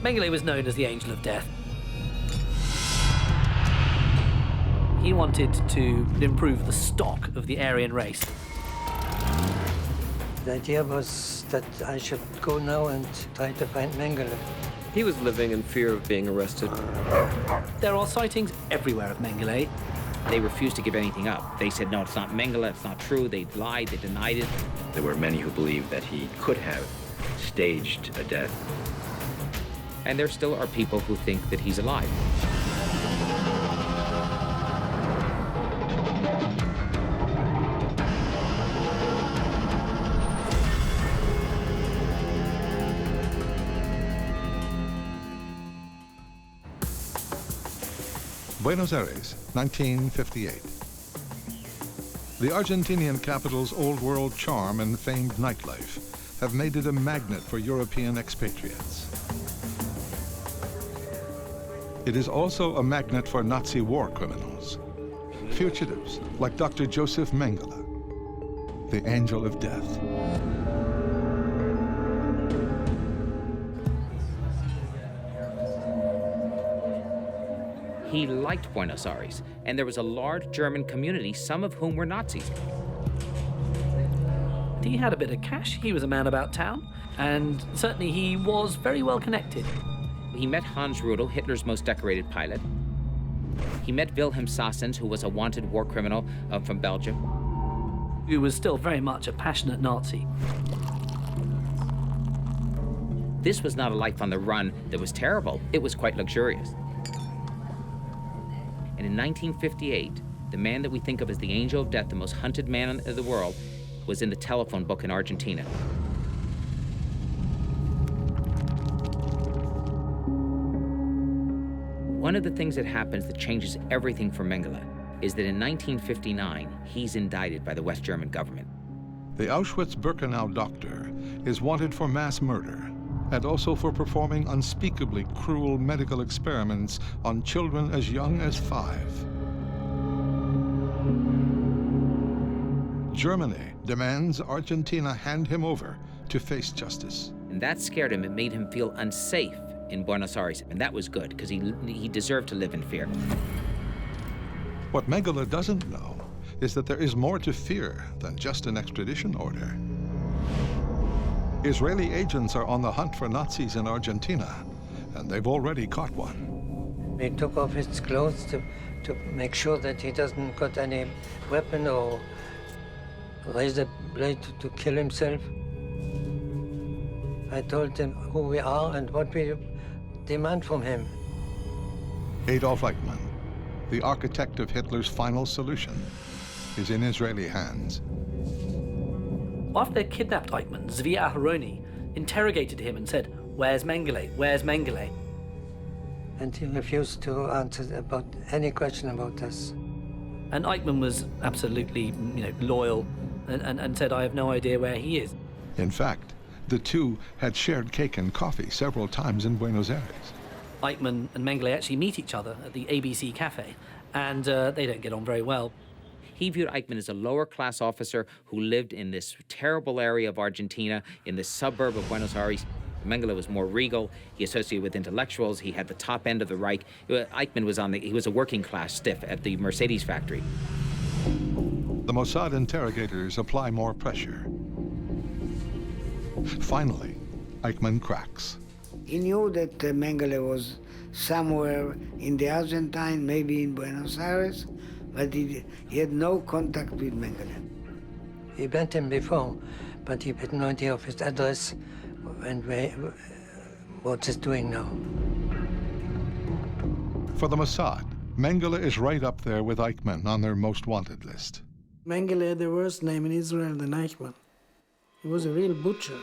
Mengele was known as the Angel of Death. He wanted to improve the stock of the Aryan race. The idea was that I should go now and try to find Mengele. He was living in fear of being arrested. There are sightings everywhere of Mengele. They refused to give anything up. They said, no, it's not Mengele, it's not true. They lied, they denied it. There were many who believed that he could have staged a death. And there still are people who think that he's alive. Buenos Aires, 1958. The Argentinian capital's old-world charm and famed nightlife have made it a magnet for European expatriates. It is also a magnet for Nazi war criminals, fugitives like Dr. Joseph Mengele, the Angel of Death. He liked Buenos Aires, and there was a large German community, some of whom were Nazis. He had a bit of cash, he was a man about town, and certainly he was very well connected. He met Hans Rudel, Hitler's most decorated pilot. He met Wilhelm Sassens, who was a wanted war criminal from Belgium. Who was still very much a passionate Nazi. This was not a life on the run that was terrible. It was quite luxurious. And in 1958, the man that we think of as the Angel of Death, the most hunted man in the world, was in the telephone book in Argentina. One of the things that happens that changes everything for Mengele is that in 1959, he's indicted by the West German government. The Auschwitz-Birkenau doctor is wanted for mass murder and also for performing unspeakably cruel medical experiments on children as young as 5. Germany demands Argentina hand him over to face justice. And that scared him. It made him feel unsafe in Buenos Aires, and that was good, because he deserved to live in fear. What Mengele doesn't know is that there is more to fear than just an extradition order. Israeli agents are on the hunt for Nazis in Argentina, and they've already caught one. We took off his clothes to make sure that he doesn't got any weapon or razor blade to kill himself. I told him who we are and what we demand from him. Adolf Eichmann, the architect of Hitler's final solution, is in Israeli hands. After they kidnapped Eichmann, Zvi Aharoni interrogated him and said, "Where's Mengele? Where's Mengele?" And he refused to answer about any question about us. And Eichmann was absolutely, loyal and said, "I have no idea where he is." In fact, the two had shared cake and coffee several times in Buenos Aires. Eichmann and Mengele actually meet each other at the ABC cafe, and they don't get on very well. He viewed Eichmann as a lower-class officer who lived in this terrible area of Argentina, in this suburb of Buenos Aires. Mengele was more regal. He associated with intellectuals. He had the top end of the Reich. Eichmann was he was a working-class stiff at the Mercedes factory. The Mossad interrogators apply more pressure. Finally, Eichmann cracks. He knew that Mengele was somewhere in the Argentine, maybe in Buenos Aires, but he had no contact with Mengele. He met him before, but he had no idea of his address and what he's doing now. For the Mossad, Mengele is right up there with Eichmann on their most wanted list. Mengele had the worst name in Israel than Eichmann. He was a real butcher.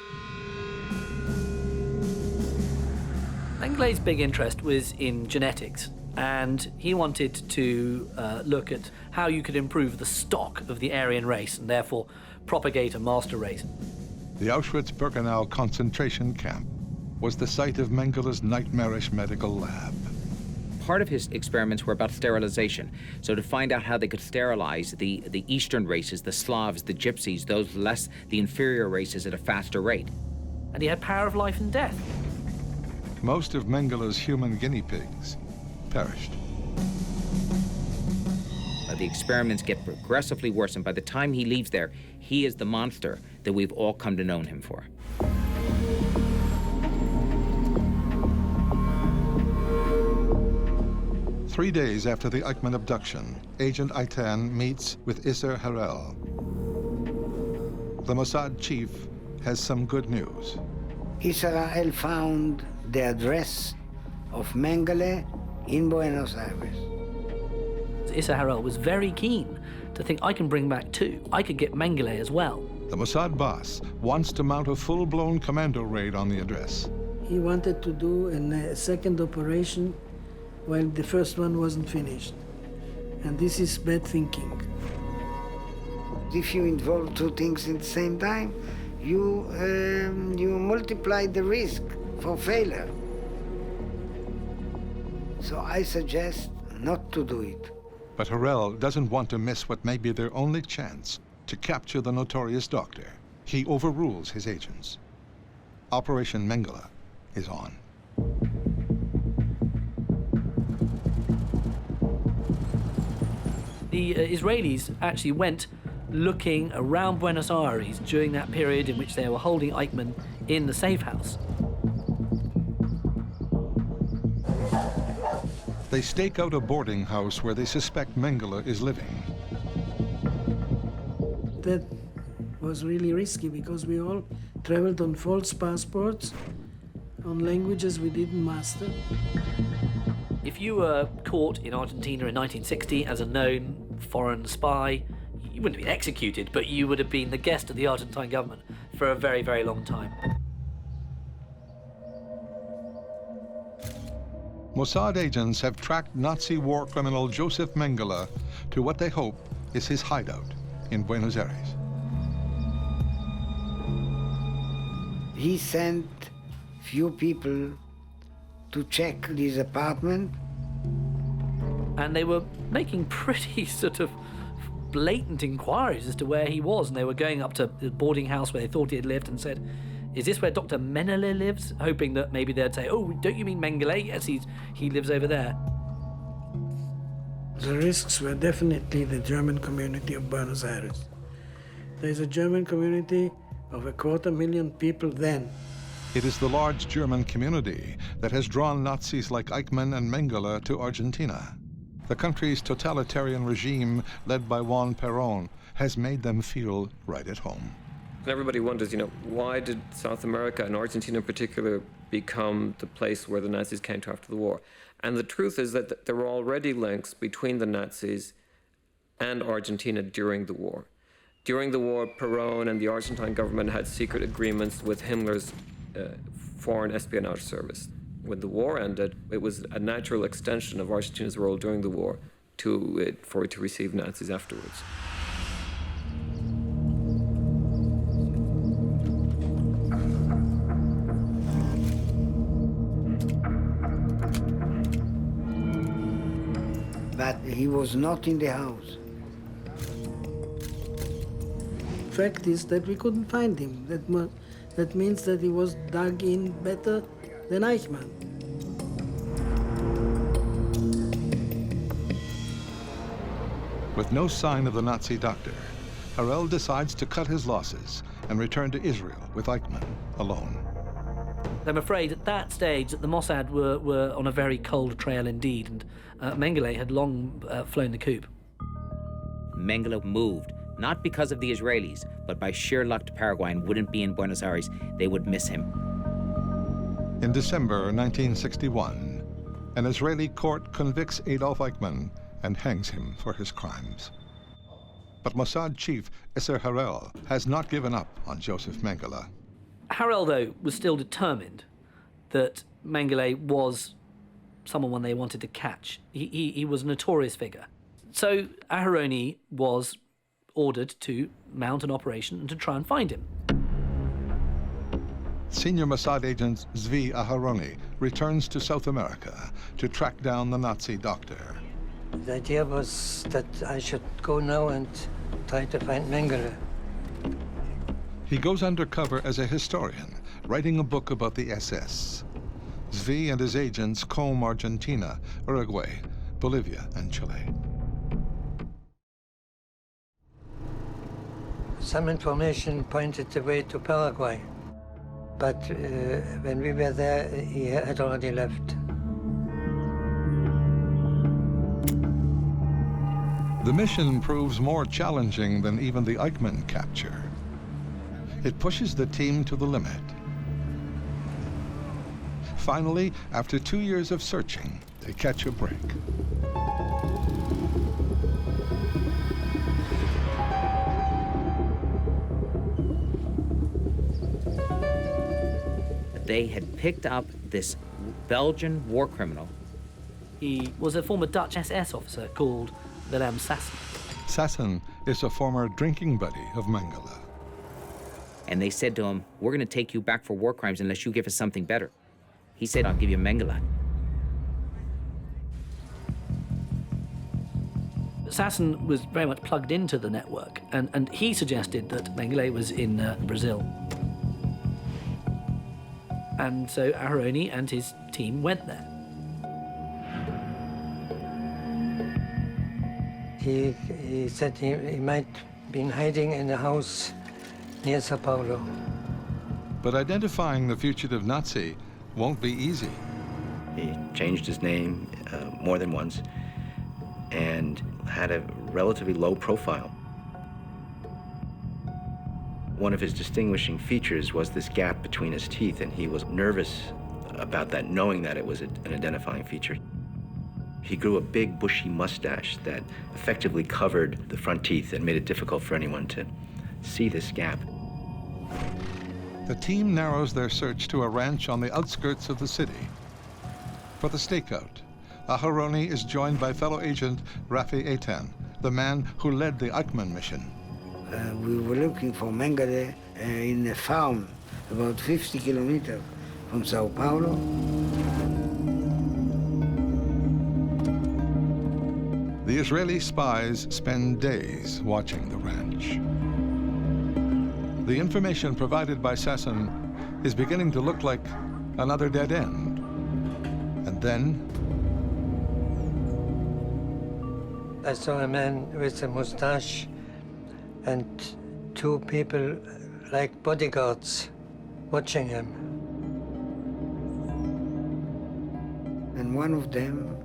Mengele's big interest was in genetics, and he wanted to look at how you could improve the stock of the Aryan race and therefore propagate a master race. The Auschwitz-Birkenau concentration camp was the site of Mengele's nightmarish medical lab. Part of his experiments were about sterilization. So to find out how they could sterilize the Eastern races, the Slavs, the Gypsies, the inferior races at a faster rate. And he had power of life and death. most of Mengele's human guinea pigs perished. The experiments get progressively worse, and by the time he leaves there, he is the monster that we've all come to know him for. Three days after the Eichmann abduction, Agent Eitan meets with Isser Harel. The Mossad chief has some good news. Israel found the address of Mengele in Buenos Aires. Isser Harel was very keen to think, I can bring back two. I could get Mengele as well. The Mossad boss wants to mount a full-blown commando raid on the address. He wanted to do a second operation while the first one wasn't finished. And this is bad thinking. If you involve two things at the same time, you multiply the risk for failure. So I suggest not to do it. But Harel doesn't want to miss what may be their only chance to capture the notorious doctor. He overrules his agents. Operation Mengele is on. The Israelis actually went looking around Buenos Aires during that period in which they were holding Eichmann in the safe house. They stake out a boarding house where they suspect Mengele is living. That was really risky because we all traveled on false passports, on languages we didn't master. If you were caught in Argentina in 1960 as a known foreign spy, you wouldn't have been executed, but you would have been the guest of the Argentine government for a very, very long time. Mossad agents have tracked Nazi war criminal Joseph Mengele to what they hope is his hideout in Buenos Aires. He sent few people to check his apartment. And they were making pretty sort of blatant inquiries as to where he was, and they were going up to the boarding house where they thought he had lived and said, is this where Dr. Mengele lives? Hoping that maybe they'd say, oh, don't you mean Mengele? Yes, he lives over there. The risks were definitely the German community of Buenos Aires. There's a German community of 250,000 people then. It is the large German community that has drawn Nazis like Eichmann and Mengele to Argentina. The country's totalitarian regime, led by Juan Perón, has made them feel right at home. And everybody wonders, why did South America, and Argentina in particular, become the place where the Nazis came to after the war? And the truth is that there were already links between the Nazis and Argentina during the war. During the war, Perón and the Argentine government had secret agreements with Himmler's foreign espionage service. When the war ended, it was a natural extension of Argentina's role during the war for it to receive Nazis afterwards. But he was not in the house. Fact is that we couldn't find him. That means that he was dug in better than Eichmann. With no sign of the Nazi doctor, Harel decides to cut his losses and return to Israel with Eichmann alone. I'm afraid at that stage that the Mossad were on a very cold trail indeed, and Mengele had long flown the coop. Mengele moved, not because of the Israelis, but by sheer luck to Paraguay and wouldn't be in Buenos Aires. They would miss him. In December 1961, an Israeli court convicts Adolf Eichmann and hangs him for his crimes. But Mossad chief Isser Harel has not given up on Joseph Mengele. Harel, though, was still determined that Mengele was someone they wanted to catch. He was a notorious figure. So Aharoni was ordered to mount an operation and to try and find him. Senior Mossad agent Zvi Aharoni returns to South America to track down the Nazi doctor. The idea was that I should go now and try to find Mengele. He goes undercover as a historian, writing a book about the SS. Zvi and his agents comb Argentina, Uruguay, Bolivia, and Chile. Some information pointed the way to Paraguay, but when we were there, he had already left. The mission proves more challenging than even the Eichmann capture. It pushes the team to the limit. Finally, after 2 years of searching, they catch a break. They had picked up this Belgian war criminal. He was a former Dutch SS officer called Willem Sassen. Sassen is a former drinking buddy of Mengele. And they said to him, "We're going to take you back for war crimes unless you give us something better." He said, "I'll give you Mengele." Sassen was very much plugged into the network, and he suggested that Mengele was in Brazil. And so Aharoni and his team went there. He said he might be hiding in a house near Sao Paulo. But identifying the fugitive Nazi won't be easy. He changed his name more than once and had a relatively low profile. One of his distinguishing features was this gap between his teeth, and he was nervous about that, knowing that it was an identifying feature. He grew a big, bushy mustache that effectively covered the front teeth and made it difficult for anyone to see this gap. The team narrows their search to a ranch on the outskirts of the city. For the stakeout, Aharoni is joined by fellow agent Rafi Eitan, the man who led the Eichmann mission. We were looking for Mengele in a farm about 50 kilometers from Sao Paulo. The Israeli spies spend days watching the ranch. The information provided by Sassen is beginning to look like another dead end. And then I saw a man with a mustache and two people like bodyguards watching him. And one of them,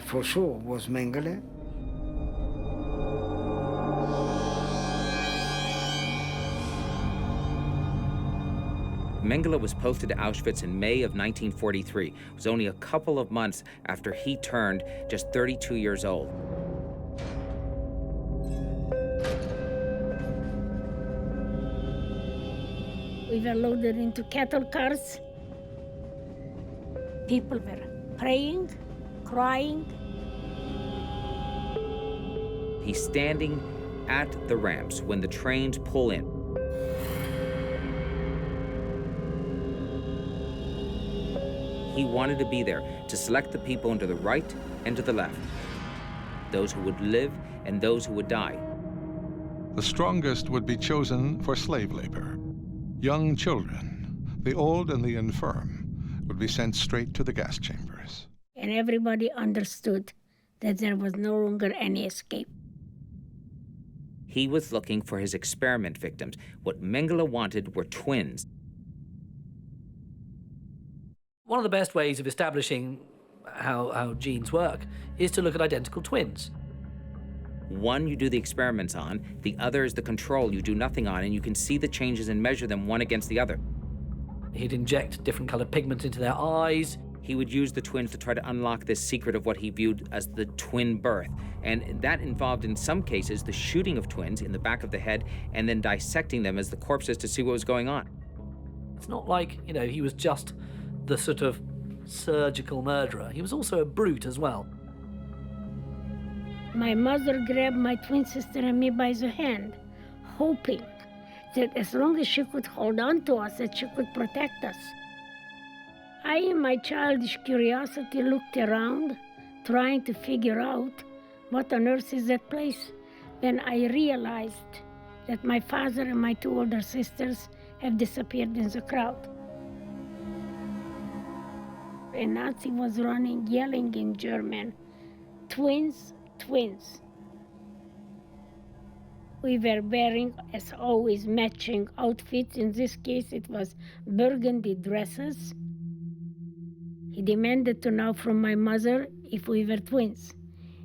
for sure, was Mengele. Mengele was posted to Auschwitz in May of 1943. It was only a couple of months after he turned just 32 years old. We were loaded into cattle cars. People were praying, crying. He's standing at the ramps when the trains pull in. He wanted to be there to select the people into the right and to the left, those who would live and those who would die. the strongest would be chosen for slave labor. Young children, the old and the infirm, would be sent straight to the gas chambers. And everybody understood that there was no longer any escape. He was looking for his experiment victims. What Mengele wanted were twins. One of the best ways of establishing how genes work is to look at identical twins. One you do the experiments on, the other is the control you do nothing on, and you can see the changes and measure them one against the other. He'd inject different colored pigments into their eyes. He would use the twins to try to unlock this secret of what he viewed as the twin birth. And that involved, in some cases, the shooting of twins in the back of the head and then dissecting them as the corpses to see what was going on. It's not like, he was just the sort of surgical murderer. He was also a brute as well. My mother grabbed my twin sister and me by the hand, hoping that as long as she could hold on to us, that she could protect us. I, in my childish curiosity, looked around, trying to figure out what on earth is that place. Then I realized that my father and my two older sisters have disappeared in the crowd. a Nazi was running, yelling in German, "Twins, twins." We were wearing, as always, matching outfits. In this case, it was burgundy dresses. He demanded to know from my mother if we were twins.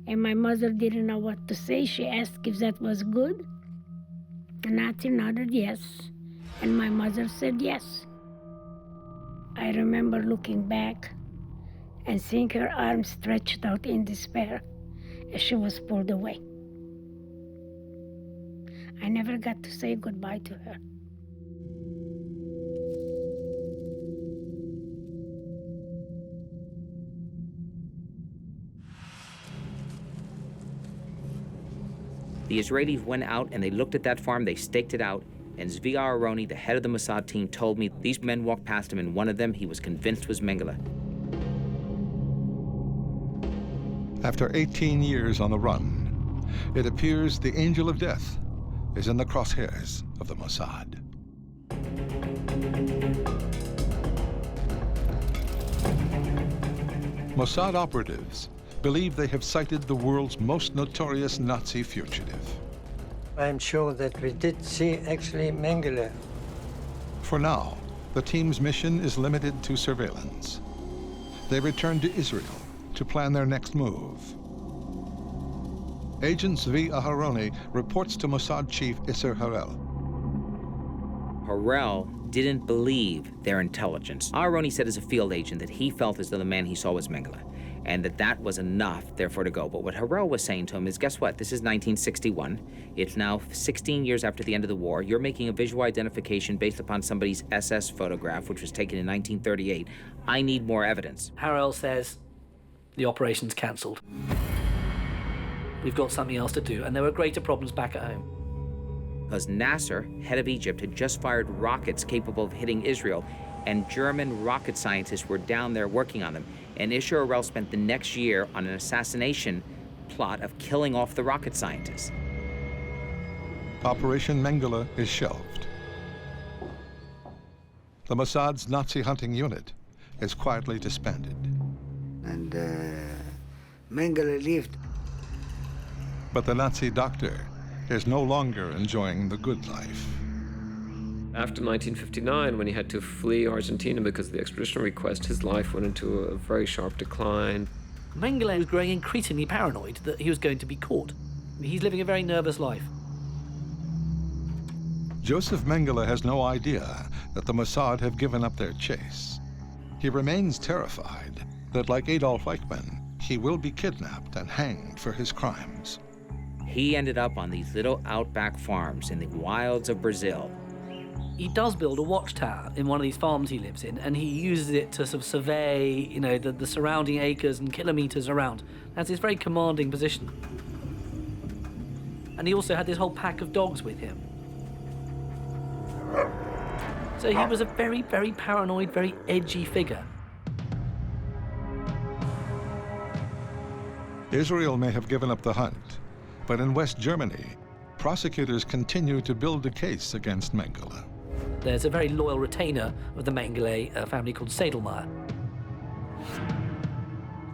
And my mother didn't know what to say. She asked if that was good. The Nazi nodded yes, and my mother said yes. I remember looking back and seeing her arms stretched out in despair as she was pulled away. I never got to say goodbye to her. The Israelis went out and they looked at that farm, they staked it out, and Zvi Aharoni, the head of the Mossad team, told me these men walked past him, and one of them he was convinced was Mengele. After 18 years on the run, it appears the angel of death is in the crosshairs of the Mossad. Mossad operatives believe they have sighted the world's most notorious Nazi fugitive. I'm sure that we did see actually Mengele. For now, the team's mission is limited to surveillance. They return to Israel to plan their next move. Agent Zvi Aharoni reports to Mossad Chief Isser Harel. Harel didn't believe their intelligence. Aharoni said as a field agent that he felt as though the man he saw was Mengele, and that was enough, therefore, to go. But what Harel was saying to him is, guess what? This is 1961. It's now 16 years after the end of the war. You're making a visual identification based upon somebody's SS photograph, which was taken in 1938. I need more evidence. Harel says, the operation's cancelled. We've got something else to do, and there were greater problems back at home. Because Nasser, head of Egypt, had just fired rockets capable of hitting Israel, and German rocket scientists were down there working on them. And Isser Harel spent the next year on an assassination plot of killing off the rocket scientists. Operation Mengele is shelved. The Mossad's Nazi hunting unit is quietly disbanded. And Mengele lived. But the Nazi doctor is no longer enjoying the good life. After 1959, when he had to flee Argentina because of the extradition request, his life went into a very sharp decline. Mengele was growing increasingly paranoid that he was going to be caught. He's living a very nervous life. Joseph Mengele has no idea that the Mossad have given up their chase. He remains terrified that, like Adolf Eichmann, he will be kidnapped and hanged for his crimes. He ended up on these little outback farms in the wilds of Brazil. He does build a watchtower in one of these farms he lives in, and he uses it to sort of survey, you know, the surrounding acres and kilometers around. That's his very commanding position. And he also had this whole pack of dogs with him. So he was a very, very paranoid, very edgy figure. Israel may have given up the hunt, but in West Germany, prosecutors continue to build a case against Mengele. There's a very loyal retainer of the Mengele family called Sedlmayr.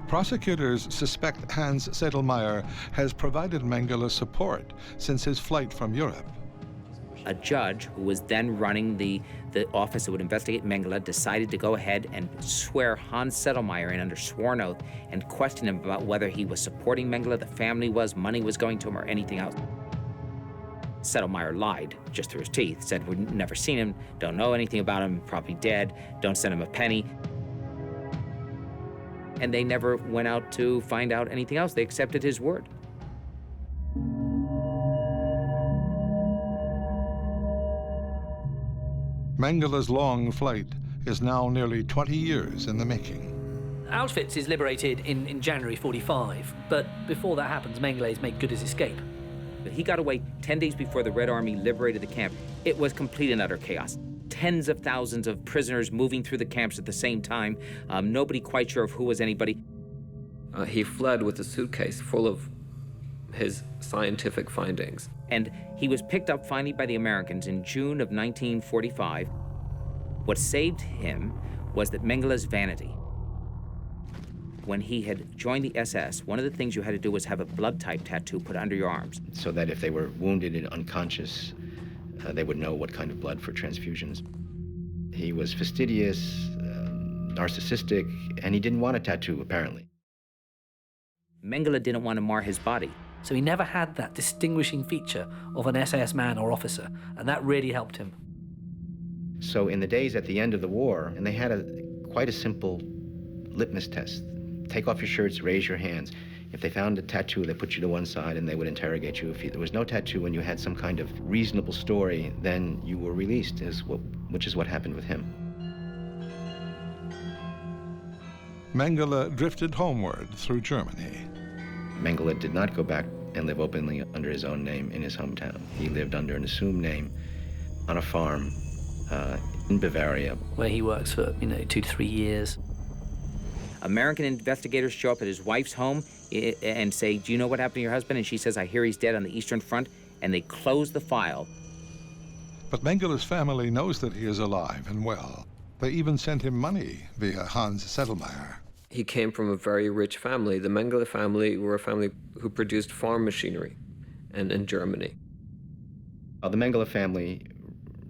Prosecutors suspect Hans Sedlmayr has provided Mengele support since his flight from Europe. A judge who was then running the office that would investigate Mengele decided to go ahead and swear Hans Sedlmayr in under sworn oath and question him about whether he was supporting Mengele, the family was, money was going to him, or anything else. Sedlmayr lied just through his teeth, said we'd never seen him, don't know anything about him, probably dead, don't send him a penny. And they never went out to find out anything else. They accepted his word. Mengele's long flight is now nearly 20 years in the making. Auschwitz is liberated in January 45, but before that happens, Mengele's made good his escape. But he got away 10 days before the Red Army liberated the camp. It was complete and utter chaos. Tens of thousands of prisoners moving through the camps at the same time. Nobody quite sure of who was anybody. He fled with a suitcase full of his scientific findings. And he was picked up finally by the Americans in June of 1945. What saved him was that Mengele's vanity. When he had joined the SS, one of the things you had to do was have a blood type tattoo put under your arms. So that if they were wounded and unconscious, they would know what kind of blood for transfusions. He was fastidious, narcissistic, and he didn't want a tattoo, apparently. Mengele didn't want to mar his body. So he never had that distinguishing feature of an SS man or officer, and that really helped him. So in the days at the end of the war, and they had quite a simple litmus test. Take off your shirts, raise your hands. If they found a tattoo, they put you to one side and they would interrogate you. If there was no tattoo and you had some kind of reasonable story, then you were released, which is what happened with him. Mengele drifted homeward through Germany. Mengele did not go back and live openly under his own name in his hometown. He lived under an assumed name on a farm in Bavaria, where he works for 2 to 3 years. American investigators show up at his wife's home and say, "Do you know what happened to your husband?" And she says, "I hear he's dead on the Eastern Front," and they close the file. But Mengele's family knows that he is alive and well. They even sent him money via Hans Sedlmayr. He came from a very rich family. The Mengele family were a family who produced farm machinery in Germany. The Mengele family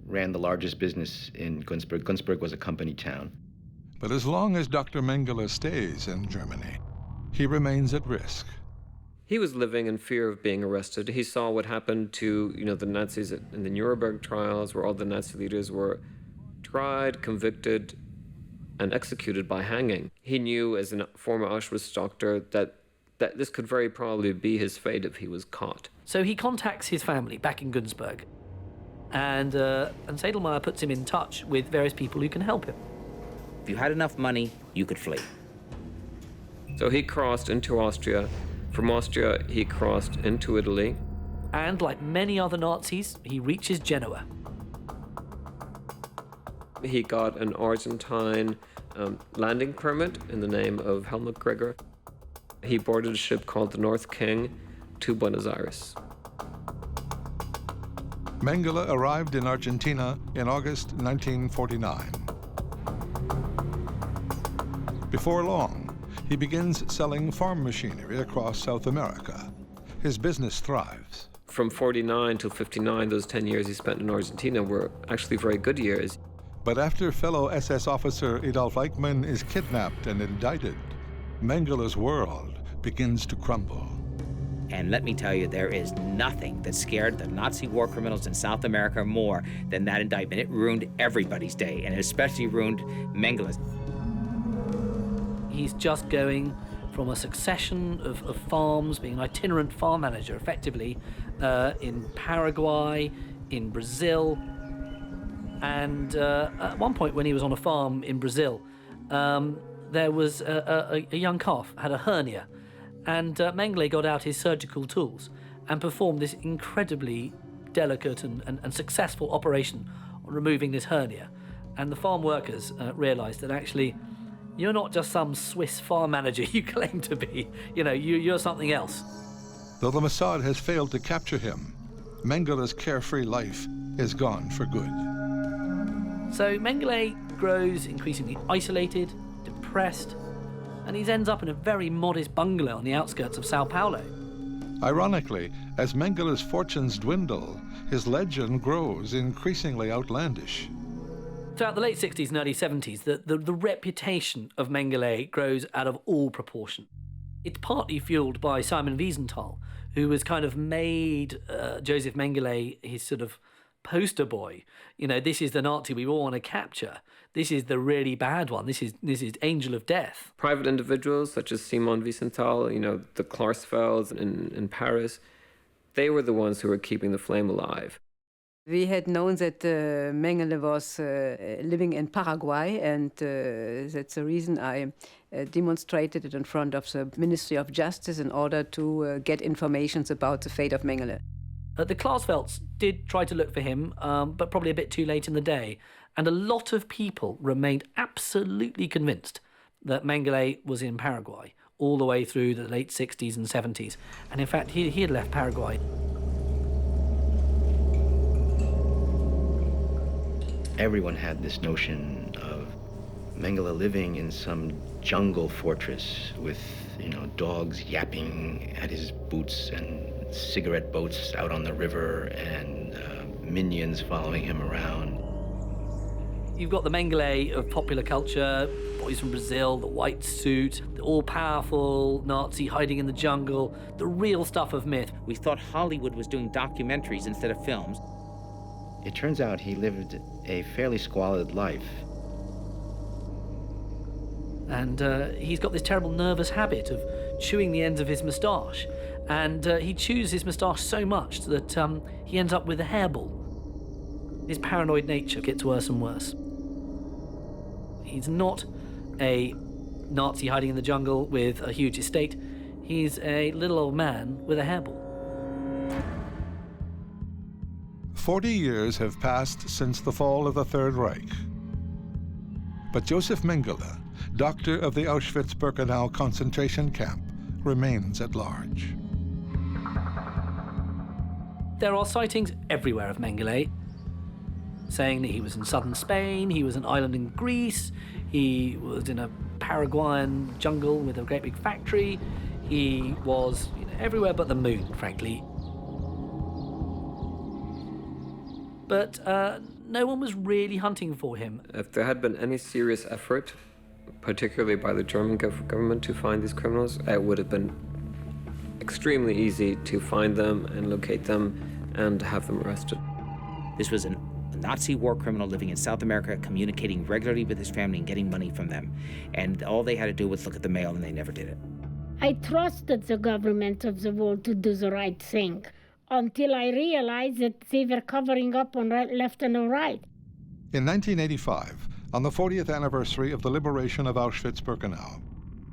ran the largest business in Günzburg. Günzburg was a company town. But as long as Dr. Mengele stays in Germany, he remains at risk. He was living in fear of being arrested. He saw what happened to, the Nazis in the Nuremberg trials, where all the Nazi leaders were tried, convicted, and executed by hanging. He knew, as a former Auschwitz doctor, that this could very probably be his fate if he was caught. So he contacts his family back in Günzburg, and Sedlmayr puts him in touch with various people who can help him. If you had enough money, you could flee. So he crossed into Austria. From Austria, he crossed into Italy. And like many other Nazis, he reaches Genoa. He got an Argentine landing permit in the name of Helmut Gregor. He boarded a ship called the North King to Buenos Aires. Mengele arrived in Argentina in August 1949. Before long, he begins selling farm machinery across South America. His business thrives. From 49 till 59, those 10 years he spent in Argentina were actually very good years. But after fellow SS officer Adolf Eichmann is kidnapped and indicted, Mengele's world begins to crumble. And let me tell you, there is nothing that scared the Nazi war criminals in South America more than that indictment. It ruined everybody's day, and it especially ruined Mengele's. He's just going from a succession of farms, being an itinerant farm manager, effectively, in Paraguay, in Brazil. And at one point when he was on a farm in Brazil, there was a young calf, had a hernia. And Mengele got out his surgical tools and performed this incredibly delicate and successful operation on removing this hernia. And the farm workers realized that actually, you're not just some Swiss farm manager you claim to be. You're something else. Though the Mossad has failed to capture him, Mengele's carefree life is gone for good. So Mengele grows increasingly isolated, depressed, and he ends up in a very modest bungalow on the outskirts of Sao Paulo. Ironically, as Mengele's fortunes dwindle, his legend grows increasingly outlandish. Throughout the late 60s and early 70s, the reputation of Mengele grows out of all proportion. It's partly fueled by Simon Wiesenthal, who has kind of made Joseph Mengele his sort of poster boy. This is the Nazi we all want to capture. This is the really bad one. This is Angel of Death. Private individuals such as Simon Wiesenthal, the Klarsfelds in Paris, they were the ones who were keeping the flame alive. We had known that Mengele was living in Paraguay, and that's the reason I demonstrated it in front of the Ministry of Justice in order to get information about the fate of Mengele. The Klarsfelds did try to look for him, but probably a bit too late in the day. And a lot of people remained absolutely convinced that Mengele was in Paraguay all the way through the late 60s and 70s. And in fact, he had left Paraguay. Everyone had this notion of Mengele living in some jungle fortress with, dogs yapping at his boots and cigarette boats out on the river and minions following him around. You've got the Mengele of popular culture, boys from Brazil, the white suit, the all-powerful Nazi hiding in the jungle, the real stuff of myth. We thought Hollywood was doing documentaries instead of films. It turns out he lived a fairly squalid life. And he's got this terrible nervous habit of chewing the ends of his moustache. And he chews his moustache so much that he ends up with a hairball. His paranoid nature gets worse and worse. He's not a Nazi hiding in the jungle with a huge estate. He's a little old man with a hairball. 40 years have passed since the fall of the Third Reich. But Joseph Mengele, doctor of the Auschwitz-Birkenau concentration camp, remains at large. There are sightings everywhere of Mengele, saying that he was in southern Spain, he was an island in Greece, he was in a Paraguayan jungle with a great big factory, he was everywhere but the moon, frankly. But no one was really hunting for him. If there had been any serious effort, particularly by the German government, to find these criminals, it would have been extremely easy to find them and locate them and have them arrested. This was a Nazi war criminal living in South America, communicating regularly with his family and getting money from them. And all they had to do was look at the mail, and they never did it. I trusted the government of the world to do the right thing until I realized that they were covering up on left and on right. In 1985, on the 40th anniversary of the liberation of Auschwitz-Birkenau,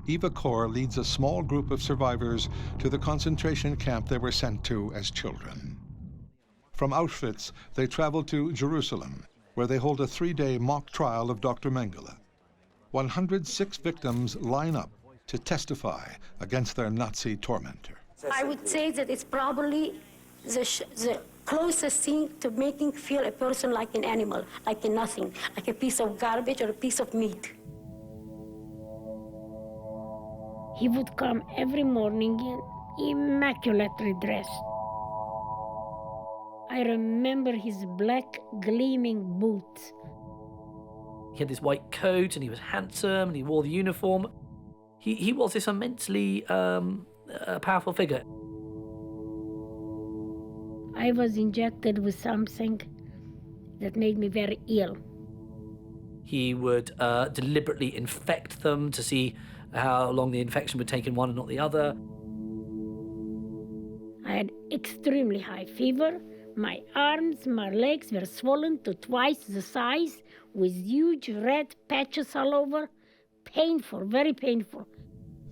Eva Kor leads a small group of survivors to the concentration camp they were sent to as children. From Auschwitz, they travel to Jerusalem, where they hold a 3-day mock trial of Dr. Mengele. 106 victims line up to testify against their Nazi tormentor. I would say that it's probably the closest thing to making feel a person like an animal, like a nothing, like a piece of garbage or a piece of meat. He would come every morning immaculately dressed. I remember his black gleaming boots. He had this white coat and he was handsome and he wore the uniform. He was this immensely powerful figure. I was injected with something that made me very ill. He would deliberately infect them to see how long the infection would take in one and not the other. I had extremely high fever. My arms, my legs were swollen to twice the size with huge red patches all over. Painful, very painful.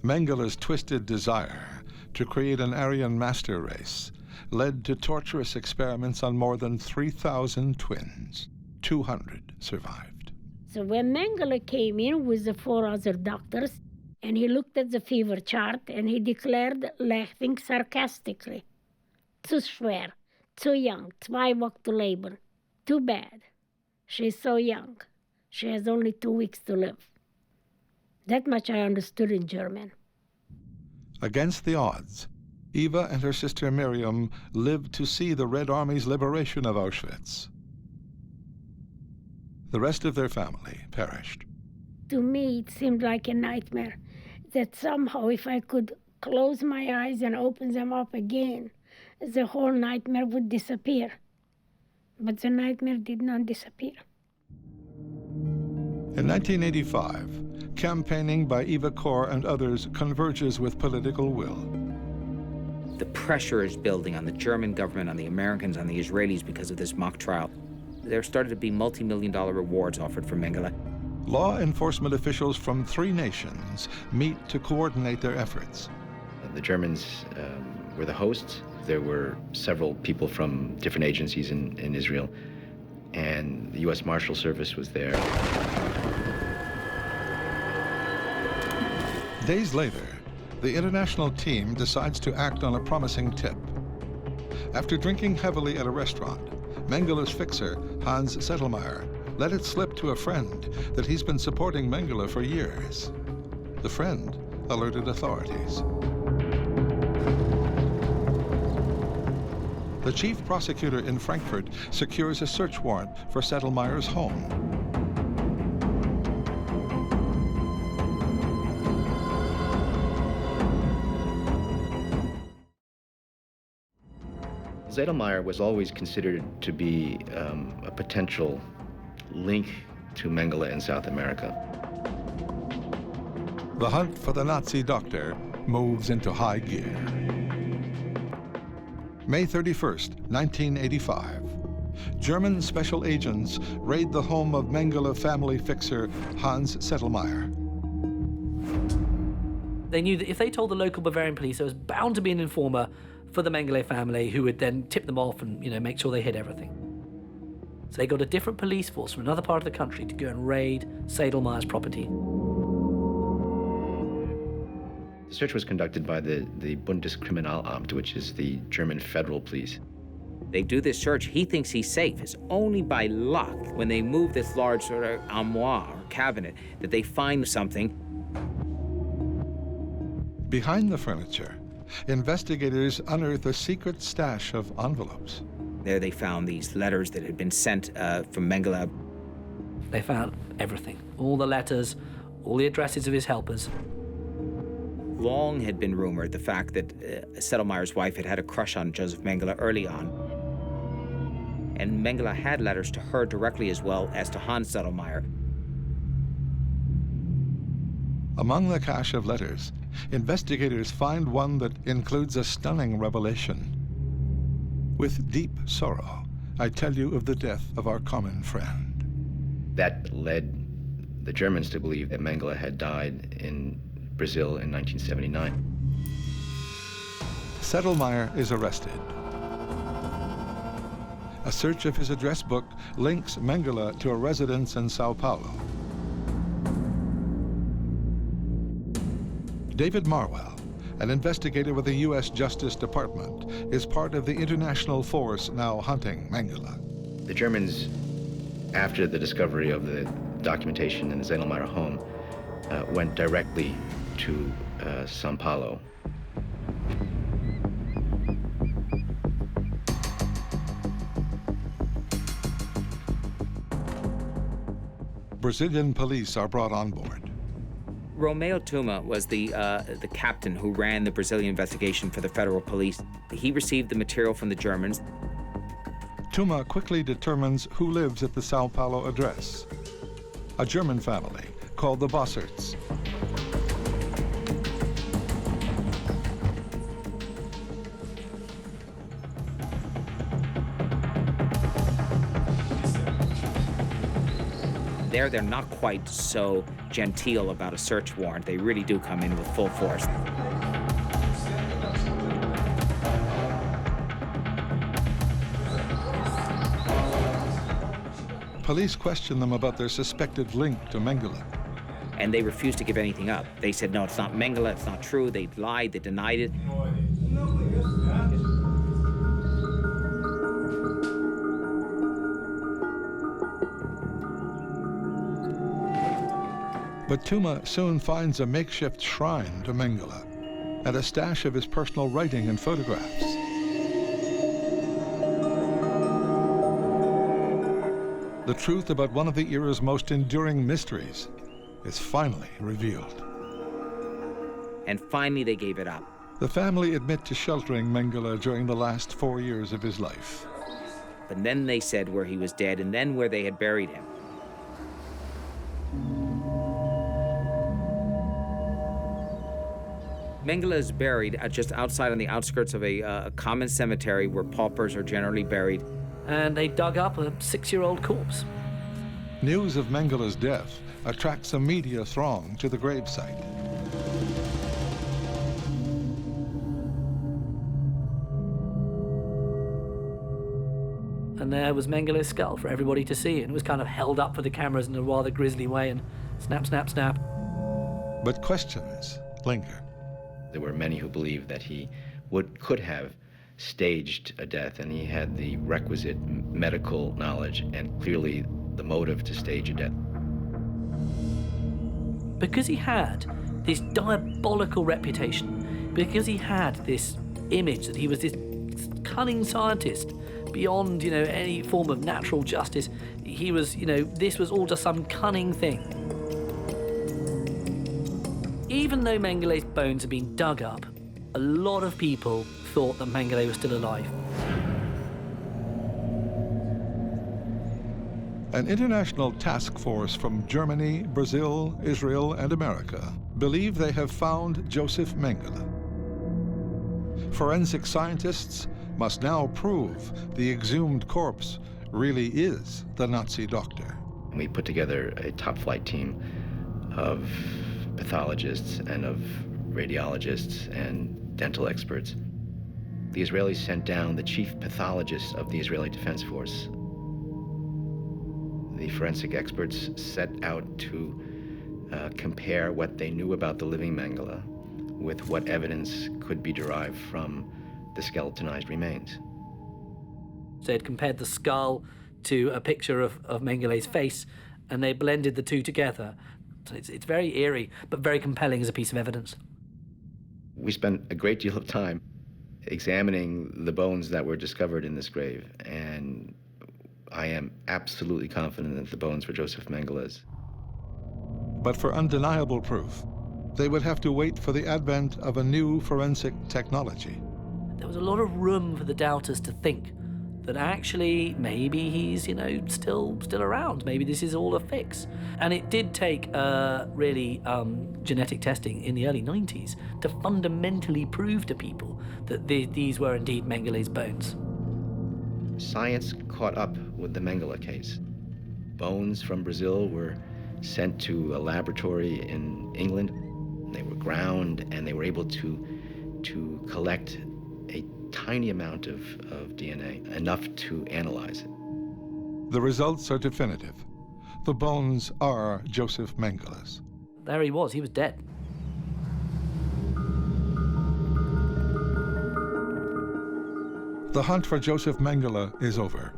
Mengele's twisted desire to create an Aryan master race led to torturous experiments on more than 3,000 twins. 200 survived. So when Mengele came in with the 4 other doctors, and he looked at the fever chart, and he declared, laughing sarcastically, "Zu schwer, too young, 2 Wochen to labor. Too bad. She's so young. She has only 2 weeks to live." That much I understood in German. Against the odds, Eva and her sister Miriam lived to see the Red Army's liberation of Auschwitz. The rest of their family perished. To me, it seemed like a nightmare, that somehow if I could close my eyes and open them up again, the whole nightmare would disappear. But the nightmare did not disappear. In 1985, campaigning by Eva Kor and others converges with political will. The pressure is building on the German government, on the Americans, on the Israelis because of this mock trial. There started to be multi-million-dollar rewards offered for Mengele. Law enforcement officials from 3 nations meet to coordinate their efforts. The Germans were the hosts. There were several people from different agencies in Israel, and the U.S. Marshal Service was there. Days later, the international team decides to act on a promising tip. After drinking heavily at a restaurant, Mengele's fixer, Hans Zettelmeyer, let it slip to a friend that he's been supporting Mengele for years. The friend alerted authorities. The chief prosecutor in Frankfurt secures a search warrant for Sedlmeyer's home. Sedlmeyer was always considered to be a potential link to Mengele in South America. The hunt for the Nazi doctor moves into high gear. May 31st, 1985. German special agents raid the home of Mengele family fixer Hans Sedlmeyer. They knew that if they told the local Bavarian police, there was bound to be an informer for the Mengele family who would then tip them off and, make sure they hid everything. So they got a different police force from another part of the country to go and raid Sedlmeyer's property. The search was conducted by the Bundeskriminalamt, which is the German federal police. They do this search. He thinks he's safe. It's only by luck, when they move this large sort of armoire or cabinet, that they find something. Behind the furniture, investigators unearth a secret stash of envelopes. There they found these letters that had been sent from Mengele. They found everything. All the letters, all the addresses of his helpers. Long had been rumored the fact that Sedlmeyer's wife had had a crush on Joseph Mengele early on. And Mengele had letters to her directly as well as to Hans Sedlmeyer. Among the cache of letters, investigators find one that includes a stunning revelation. With deep sorrow, I tell you of the death of our common friend. That led the Germans to believe that Mengele had died in Brazil in 1979. Sedlmeyer is arrested. A search of his address book links Mengele to a residence in Sao Paulo. David Marwell, an investigator with the U.S. Justice Department, is part of the international force now hunting Mengele. The Germans, after the discovery of the documentation in the Sedlmeyer home, went directly to Sao Paulo. Brazilian police are brought on board. Romeo Tuma was the captain who ran the Brazilian investigation for the federal police. He received the material from the Germans. Tuma quickly determines who lives at the Sao Paulo address. A German family called the Bosserts. They're not quite so genteel about a search warrant. They really do come in with full force. Police question them about their suspected link to Mengele. And they refused to give anything up. They said, no, it's not Mengele, it's not true. They lied, they denied it. But Tuma soon finds a makeshift shrine to Mengele and a stash of his personal writing and photographs. The truth about one of the era's most enduring mysteries is finally revealed. And finally, they gave it up. The family admit to sheltering Mengele during the last 4 years of his life. But then they said where he was dead, and then where they had buried him. Mengele is buried just outside on the outskirts of a common cemetery where paupers are generally buried. And they dug up a 6-year-old corpse. News of Mengele's death attracts a media throng to the gravesite. And there was Mengele's skull for everybody to see. And it was kind of held up for the cameras in a rather grisly way, and snap, snap, snap. But questions linger. There were many who believed that he could have staged a death, and he had the requisite medical knowledge, and clearly the motive to stage a death. Because he had this diabolical reputation, because he had this image that he was this cunning scientist beyond, any form of natural justice, he was, this was all just some cunning thing. Even though Mengele's bones had been dug up, a lot of people thought that Mengele was still alive. An international task force from Germany, Brazil, Israel, and America believe they have found Joseph Mengele. Forensic scientists must now prove the exhumed corpse really is the Nazi doctor. We put together a top-flight team of pathologists and of radiologists and dental experts. The Israelis sent down the chief pathologist of the Israeli Defense Force. The forensic experts set out to compare what they knew about the living Mengele with what evidence could be derived from the skeletonized remains. So they'd compared the skull to a picture of Mengele's face, and they blended the two together. So it's very eerie, but very compelling as a piece of evidence. We spent a great deal of time examining the bones that were discovered in this grave, and I am absolutely confident that the bones were Joseph Mengele's. But for undeniable proof, they would have to wait for the advent of a new forensic technology. There was a lot of room for the doubters to think that actually maybe he's, still around. Maybe this is all a fix. And it did take really genetic testing in the early 90s to fundamentally prove to people that these were indeed Mengele's bones. Science caught up with the Mengele case. Bones from Brazil were sent to a laboratory in England. They were ground, and they were able to collect a tiny amount of DNA, enough to analyze it. The results are definitive. The bones are Joseph Mengele's. There he was dead. The hunt for Joseph Mengele is over.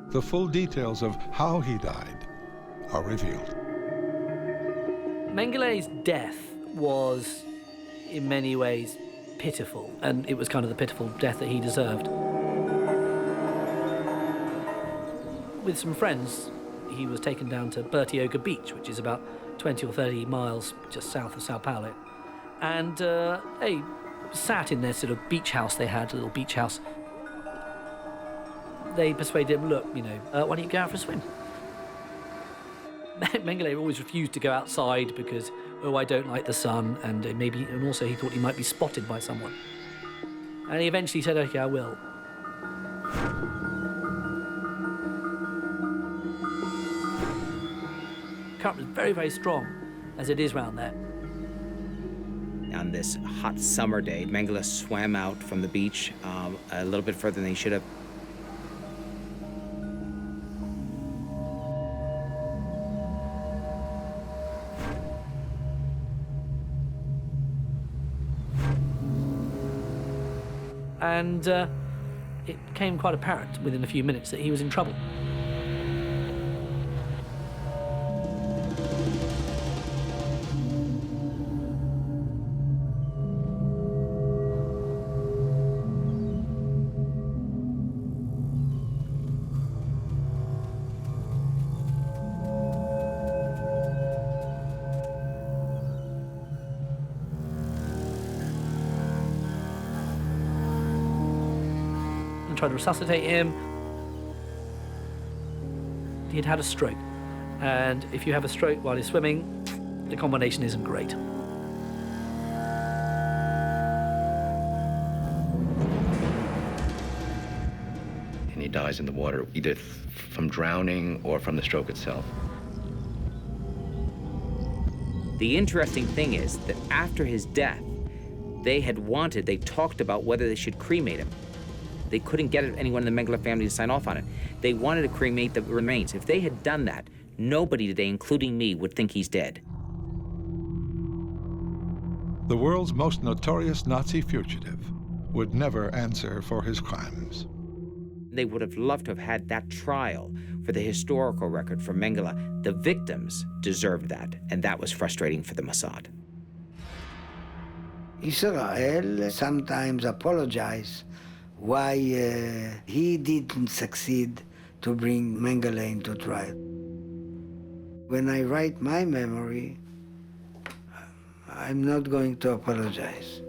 The full details of how he died are revealed. Mengele's death was, in many ways, pitiful, and it was kind of the pitiful death that he deserved. With some friends, he was taken down to Bertioga Beach, which is about 20 or 30 miles just south of Sao Paulo, and they sat in their sort of beach house they had, a little beach house. They persuaded him, look, why don't you go out for a swim? Mengele always refused to go outside because, I don't like the sun, and also he thought he might be spotted by someone. And he eventually said, okay, I will. Current was very, very strong, as it is round there. On this hot summer day, Mengele swam out from the beach a little bit further than he should have. And it became quite apparent within a few minutes that he was in trouble. Tried to resuscitate him. He had had a stroke, and if you have a stroke while you're swimming, the combination isn't great. And he dies in the water, either from drowning or from the stroke itself. The interesting thing is that after his death, they talked about whether they should cremate him. They couldn't get anyone in the Mengele family to sign off on it. They wanted to cremate the remains. If they had done that, nobody today, including me, would think he's dead. The world's most notorious Nazi fugitive would never answer for his crimes. They would have loved to have had that trial for the historical record for Mengele. The victims deserved that, and that was frustrating for the Mossad. Israel sometimes apologizes why he didn't succeed to bring Mengele into trial. When I write my memory, I'm not going to apologize.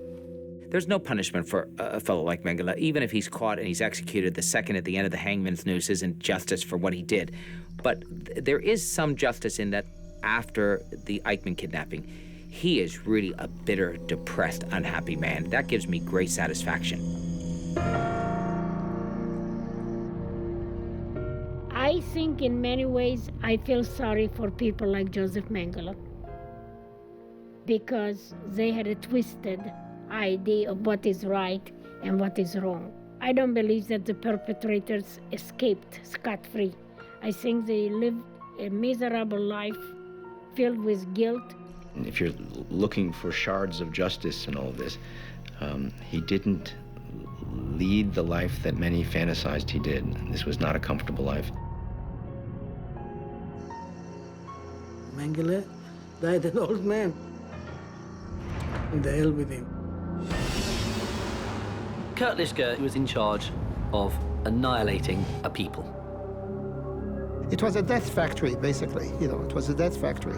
There's no punishment for a fellow like Mengele. Even if he's caught and he's executed, the second at the end of the hangman's noose isn't justice for what he did. But there is some justice in that after the Eichmann kidnapping, he is really a bitter, depressed, unhappy man. That gives me great satisfaction. I think in many ways I feel sorry for people like Joseph Mengele, because they had a twisted idea of what is right and what is wrong. I don't believe that the perpetrators escaped scot-free. I think they lived a miserable life filled with guilt. If you're looking for shards of justice in all of this, he didn't lead the life that many fantasized he did. This was not a comfortable life. Mengele died an old man. And the hell with him. Kurt Lishka was in charge of annihilating a people. It was a death factory, basically. You know, it was a death factory.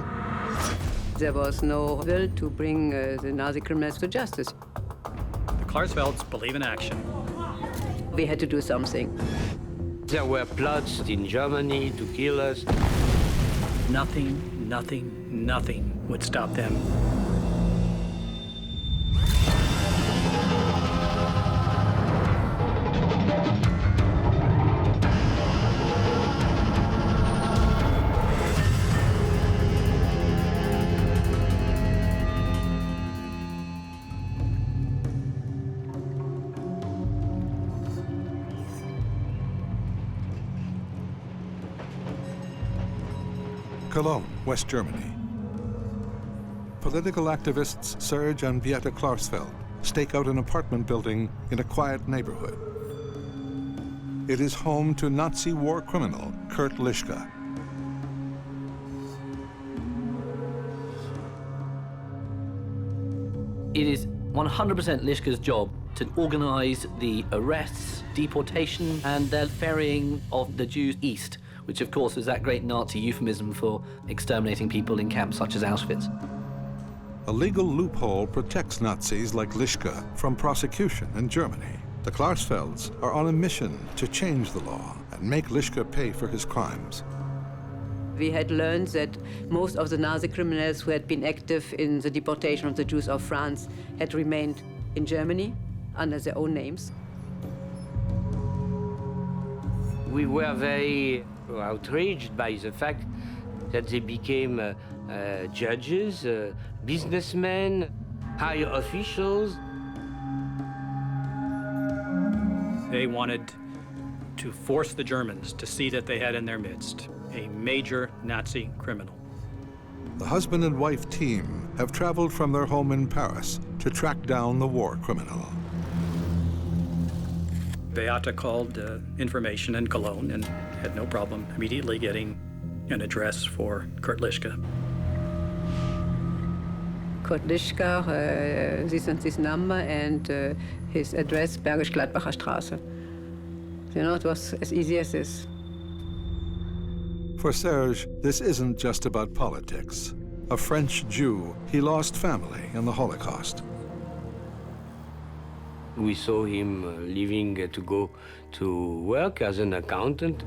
There was no will to bring the Nazi criminals to justice. The Klarsfelds believe in action. We had to do something. There were plots in Germany to kill us. Nothing would stop them. Cologne, West Germany. Political activists Serge and Beate Klarsfeld stake out an apartment building in a quiet neighborhood. It is home to Nazi war criminal Kurt Lishka. It is 100% Lishka's job to organize the arrests, deportation, and the ferrying of the Jews east, which of course is that great Nazi euphemism for exterminating people in camps such as Auschwitz. A legal loophole protects Nazis like Lishka from prosecution in Germany. The Klarsfelds are on a mission to change the law and make Lishka pay for his crimes. We had learned that most of the Nazi criminals who had been active in the deportation of the Jews of France had remained in Germany under their own names. We were very outraged by the fact that they became judges, businessmen, high officials. They wanted to force the Germans to see that they had in their midst a major Nazi criminal. The husband and wife team have traveled from their home in Paris to track down the war criminal. Beate called information in Cologne and had no problem immediately getting an address for Kurt Lishka. Kurt Lishka, this and this number, and his address, Bergisch-Gladbacher Straße. You know, it was as easy as this. For Serge, this isn't just about politics. A French Jew, he lost family in the Holocaust. We saw him leaving to go to work as an accountant.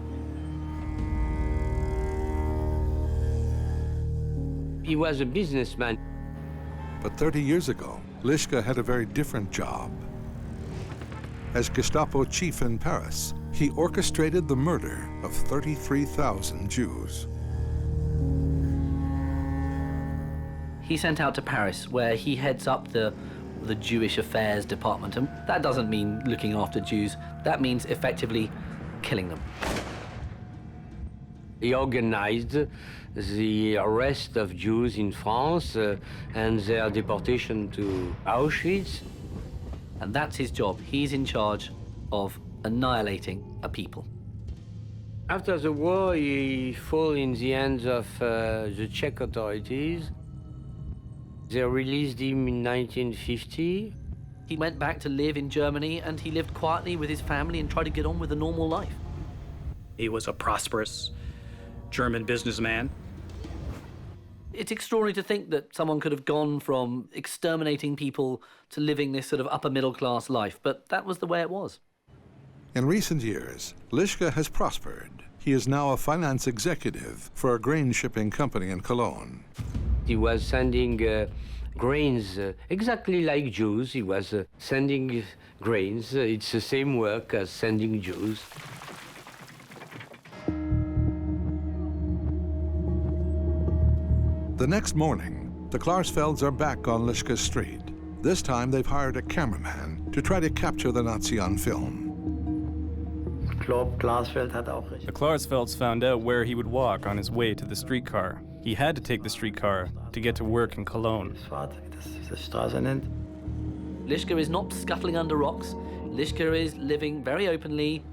He was a businessman. But 30 years ago, Lishka had a very different job. As Gestapo chief in Paris, he orchestrated the murder of 33,000 Jews. He sent out to Paris, where he heads up the Jewish Affairs Department. And that doesn't mean looking after Jews. That means effectively killing them. He organized the arrest of Jews in France and their deportation to Auschwitz. And that's his job. He's in charge of annihilating a people. After the war, he fell in the hands of the Czech authorities. They released him in 1950. He went back to live in Germany, and he lived quietly with his family and tried to get on with a normal life. He was a prosperous German businessman. It's extraordinary to think that someone could have gone from exterminating people to living this sort of upper middle class life, but that was the way it was. In recent years, Lishka has prospered. He is now a finance executive for a grain shipping company in Cologne. He was sending grains exactly like Jews. He was sending grains. It's the same work as sending Jews. The next morning, the Klarsfelds are back on Lishka's street. This time, they've hired a cameraman to try to capture the Nazi on film. The Klarsfelds found out where he would walk on his way to the streetcar. He had to take the streetcar to get to work in Cologne. Lishka is not scuttling under rocks. Lishka is living very openly.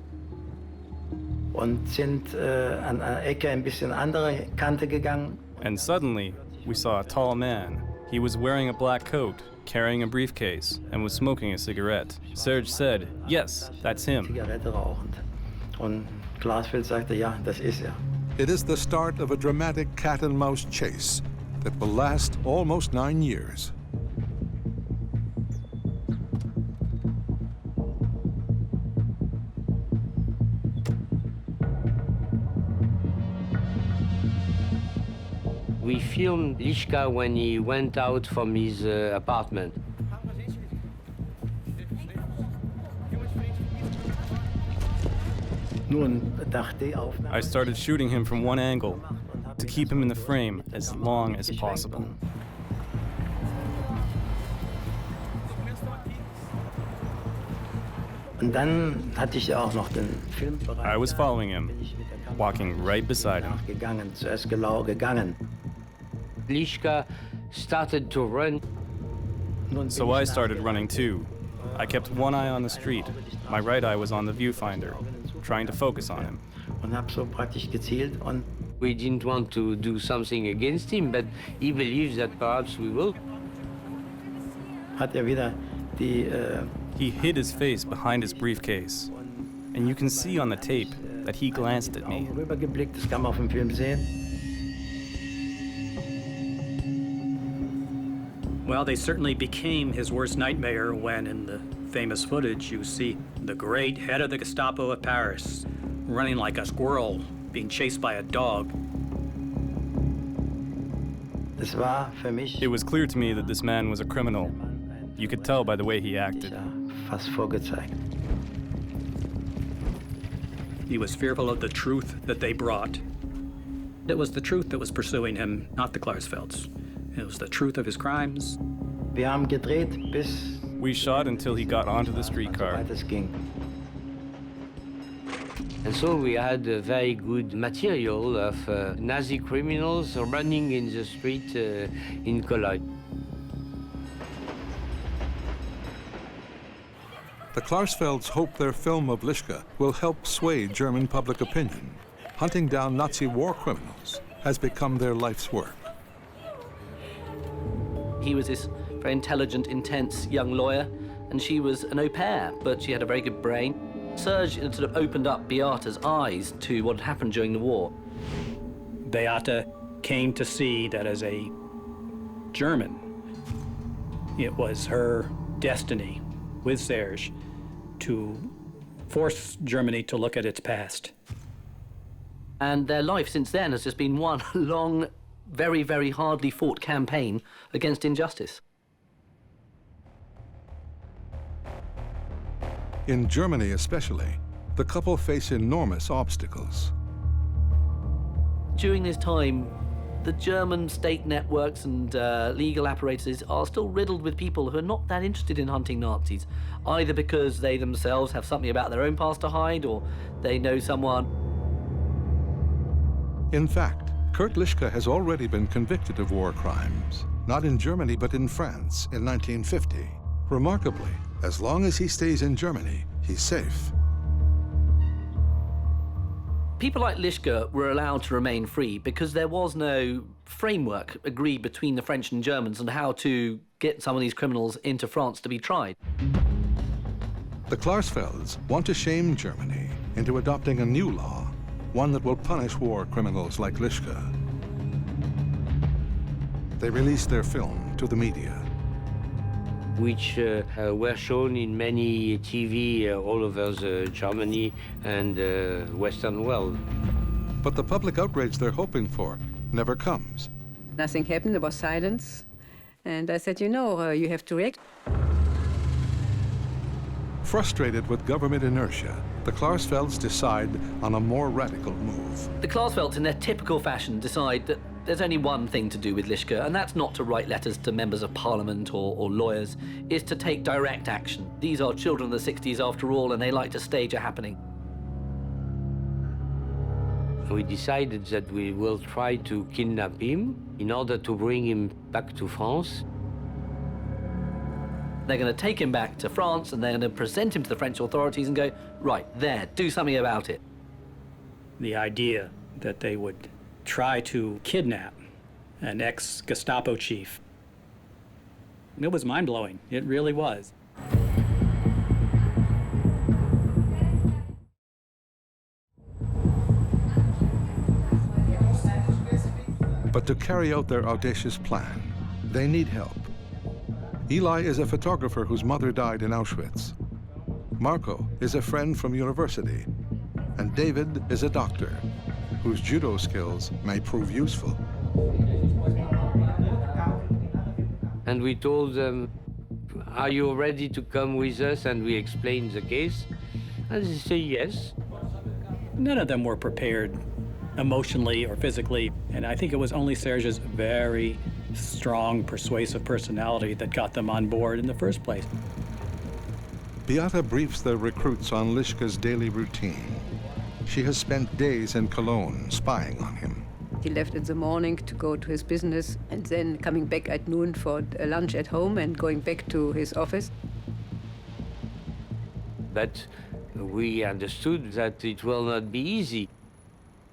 And suddenly, we saw a tall man. He was wearing a black coat, carrying a briefcase, and was smoking a cigarette. Serge said, "Yes, that's him." It is the start of a dramatic cat-and-mouse chase that will last almost 9 years. We filmed Lishka when he went out from his apartment. I started shooting him from one angle to keep him in the frame as long as possible. I was following him, walking right beside him. Lishka started to run. So I started running too. I kept one eye on the street. My right eye was on the viewfinder, trying to focus on him. We didn't want to do something against him, but he believes that perhaps we will. He hid his face behind his briefcase, and you can see on the tape that he glanced at me. Well, they certainly became his worst nightmare when, in the famous footage, you see the great head of the Gestapo of Paris running like a squirrel, being chased by a dog. It was clear to me that this man was a criminal. You could tell by the way he acted. He was fearful of the truth that they brought. It was the truth that was pursuing him, not the Klarsfelds. It was the truth of his crimes. We shot until he got onto the streetcar. And so we had a very good material of Nazi criminals running in the street in Cologne. The Klarsfelds hope their film of Lishka will help sway German public opinion. Hunting down Nazi war criminals has become their life's work. He was this very intelligent, intense young lawyer, and she was an au pair, but she had a very good brain. Serge sort of opened up Beata's eyes to what had happened during the war. Beata came to see that as a German, it was her destiny with Serge to force Germany to look at its past. And their life since then has just been one long, very, very hardly fought campaign against injustice. In Germany especially, the couple face enormous obstacles. During this time, the German state networks and legal apparatuses are still riddled with people who are not that interested in hunting Nazis, either because they themselves have something about their own past to hide or they know someone. In fact, Kurt Lishka has already been convicted of war crimes, not in Germany but in France in 1950. Remarkably, as long as he stays in Germany, he's safe. People like Lishka were allowed to remain free because there was no framework agreed between the French and Germans on how to get some of these criminals into France to be tried. The Klarsfelds want to shame Germany into adopting a new law, one that will punish war criminals like Lishka. They released their film to the media, which were shown in many TV all over Germany and Western world. but the public outrage they're hoping for never comes. Nothing happened, there was silence. And I said, you have to react. Frustrated with government inertia, the Klarsfelds decide on a more radical move. The Klarsfelds, in their typical fashion, decide that there's only one thing to do with Lishka, and that's not to write letters to members of parliament or lawyers, is to take direct action. These are children of the 60s after all, and they like to stage a happening. We decided that we will try to kidnap him in order to bring him back to France. They're going to take him back to France, and they're going to present him to the French authorities and go, right, there, do something about it. The idea that they would try to kidnap an ex-Gestapo chief, it was mind-blowing. It really was. But to carry out their audacious plan, they need help. Eli is a photographer whose mother died in Auschwitz. Marco is a friend from university. And David is a doctor whose judo skills may prove useful. And we told them, are you ready to come with us? And we explained the case. And they say yes. None of them were prepared emotionally or physically, and I think it was only Serge's very strong, persuasive personality that got them on board in the first place. Beata briefs the recruits on Lishka's daily routine. She has spent days in Cologne spying on him. He left in the morning to go to his business and then coming back at noon for lunch at home and going back to his office. But we understood that it will not be easy.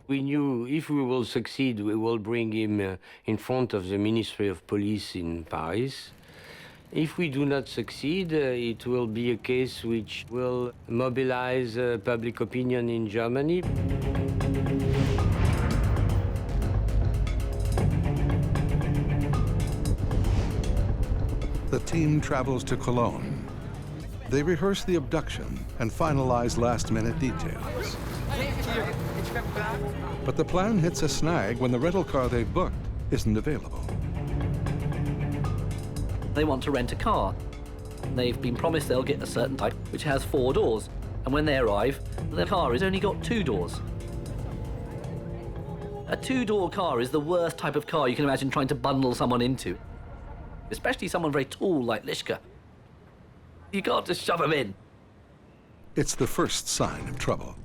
We knew if we will succeed, we will bring him in front of the Ministry of Police in Paris. If we do not succeed, it will be a case which will mobilize public opinion in Germany. The team travels to Cologne. They rehearse the abduction and finalize last-minute details. But the plan hits a snag when the rental car they've booked isn't available. They want to rent a car. They've been promised they'll get a certain type which has 4 doors. And when they arrive, the car has only got 2 doors. A 2-door car is the worst type of car you can imagine trying to bundle someone into. Especially someone very tall like Lishka. You can't just shove him in. It's the first sign of trouble.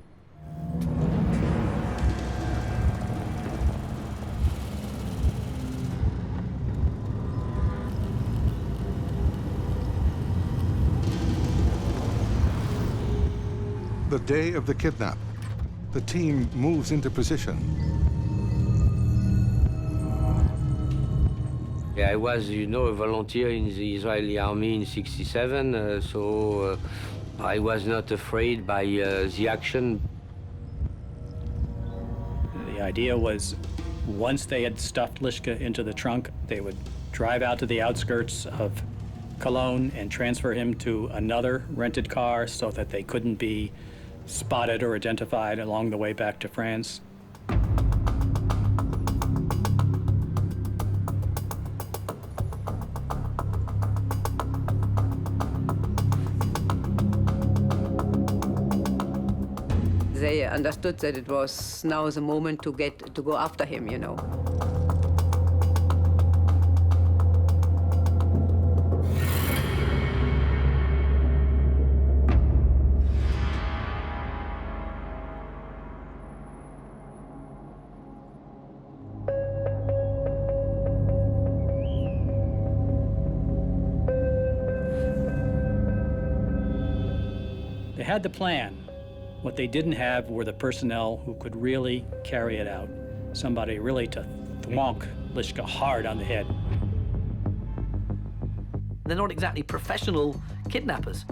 The day of the kidnap, the team moves into position. Yeah, I was, a volunteer in the Israeli army in '67, so I was not afraid by the action. The idea was, once they had stuffed Lishka into the trunk, they would drive out to the outskirts of Cologne and transfer him to another rented car so that they couldn't be spotted or identified along the way back to France. They understood that it was now the moment to go after him, They had the plan. What they didn't have were the personnel who could really carry it out. Somebody really to thwonk Lishka hard on the head. They're not exactly professional kidnappers.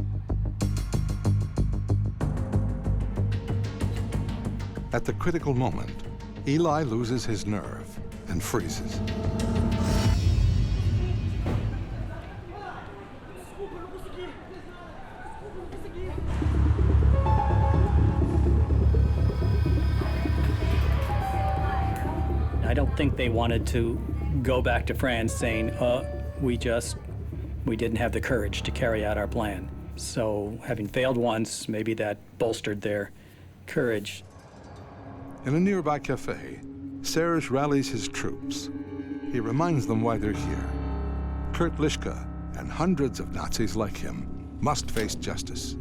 At the critical moment, Eli loses his nerve and freezes. I don't think they wanted to go back to France saying, we didn't have the courage to carry out our plan. So having failed once, maybe that bolstered their courage. In a nearby cafe, Serge rallies his troops. He reminds them why they're here. Kurt Lishka and hundreds of Nazis like him must face justice.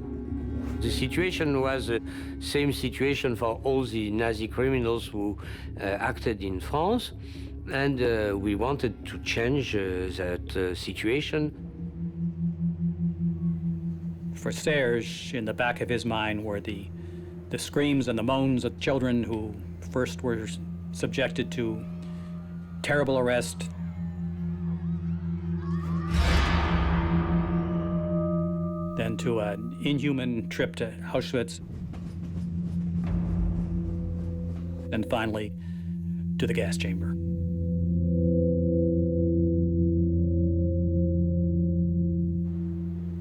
The situation was the same situation for all the Nazi criminals who acted in France, and we wanted to change that situation. For Serge, in the back of his mind were the screams and the moans of children who first were subjected to terrible arrest, then to an inhuman trip to Auschwitz, and finally to the gas chamber.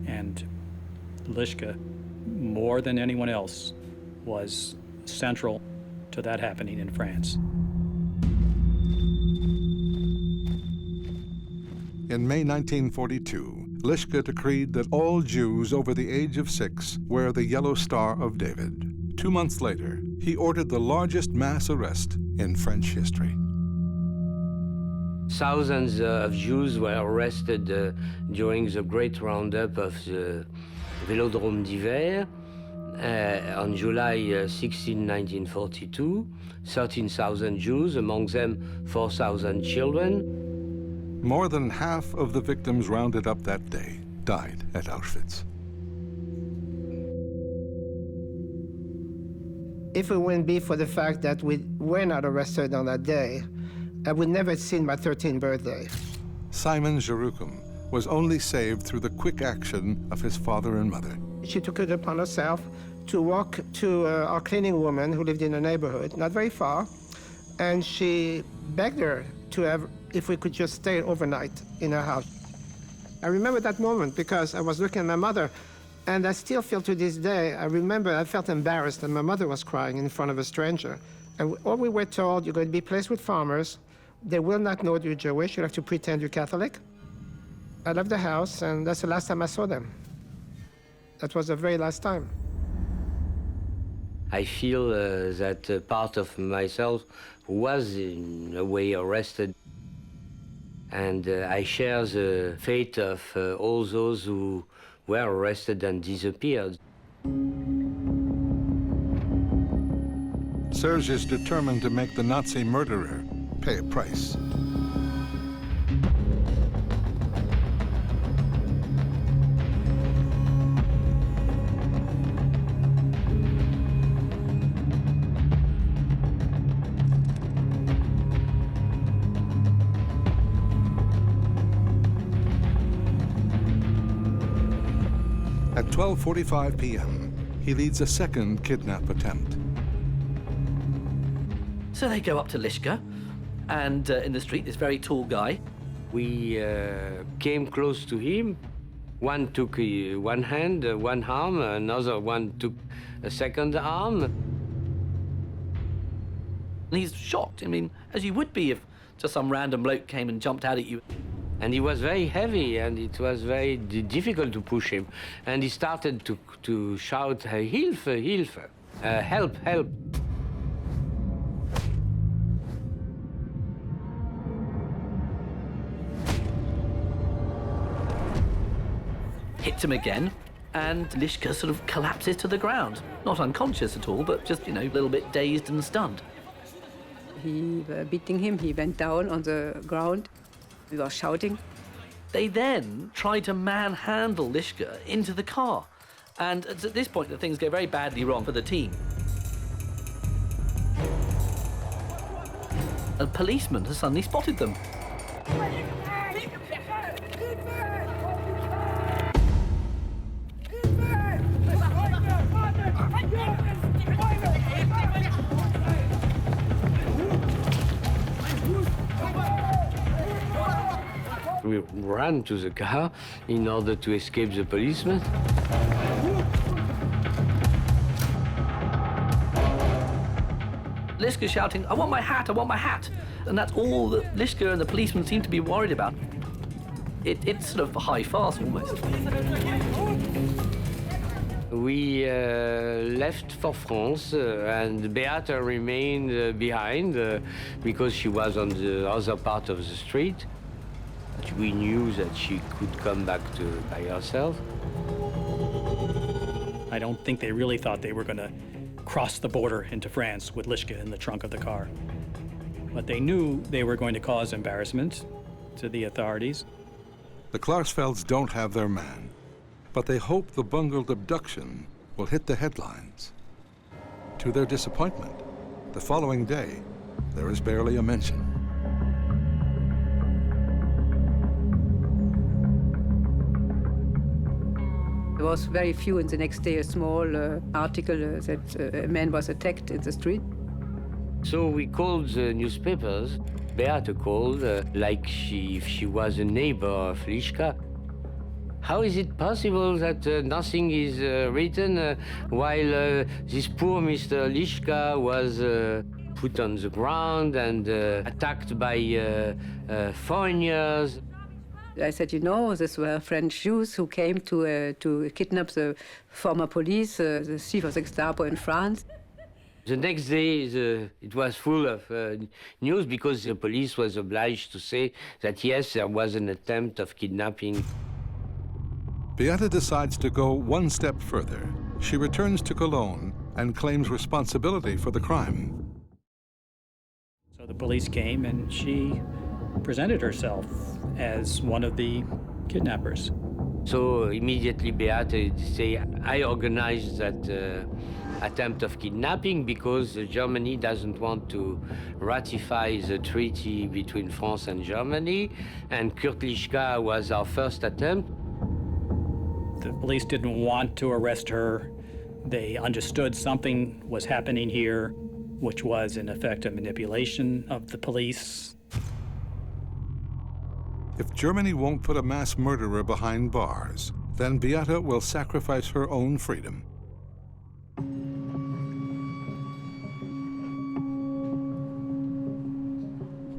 And Lishka, more than anyone else, was central to that happening in France. In May 1942, Lishka decreed that all Jews over the age of 6 wear the Yellow Star of David. 2 months later, he ordered the largest mass arrest in French history. Thousands of Jews were arrested during the great roundup of the Vélodrome d'Hiver on July 16, 1942. 13,000 Jews, among them 4,000 children. More than half of the victims rounded up that day died at Auschwitz. If it wouldn't be for the fact that we were not arrested on that day, I would never have seen my 13th birthday. Simon Jerukum was only saved through the quick action of his father and mother. She took it upon herself to walk to our cleaning woman who lived in the neighborhood, not very far, and she begged her to have, if we could just stay overnight in her house. I remember that moment because I was looking at my mother, and I still feel to this day, I remember I felt embarrassed that my mother was crying in front of a stranger. And all we were told, you're going to be placed with farmers, they will not know you're Jewish, you have to pretend you're Catholic. I left the house, and that's the last time I saw them. That was the very last time. I feel that part of myself was in a way arrested. And I share the fate of all those who were arrested and disappeared. Serge is determined to make the Nazi murderer pay a price. At 12:45 p.m., he leads a second kidnap attempt. So they go up to Lishka, and in the street, this very tall guy. We came close to him. One took one hand, one arm, another one took a second arm. And he's shocked. I mean, as you would be if just some random bloke came and jumped out at you. And he was very heavy, and it was very difficult to push him. And he started to shout, Hilfe, Hilfe, help, help. Hits him again, and Lishka sort of collapses to the ground. Not unconscious at all, but just, a little bit dazed and stunned. He beating him, he went down on the ground. We were shouting. They then tried to manhandle Lishka into the car. And it's at this point that things go very badly wrong for the team. A policeman has suddenly spotted them. We ran to the car in order to escape the policeman. Lishka's shouting, "I want my hat, I want my hat!" And that's all that Lishka and the policeman seem to be worried about. It's sort of a high farce, almost. We left for France, and Beata remained behind because she was on the other part of the street. We knew that she could come back by herself. I don't think they really thought they were going to cross the border into France with Lishka in the trunk of the car. But they knew they were going to cause embarrassment to the authorities. The Klarsfelds don't have their man, but they hope the Bungled abduction will hit the headlines. To their disappointment, the following day, there is barely a mention. There was very few, and the next day a small article that a man was attacked in the street. So we called the newspapers. Beata called, like if she was a neighbor of Lishka. How is it possible that nothing is written while this poor Mr. Lishka was put on the ground and attacked by foreigners? I said, you know, these were French Jews who came to kidnap the former police, the chief of the Gestapo in France. The next day, it was full of news because the police was obliged to say that, yes, there was an attempt of kidnapping. Beata decides to go one step further. She returns to Cologne and claims responsibility for the crime. So the police came and she presented herself as one of the kidnappers. So immediately Beata say, I organized that attempt of kidnapping because Germany doesn't want to ratify the treaty between France and Germany, and Kurt Lishka was our first attempt. The police didn't want to arrest her. They understood something was happening here, which was in effect a manipulation of the police. If Germany won't put a mass murderer behind bars, then Beata will sacrifice her own freedom.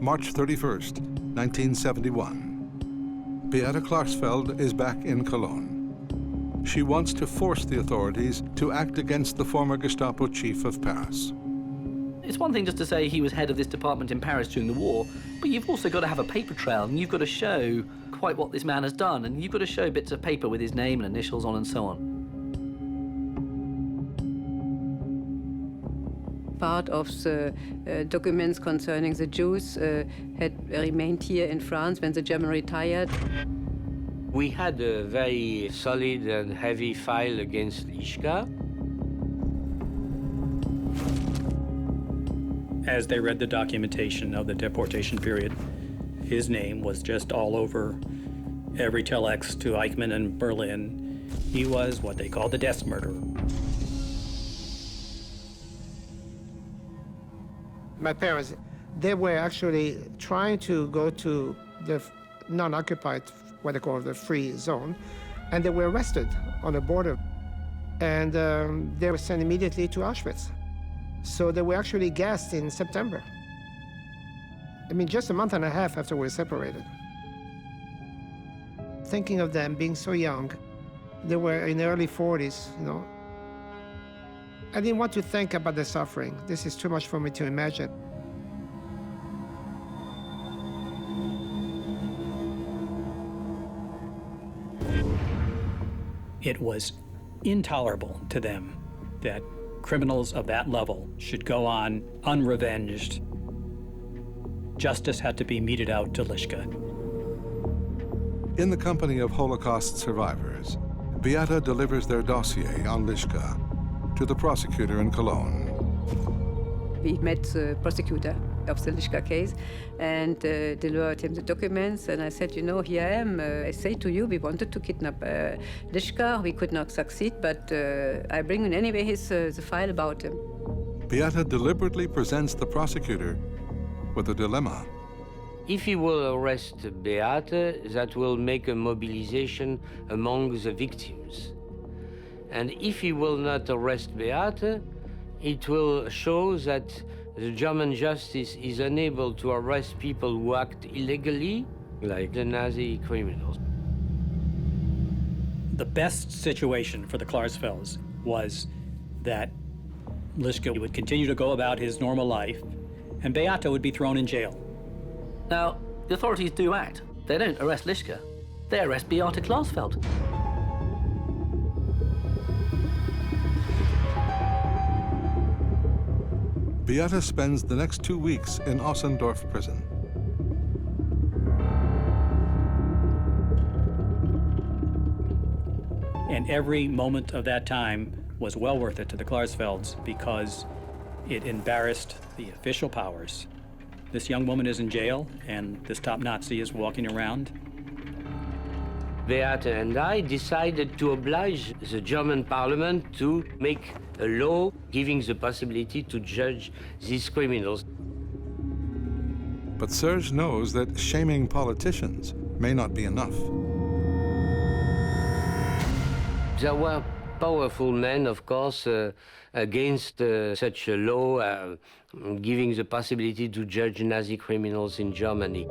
March 31st, 1971. Beata Klarsfeld is back in Cologne. She wants to force the authorities to act against the former Gestapo chief of Paris. It's one thing just to say he was head of this department in Paris during the war, but you've also got to have a paper trail, and you've got to show quite what this man has done, and you've got to show bits of paper with his name and initials on and so on. Part of the documents concerning the Jews had remained here in France when the German retired. We had a very solid and heavy file against Lishka. As they read the documentation of the deportation period, his name was just all over every telex to Eichmann in Berlin. He was what they called the desk murderer. My parents, they were actually trying to go to the non-occupied, what they call the free zone, and they were arrested on the border. And they were sent immediately to Auschwitz. So they were actually gassed in September. I mean, just a month and a half after we were separated. Thinking of them being so young, they were in their early 40s, you know. I didn't want to think about the suffering. This is too much for me to imagine. It was intolerable to them that criminals of that level should go on unrevenged. Justice had to be meted out to Lishka. In the company of Holocaust survivors, Beata delivers their dossier on Lishka to the prosecutor in Cologne. We met the prosecutor of the Lishka case and delivered him the documents. And I said, you know, here I am. I say to you, we wanted to kidnap Lishka. We could not succeed, but I bring in anyway the file about him. Beata deliberately presents the prosecutor with a dilemma. If he will arrest Beata, that will make a mobilization among the victims. And if he will not arrest Beata, it will show that the German justice is unable to arrest people who act illegally, like the Nazi criminals. The best situation for the Klarsfelds was that Lishka would continue to go about his normal life, and Beata would be thrown in jail. Now, the authorities do act. They don't arrest Lishka. They arrest Beata Klarsfeld. Beata spends the next 2 weeks in Ossendorf prison. And every moment of that time was well worth it to the Klarsfelds because it embarrassed the official powers. This young woman is in jail, and this top Nazi is walking around. Beata and I decided to oblige the German parliament to make a law giving the possibility to judge these criminals. But Serge knows that shaming politicians may not be enough. There were powerful men, of course, against such a law giving the possibility to judge Nazi criminals in Germany.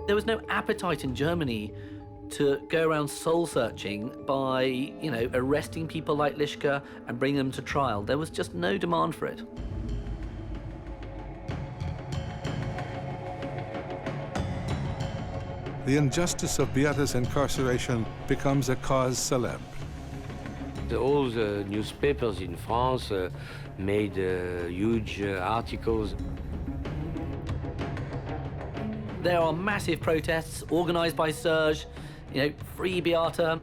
There was no appetite in Germany to go around soul-searching by, you know, arresting people like Lishka and bringing them to trial. There was just no demand for it. The injustice of Beata's incarceration becomes a cause célèbre. All the newspapers in France made huge articles. There are massive protests organized by Serge, you know, free Beata.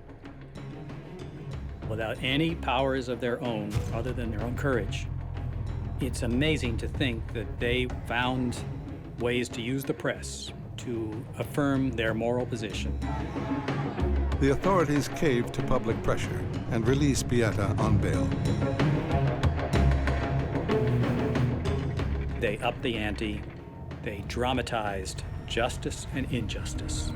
Without any powers of their own, other than their own courage. It's amazing to think that they found ways to use the press to affirm their moral position. The authorities cave to public pressure and release Beata on bail. They upped the ante. They dramatized justice and injustice.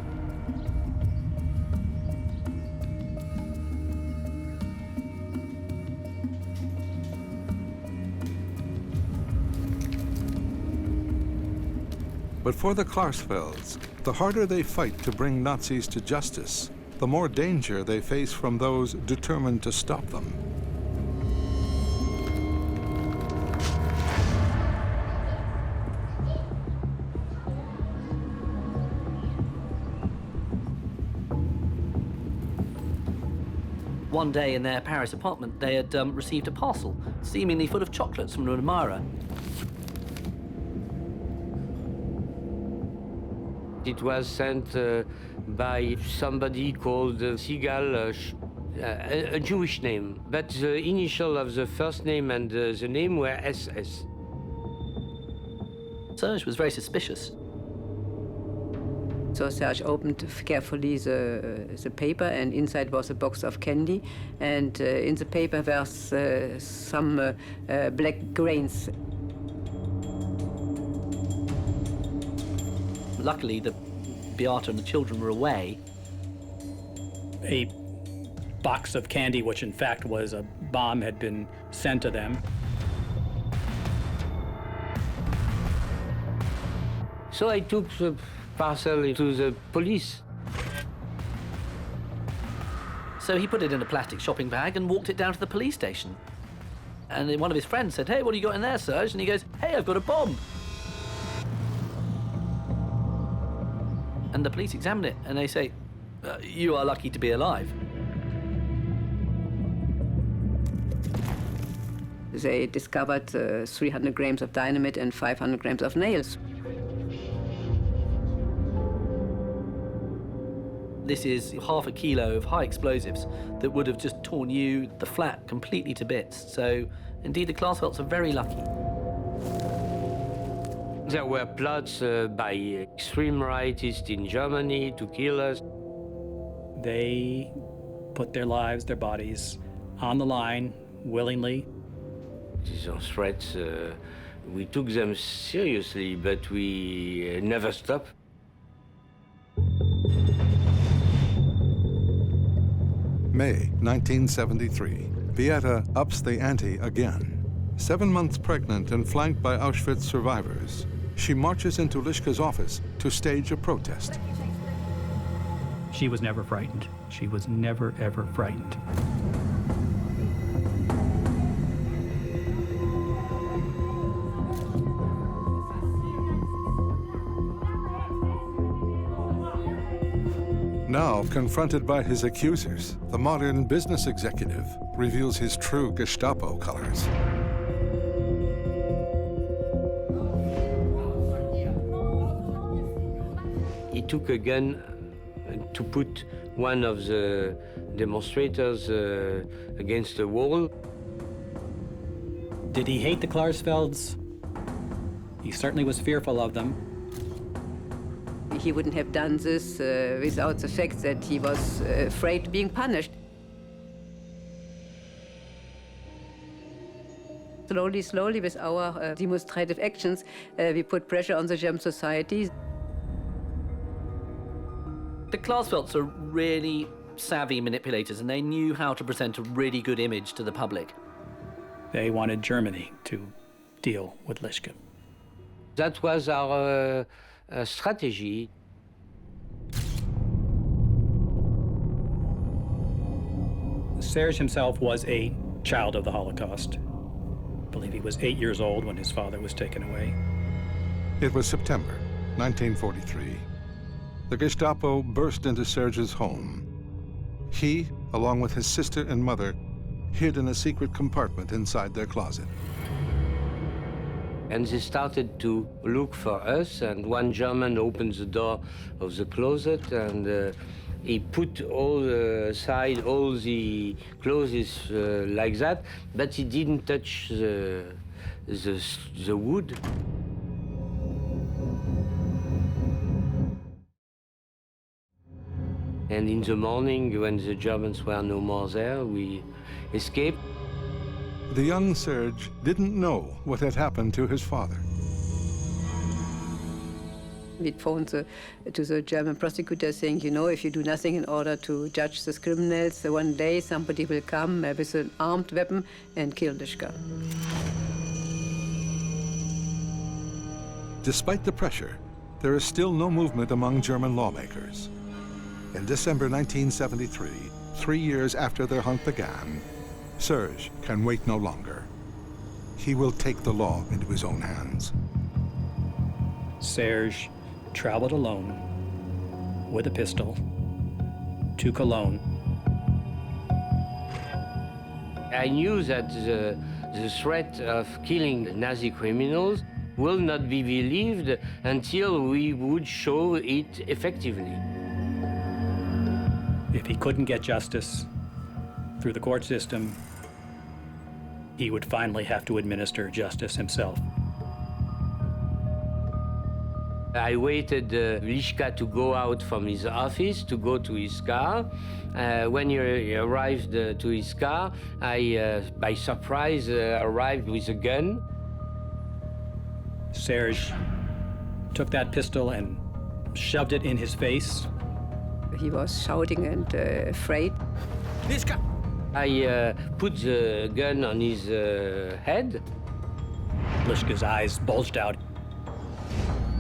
But for the Klarsfelds, the harder they fight to bring Nazis to justice, the more danger they face from those determined to stop them. One day in their Paris apartment, they had received a parcel, seemingly full of chocolates from an admirer. It was sent by somebody called Seagal, a Jewish name, but the initial of the first name and the name were SS. Serge was very suspicious. So Serge opened carefully the paper, and inside was a box of candy, and in the paper were some black grains. Luckily, the Beata and the children were away. A box of candy, which in fact was a bomb, had been sent to them. So I took the parcel to the police. So he put it in a plastic shopping bag and walked it down to the police station. And then one of his friends said, "Hey, what do you got in there, Serge?" And he goes, "Hey, I've got a bomb." And the police examine it, and they say, "You are lucky to be alive." They discovered 300 grams of dynamite and 500 grams of nails. this is half a kilo of high explosives that would have just torn you, the flat, completely to bits. So, indeed, the Klarsfelds are very lucky. There were plots by extreme rightists in Germany to kill us. They put their lives, their bodies on the line willingly. These are threats. We took them seriously, but we never stopped. May 1973. Beata ups the ante again. 7 months pregnant and flanked by Auschwitz survivors, she marches into Lishka's office to stage a protest. She was never frightened. She was never, ever frightened. Now, confronted by his accusers, the modern business executive reveals his true Gestapo colors. He took a gun to put one of the demonstrators against the wall. Did he hate the Klarsfelds? He certainly was fearful of them. He wouldn't have done this without the fact that he was afraid of being punished. Slowly, with our demonstrative actions, we put pressure on the German society. The Klarsfelds are really savvy manipulators, and they knew how to present a really good image to the public. They wanted Germany to deal with Lishka. That was our strategy. Serge himself was a child of the Holocaust. I believe he was 8 years old when his father was taken away. It was September 1943. The Gestapo burst into Serge's home. He, along with his sister and mother, hid in a secret compartment inside their closet. And they started to look for us, and one German opened the door of the closet, and he put aside all the clothes like that, but he didn't touch the wood. And in the morning, when the Germans were no more there, we escaped. The young Serge didn't know what had happened to his father. We phoned to the German prosecutor saying, you know, if you do nothing in order to judge the criminals, one day somebody will come with an armed weapon and kill Lishka. Despite the pressure, there is still no movement among German lawmakers. In December 1973, 3 years after their hunt began, Serge can wait no longer. He will take the law into his own hands. Serge traveled alone with a pistol to Cologne. I knew that the threat of killing Nazi criminals will not be believed until we would show it effectively. If he couldn't get justice through the court system, he would finally have to administer justice himself. I waited Lishka to go out from his office, to go to his car. When he arrived to his car, I, by surprise, arrived with a gun. Serge took that pistol and shoved it in his face. He was shouting and afraid. Lishka! I put the gun on his head. Lishka's eyes bulged out.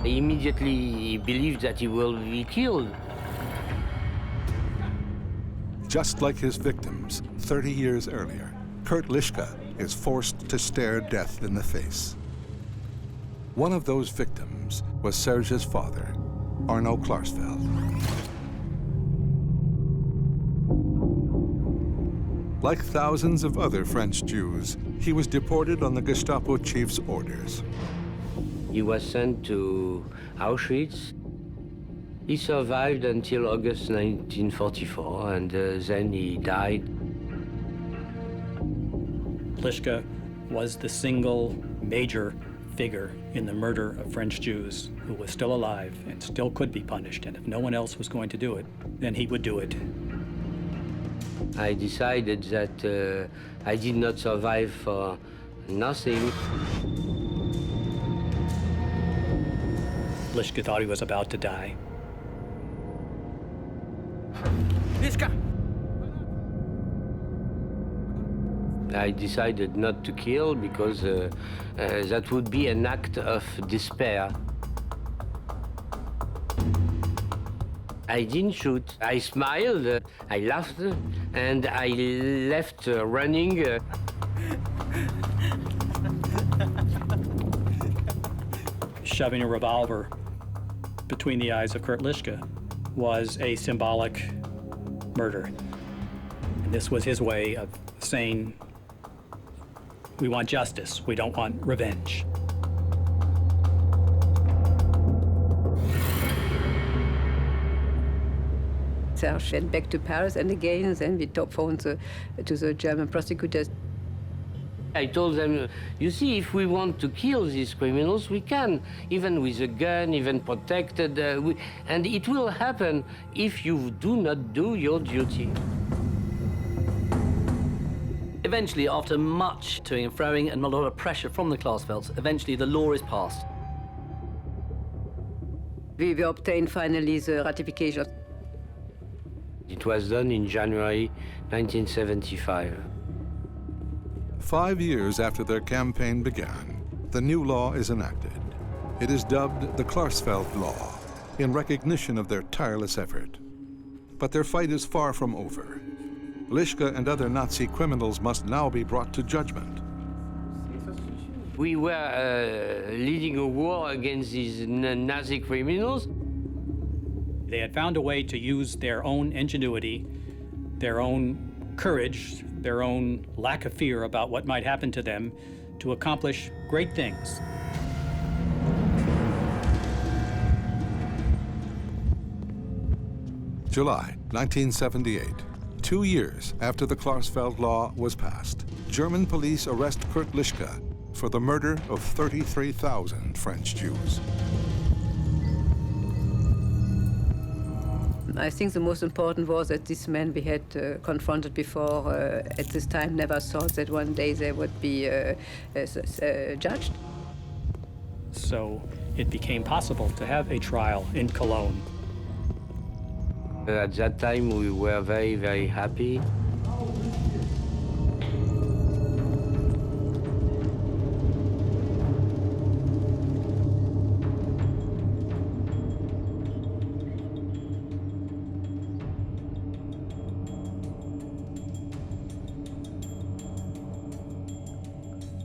He immediately believed that he will be killed. Just like his victims 30 years earlier, Kurt Lishka is forced to stare death in the face. One of those victims was Serge's father, Arno Klarsfeld. Like thousands of other French Jews, he was deported on the Gestapo chief's orders. He was sent to Auschwitz. He survived until August 1944, and then he died. Lishka was the single major figure in the murder of French Jews who was still alive and still could be punished, and if no one else was going to do it, then he would do it. I decided that I did not survive for nothing. Lishka thought he was about to die. Lishka! I decided not to kill because that would be an act of despair. I didn't shoot. I smiled, I laughed, and I left running. Shoving a revolver between the eyes of Kurt Lishka was a symbolic murder. And this was his way of saying, we want justice, we don't want revenge. Serge went back to Paris, and again, then we phoned to the German prosecutors. I told them, you see, if we want to kill these criminals, we can, even with a gun, even protected, and it will happen if you do not do your duty. Eventually, after much toing and froing and a lot of pressure from the Klarsfelds, eventually the law is passed. We obtained finally the ratification. It was done in January 1975. 5 years after their campaign began, the new law is enacted. It is dubbed the Klarsfeld Law, in recognition of their tireless effort. But their fight is far from over. Lishka and other Nazi criminals must now be brought to judgment. We were leading a war against these Nazi criminals. They had found a way to use their own ingenuity, their own courage, their own lack of fear about what might happen to them to accomplish great things. July 1978, 2 years after the Klarsfeld Law was passed, German police arrest Kurt Lishka for the murder of 33,000 French Jews. I think the most important was that these men we had confronted before at this time never thought that one day they would be judged. So it became possible to have a trial in Cologne. At that time, we were very, very happy.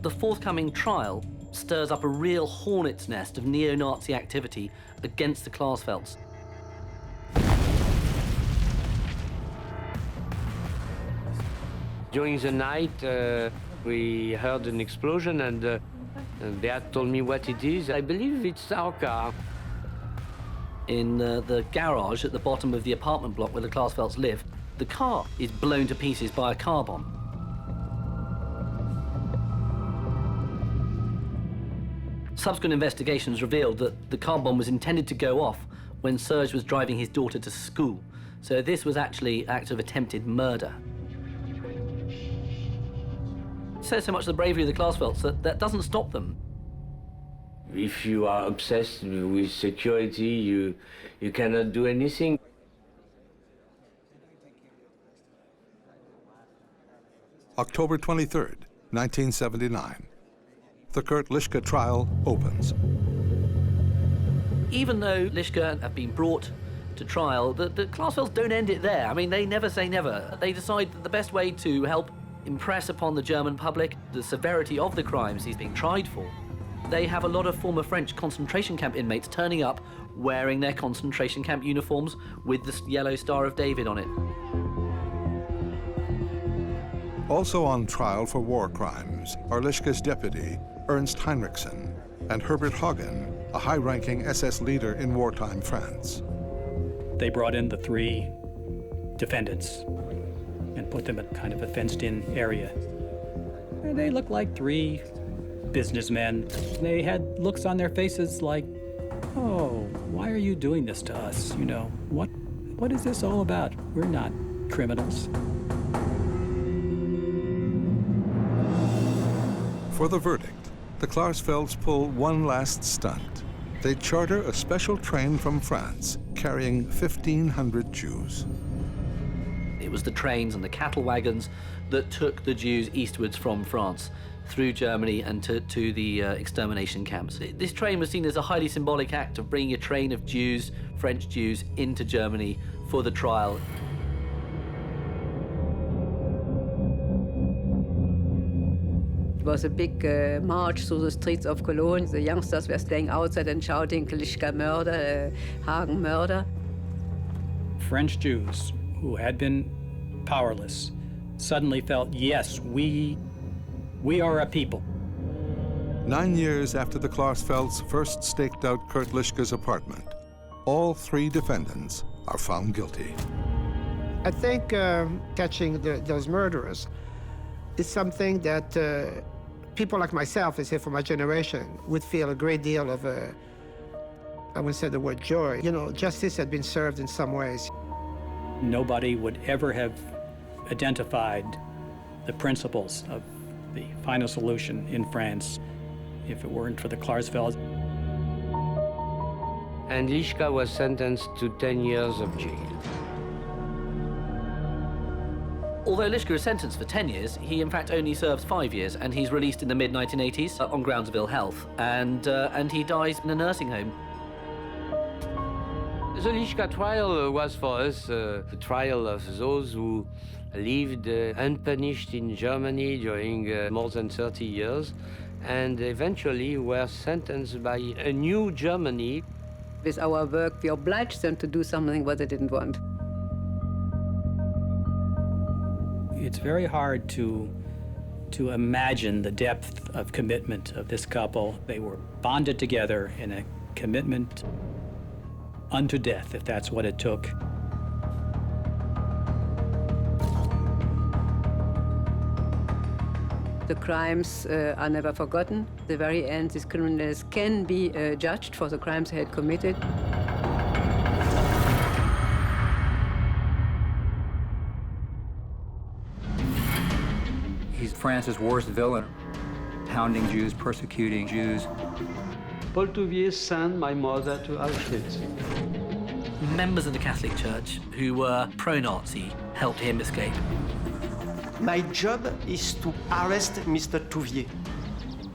The forthcoming trial stirs up a real hornet's nest of neo-Nazi activity against the Klarsfelds. During the night, we heard an explosion, and Beat told me what it is. I believe it's our car. In the garage at the bottom of the apartment block where the Klarsfelds live, the car is blown to pieces by a car bomb. Subsequent investigations revealed that the car bomb was intended to go off when Serge was driving his daughter to school. So this was actually an act of attempted murder. It says so much of the bravery of the Klarsfelds that doesn't stop them. If you are obsessed with security, you cannot do anything. October 23rd, 1979. The Kurt Lishka trial opens. Even though Lishka have been brought to trial, the Klarsfelds don't end it there. I mean, they never say never. They decide that the best way to help impress upon the German public the severity of the crimes he's being tried for, they have a lot of former French concentration camp inmates turning up wearing their concentration camp uniforms with the yellow Star of David on it. Also on trial for war crimes are Lishka's deputy, Ernst Heinrichsen, and Herbert Hagen, a high-ranking SS leader in wartime France. They brought in the 3 defendants and put them at kind of a fenced-in area. And they looked like 3 businessmen. They had looks on their faces like, oh, why are you doing this to us? You know, what is this all about? We're not criminals. For the verdict, the Klarsfelds pull one last stunt. They charter a special train from France carrying 1,500 Jews. It was the trains and the cattle wagons that took the Jews eastwards from France through Germany and to the extermination camps. This train was seen as a highly symbolic act of bringing a train of Jews, French Jews, into Germany for the trial. It was a big march through the streets of Cologne. The youngsters were staying outside and shouting, Lishka murder, Hagen murder. French Jews who had been powerless suddenly felt, yes, we are a people. 9 years after the Klarsfelds first staked out Kurt Lishka's apartment, all 3 defendants are found guilty. I think catching those murderers is something that people like myself, let's say for my generation, would feel a great deal of, I wouldn't say the word joy. You know, justice had been served in some ways. Nobody would ever have identified the principles of the final solution in France if it weren't for the Klarsfelds. And Lishka was sentenced to 10 years of jail. Although Lishka is sentenced for 10 years, he in fact only serves 5 years, and he's released in the mid-1980s on grounds of ill health, and he dies in a nursing home. The Lishka trial was for us the trial of those who lived unpunished in Germany during more than 30 years and eventually were sentenced by a new Germany. With our work, we obliged them to do something what they didn't want. It's very hard to imagine the depth of commitment of this couple. They were bonded together in a commitment unto death, if that's what it took. The crimes are never forgotten. At the very end, these criminals can be judged for the crimes they had committed. He's France's worst villain, hounding Jews, persecuting Jews. Paul Touvier sent my mother to Auschwitz. Members of the Catholic Church who were pro-Nazi helped him escape. My job is to arrest Mr. Touvier.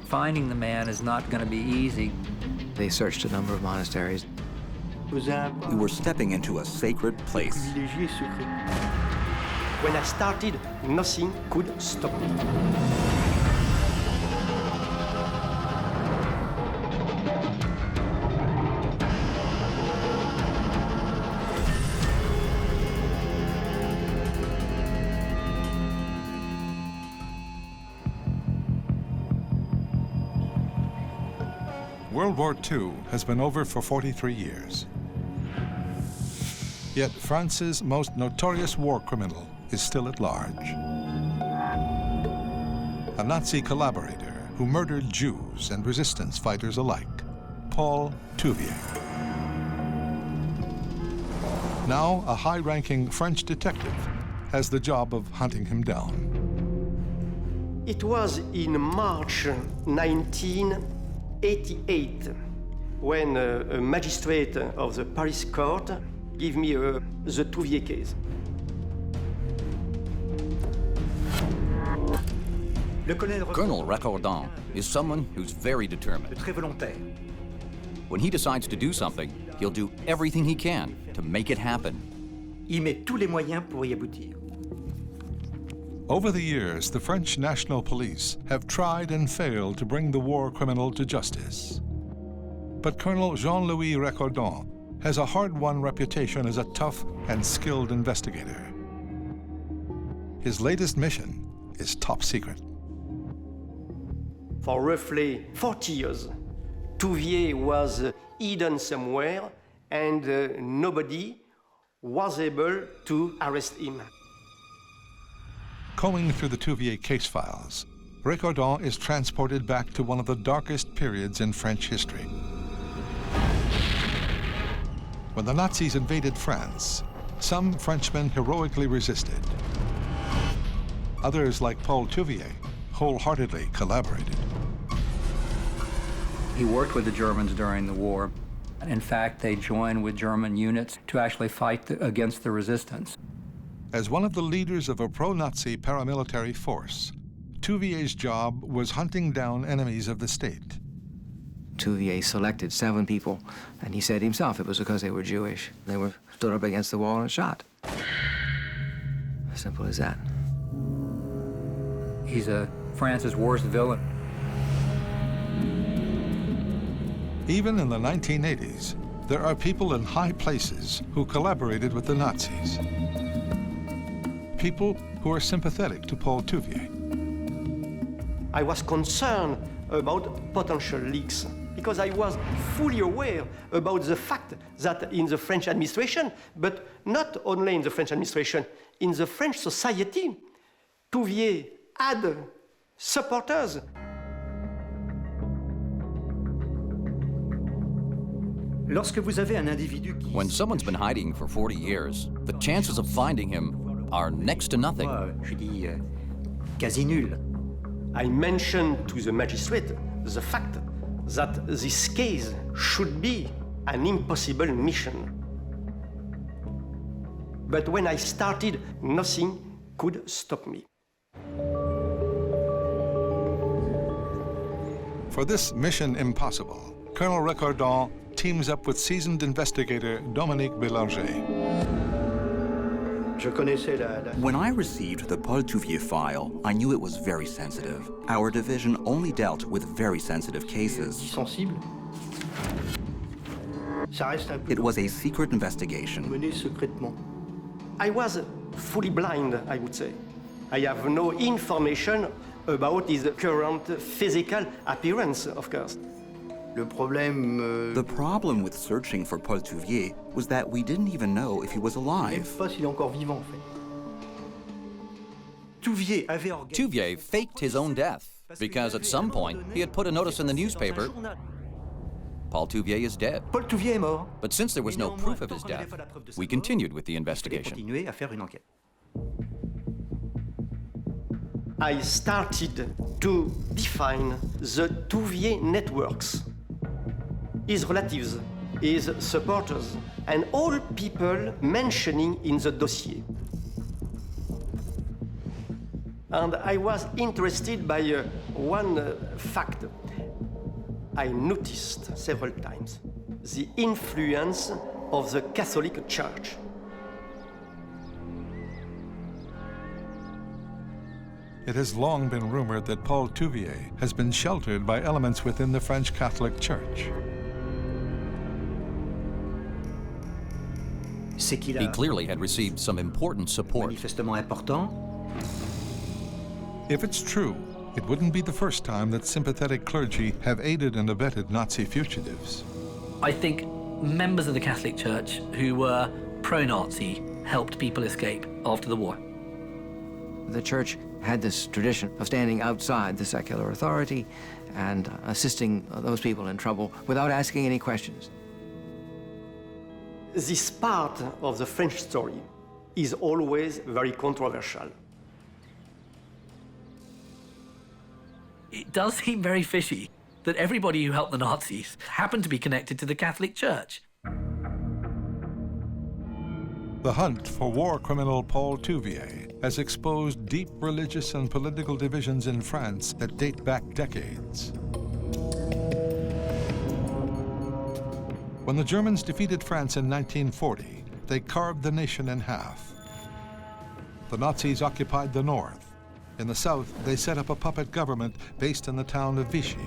Finding the man is not going to be easy. They searched a number of monasteries. We were stepping into a sacred place. When I started, nothing could stop me. World War II has been over for 43 years. Yet France's most notorious war criminal is still at large. A Nazi collaborator who murdered Jews and resistance fighters alike, Paul Touvier. Now, a high-ranking French detective has the job of hunting him down. It was in March 1988 when a magistrate of the Paris court gave me the Touvier case. Colonel Recordon is someone who's very determined. When he decides to do something, he'll do everything he can to make it happen. Il met tous les moyens pour y aboutir. Over the years, the French National Police have tried and failed to bring the war criminal to justice. But Colonel Jean-Louis Recordon has a hard-won reputation as a tough and skilled investigator. His latest mission is top secret. For roughly 40 years, Touvier was hidden somewhere, and nobody was able to arrest him. Combing through the Touvier case files, Recordon is transported back to one of the darkest periods in French history. When the Nazis invaded France, some Frenchmen heroically resisted. Others, like Paul Touvier, wholeheartedly collaborated. He worked with the Germans during the war. In fact, they joined with German units to actually fight against the resistance. As one of the leaders of a pro-Nazi paramilitary force, Touvier's job was hunting down enemies of the state. Touvier selected 7 people, and he said himself it was because they were Jewish. They were stood up against the wall and shot. Simple as that. He's France's worst villain. Even in the 1980s, there are people in high places who collaborated with the Nazis. People who are sympathetic to Paul Touvier. I was concerned about potential leaks because I was fully aware about the fact that in the French administration, but not only in the French administration, in the French society, Touvier had supporters. When someone's been hiding for 40 years, the chances of finding him are next to nothing. I mentioned to the magistrate the fact that this case should be an impossible mission. But when I started, nothing could stop me. For this mission impossible, Colonel Recordon teams up with seasoned investigator Dominique Bélanger. When I received the Paul Touvier file, I knew it was very sensitive. Our division only dealt with very sensitive cases. It was a secret investigation. I was fully blind, I would say. I have no information about his current physical appearance, of course. The problem with searching for Paul Touvier was that we didn't even know if he was alive. Touvier faked his own death because at some point he had put a notice in the newspaper, Paul Touvier is dead. But since there was no proof of his death, we continued with the investigation. I started to define the Touvier networks, his relatives, his supporters, and all people mentioning in the dossier. And I was interested by one fact. I noticed several times the influence of the Catholic Church. It has long been rumored that Paul Touvier has been sheltered by elements within the French Catholic Church. He clearly had received some important support. If it's true, it wouldn't be the first time that sympathetic clergy have aided and abetted Nazi fugitives. I think members of the Catholic Church who were pro-Nazi helped people escape after the war. The church had this tradition of standing outside the secular authority and assisting those people in trouble without asking any questions. This part of the French story is always very controversial. It does seem very fishy that everybody who helped the Nazis happened to be connected to the Catholic Church. The hunt for war criminal Paul Touvier has exposed deep religious and political divisions in France that date back decades. When the Germans defeated France in 1940, they carved the nation in half. The Nazis occupied the north. In the south, they set up a puppet government based in the town of Vichy.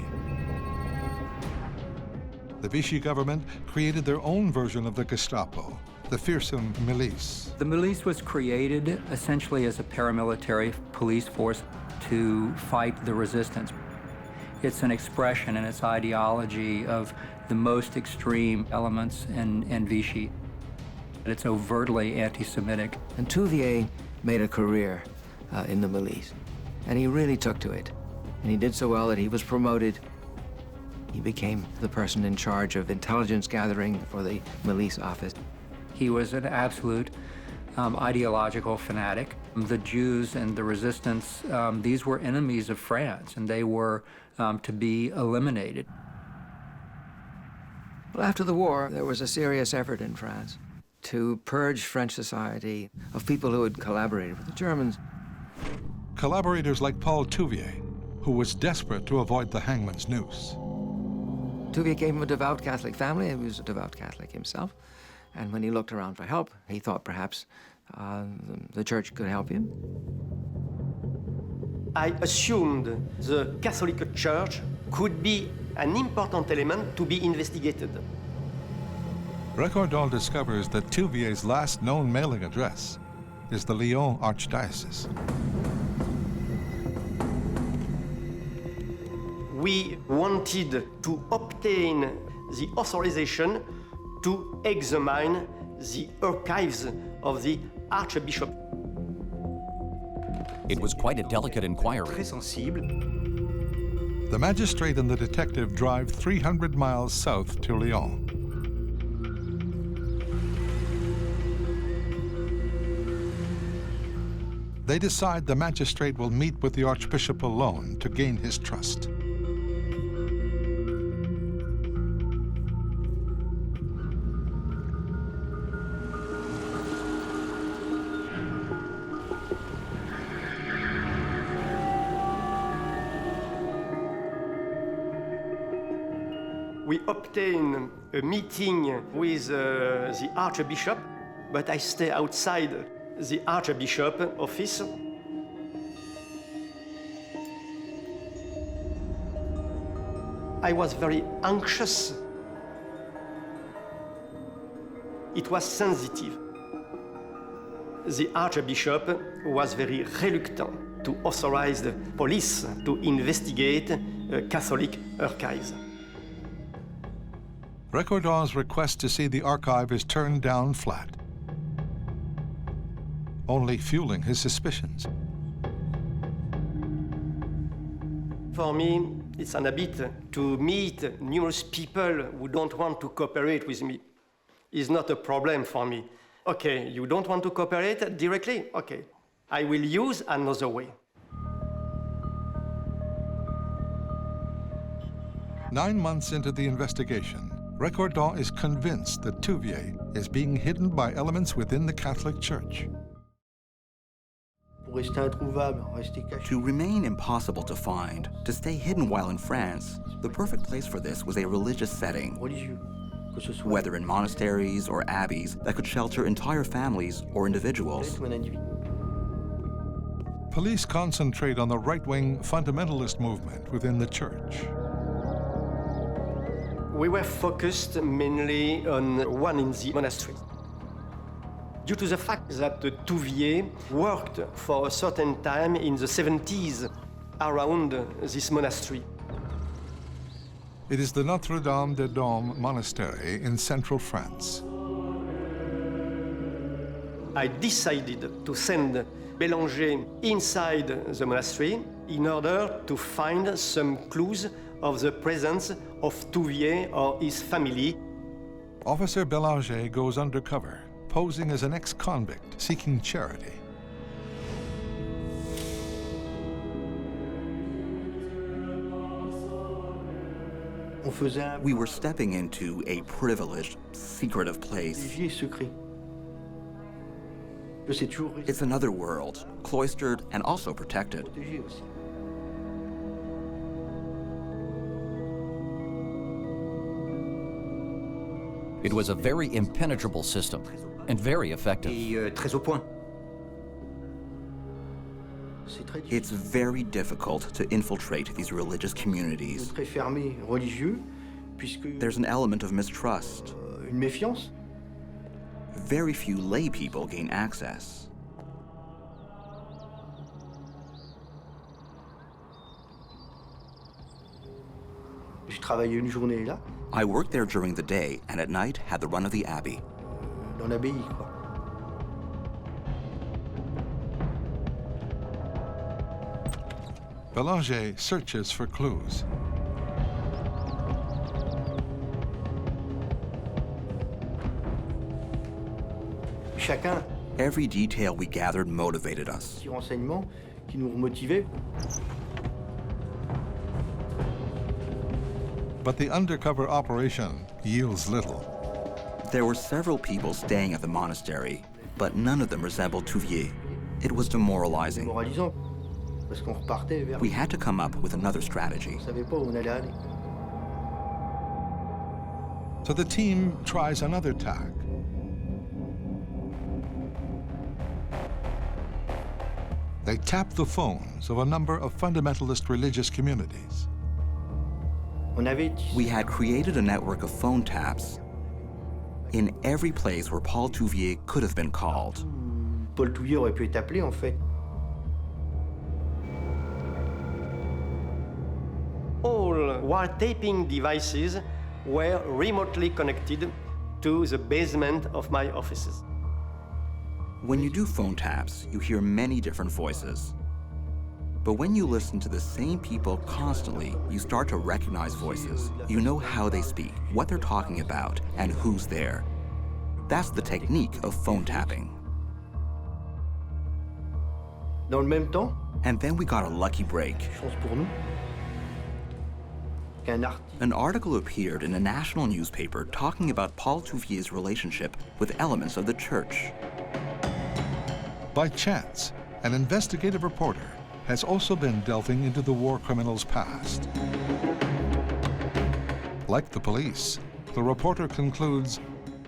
The Vichy government created their own version of the Gestapo, the fearsome milice. The milice was created essentially as a paramilitary police force to fight the resistance. It's an expression and its ideology of the most extreme elements in Vichy. It's overtly anti-Semitic. And Touvier made a career in the milice, and he really took to it. And he did so well that he was promoted. He became the person in charge of intelligence gathering for the milice office. He was an absolute ideological fanatic. The Jews and the resistance, these were enemies of France, and they were to be eliminated. Well, after the war, there was a serious effort in France to purge French society of people who had collaborated with the Germans. Collaborators like Paul Touvier, who was desperate to avoid the hangman's noose. Touvier came from a devout Catholic family. He was a devout Catholic himself. And when he looked around for help, he thought perhaps the church could help him. I assumed the Catholic Church could be an important element to be investigated. Recordon discovers that Touvier's last known mailing address is the Lyon Archdiocese. We wanted to obtain the authorization to examine the archives of the Archbishop. It was quite a delicate inquiry. Très sensible. The magistrate and the detective drive 300 miles south to Lyon. They decide the magistrate will meet with the Archbishop alone to gain his trust. We obtain a meeting with the Archbishop, but I stay outside the Archbishop office. I was very anxious. It was sensitive. The Archbishop was very reluctant to authorize the police to investigate Catholic archives. Recordon's request to see the archive is turned down flat, only fueling his suspicions. For me, it's an habit to meet numerous people who don't want to cooperate with me. It's not a problem for me. Okay, you don't want to cooperate directly? Okay, I will use another way. 9 months into the investigation, Recordon is convinced that Touvier is being hidden by elements within the Catholic Church. To remain impossible to find, to stay hidden while in France, the perfect place for this was a religious setting, whether in monasteries or abbeys that could shelter entire families or individuals. Police concentrate on the right-wing fundamentalist movement within the church. We were focused mainly on one in the monastery. Due to the fact that Touvier worked for a certain time in the 70s around this monastery. It is the Notre-Dame-des-Doms monastery in central France. I decided to send Bélanger inside the monastery in order to find some clues of the presence of Touvier or his family. Officer Bélanger goes undercover, posing as an ex-convict seeking charity. We were stepping into a privileged, secretive place. It's another world, cloistered and also protected. It was a very impenetrable system and very effective. It's very difficult to infiltrate these religious communities. There's an element of mistrust. Very few lay people gain access. I worked there during the day and at night had the run of the abbey. On obéit, quoi. Belanger searches for clues. Chacun. Every detail we gathered motivated us. Petits renseignements qui nous motivaient. But the undercover operation yields little. There were several people staying at the monastery, but none of them resembled Touvier. It was demoralizing. Moralisant. Parce qu'on repartait vers... We had to come up with another strategy. On savait pas où on allait aller. So the team tries another tack. They tap the phones of a number of fundamentalist religious communities. We had created a network of phone taps in every place where Paul Touvier could have been called. Paul Touvier aurait pu être appelé, en fait. All wiretapping devices were remotely connected to the basement of my offices. When you do phone taps, you hear many different voices. But when you listen to the same people constantly, you start to recognize voices. You know how they speak, what they're talking about, and who's there. That's the technique of phone tapping. Dans le même temps, and then we got a lucky break. Chance pour nous. An article appeared in a national newspaper talking about Paul Touvier's relationship with elements of the church. By chance, an investigative reporter has also been delving into the war criminal's past. Like the police, the reporter concludes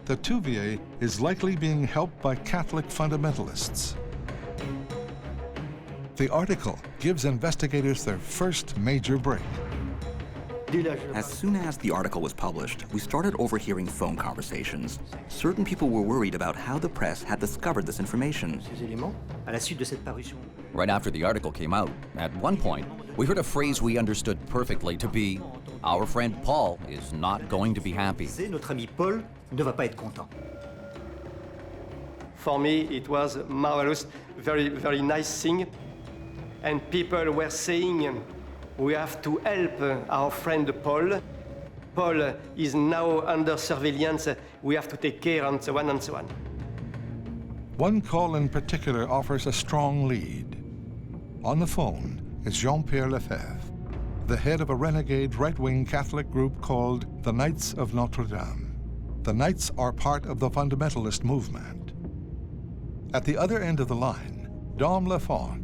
that Touvier is likely being helped by Catholic fundamentalists. The article gives investigators their first major break. As soon as the article was published, we started overhearing phone conversations. Certain people were worried about how the press had discovered this information. Right after the article came out, at one point, we heard a phrase we understood perfectly to be, "Our friend Paul is not going to be happy." Notre ami Paul ne va pas être content. For me, it was marvelous, very, very nice thing. And people were saying, we have to help our friend Paul. Paul is now under surveillance. We have to take care, and so on and so on. One call in particular offers a strong lead. On the phone is Jean-Pierre Lefebvre, the head of a renegade right-wing Catholic group called the Knights of Notre Dame. The Knights are part of the fundamentalist movement. At the other end of the line, Dom Lafond,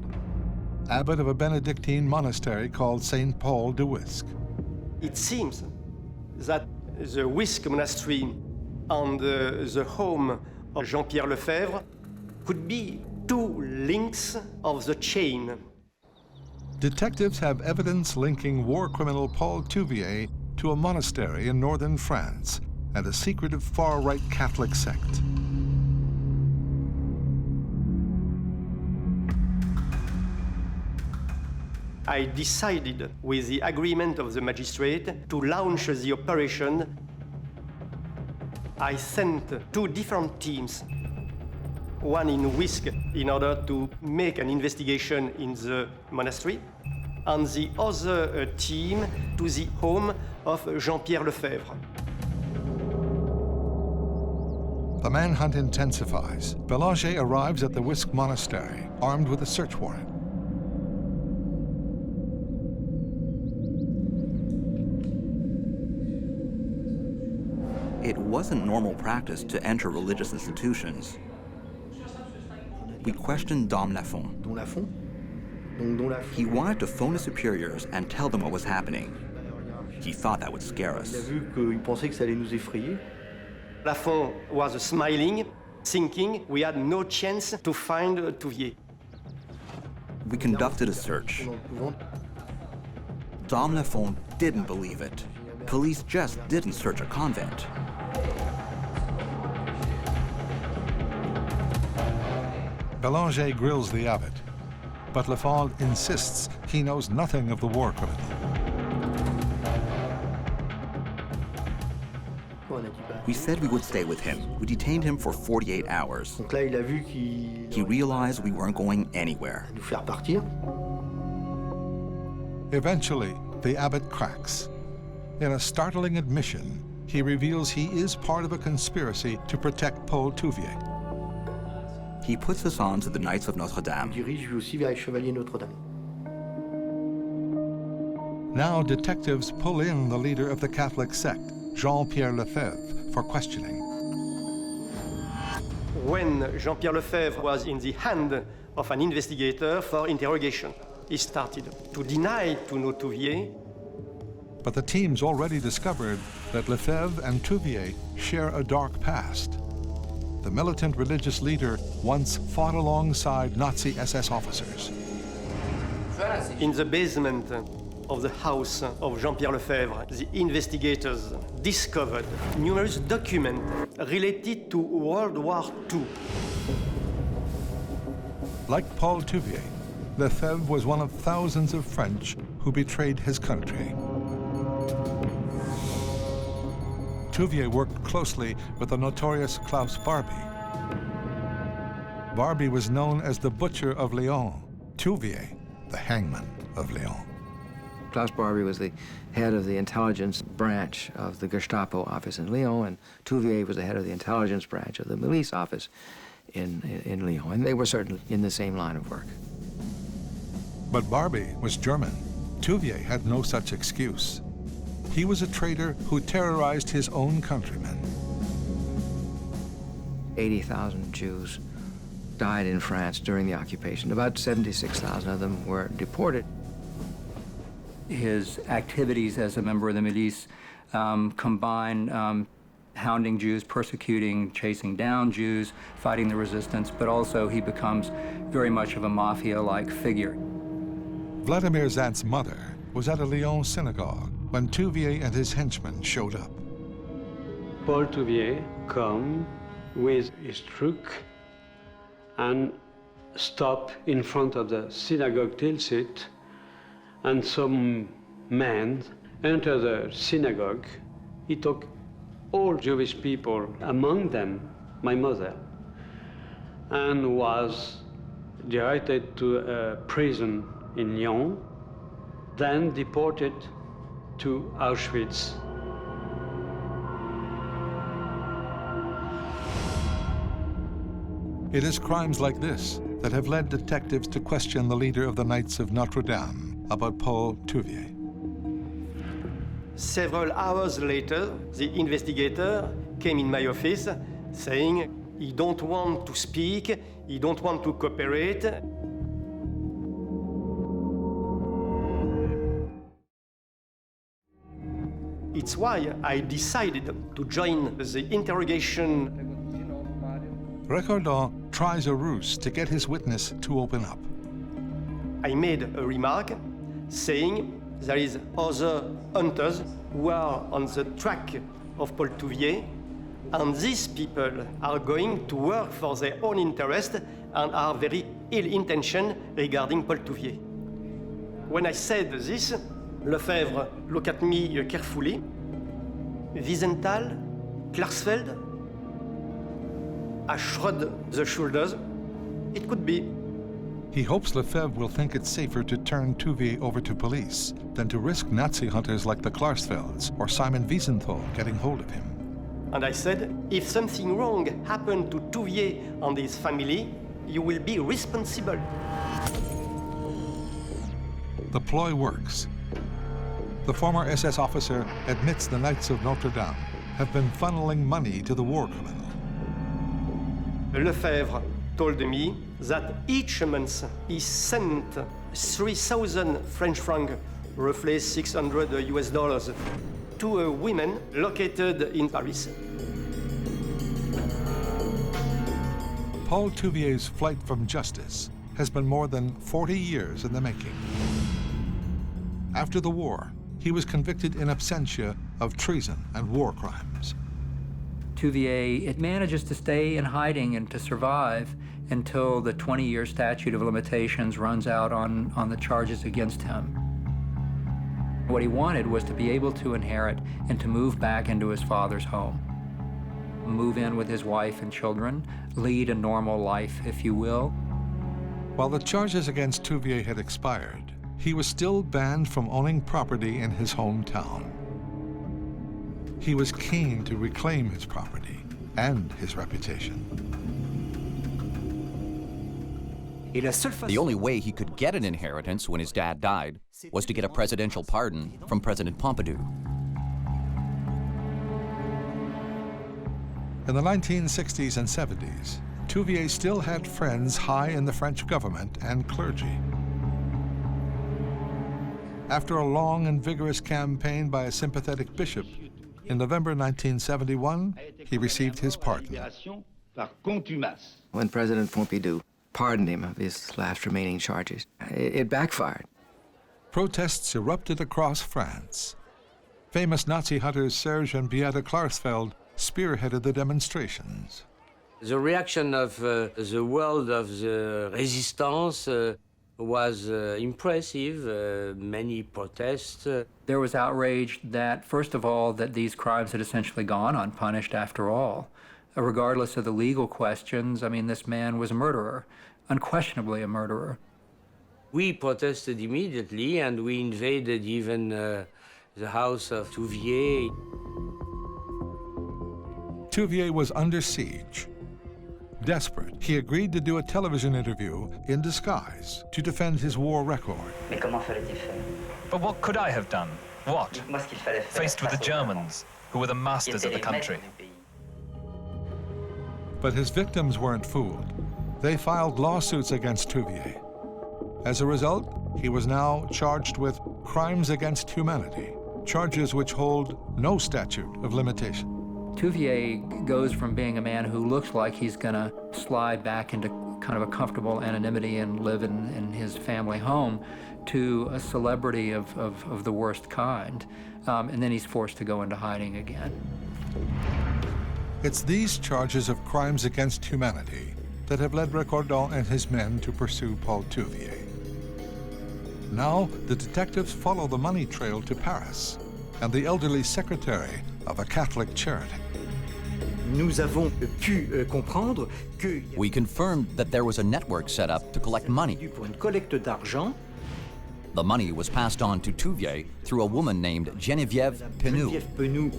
abbot of a Benedictine monastery called St. Paul de Wisque. It seems that the Wisque monastery and the home of Jean-Pierre Lefebvre could be two links of the chain. Detectives have evidence linking war criminal Paul Touvier to a monastery in northern France and a secretive far-right Catholic sect. I decided, with the agreement of the magistrate, to launch the operation. I sent two different teams, one in Wisque in order to make an investigation in the monastery, and the other team to the home of Jean-Pierre Lefebvre. The manhunt intensifies. Belanger arrives at the Wisque monastery, armed with a search warrant. It wasn't normal practice to enter religious institutions. We questioned Dom Lafond. He wanted to phone his superiors and tell them what was happening. He thought that would scare us. Lafond was smiling, thinking we had no chance to find Touvier. We conducted a search. Dom Lafond didn't believe it. Police just didn't search a convent. Belanger grills the abbot, but Lafond insists he knows nothing of the war criminal. We said we would stay with him. We detained him for 48 hours. Donc là, il a vu qu'il He realized we weren't going anywhere. nous faire partir. Eventually, the Abbott cracks. In a startling admission, he reveals he is part of a conspiracy to protect Paul Touvier. He puts us on to the Knights of Notre Dame. Il dirige lui aussi vers les Chevaliers Notre-Dame. Now detectives pull in the leader of the Catholic sect, Jean-Pierre Lefebvre, for questioning. When Jean-Pierre Lefebvre was in the hand of an investigator for interrogation, he started to deny to know Touvier. But the team's already discovered that Lefebvre and Touvier share a dark past. The militant religious leader once fought alongside Nazi SS officers. In the basement of the house of Jean-Pierre Lefebvre, the investigators discovered numerous documents related to World War II. Like Paul Touvier, Lefebvre was one of thousands of French who betrayed his country. Touvier worked closely with the notorious Klaus Barbie. Barbie was known as the Butcher of Lyon, Touvier, the Hangman of Lyon. Klaus Barbie was the head of the intelligence branch of the Gestapo office in Lyon, and Touvier was the head of the intelligence branch of the milice office in Lyon, and they were certainly in the same line of work. But Barbie was German. Touvier had no such excuse. He was a traitor who terrorized his own countrymen. 80,000 Jews died in France during the occupation. About 76,000 of them were deported. His activities as a member of the milice combine hounding Jews, persecuting, chasing down Jews, fighting the resistance, but also he becomes very much of a mafia-like figure. Vladimir Zant's mother was at a Lyon synagogue when Touvier and his henchmen showed up. Paul Touvier come with his truck and stop in front of the synagogue tilsit, and some men enter the synagogue. He took all Jewish people, among them my mother, and was directed to a prison in Lyon, then deported to Auschwitz. It is crimes like this that have led detectives to question the leader of the Knights of Notre Dame about Paul Touvier. Several hours later, the investigator came in my office saying he don't want to speak, he don't want to cooperate. It's why I decided to join the interrogation. Recordant tries a ruse to get his witness to open up. I made a remark saying there is other hunters who are on the track of Paul Touvier, and these people are going to work for their own interest and are very ill-intentioned regarding Paul Touvier. When I said this, Lefebvre looked at me carefully. Wiesenthal, Klarsfeld? I shrugged the shoulders. It could be. He hopes Lefebvre will think it's safer to turn Touvier over to police than to risk Nazi hunters like the Klarsfelds or Simon Wiesenthal getting hold of him. And I said, if something wrong happened to Touvier and his family, you will be responsible. The ploy works. The former SS officer admits the Knights of Notre Dame have been funneling money to the war criminal. Lefebvre told me that each month he sent 3,000 French francs, roughly $600 US, to a woman located in Paris. Paul Touvier's flight from justice has been more than 40 years in the making. After the war, he was convicted in absentia of treason and war crimes. Touvier, it manages to stay in hiding and to survive until the 20-year statute of limitations runs out on the charges against him. What he wanted was to be able to inherit and to move back into his father's home. move in with his wife and children, lead a normal life, if you will. While the charges against Touvier had expired, he was still banned from owning property in his hometown. He was keen to reclaim his property and his reputation. The only way he could get an inheritance when his dad died was to get a presidential pardon from President Pompidou. In the 1960s and 70s, Touvier still had friends high in the French government and clergy. After a long and vigorous campaign by a sympathetic bishop, in November 1971, he received his pardon. When President Pompidou pardoned him of his last remaining charges, it backfired. Protests erupted across France. Famous Nazi hunters Serge and Beate Klarsfeld spearheaded the demonstrations. The reaction of the world of the resistance was impressive. Many protests. There was outrage that, first of all, that these crimes had essentially gone unpunished after all. Regardless of the legal questions, I mean, this man was a murderer, unquestionably a murderer. We protested immediately, and we invaded even the house of Touvier. Touvier was under siege. Desperate, he agreed to do a television interview in disguise to defend his war record. But what could I have done? What? Faced with the Germans, who were the masters of the country. But his victims weren't fooled. They filed lawsuits against Touvier. As a result, he was now charged with crimes against humanity, charges which hold no statute of limitation. Touvier goes from being a man who looks like he's gonna slide back into kind of a comfortable anonymity and live in his family home to a celebrity of the worst kind. And then he's forced to go into hiding again. It's these charges of crimes against humanity that have led Recordon and his men to pursue Paul Touvier. Now, the detectives follow the money trail to Paris and the elderly secretary of a Catholic charity. We confirmed that there was a network set up to collect money. The money was passed on to Touvier through a woman named Geneviève Penou.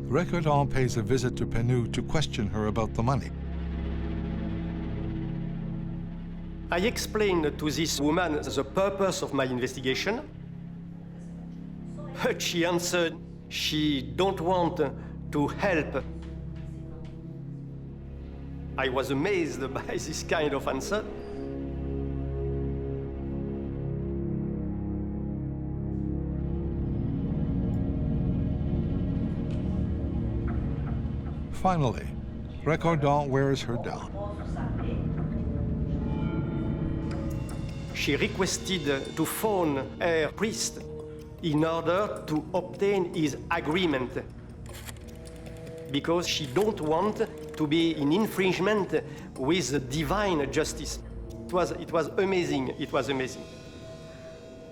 Recordon pays a visit to Penou to question her about the money. I explained to this woman the purpose of my investigation. But she answered she don't want to help. I was amazed by this kind of answer. Finally, Recordon wears her down. She requested to phone her priest in order to obtain his agreement, because she don't want to be in infringement with the divine justice. It was amazing. It was amazing.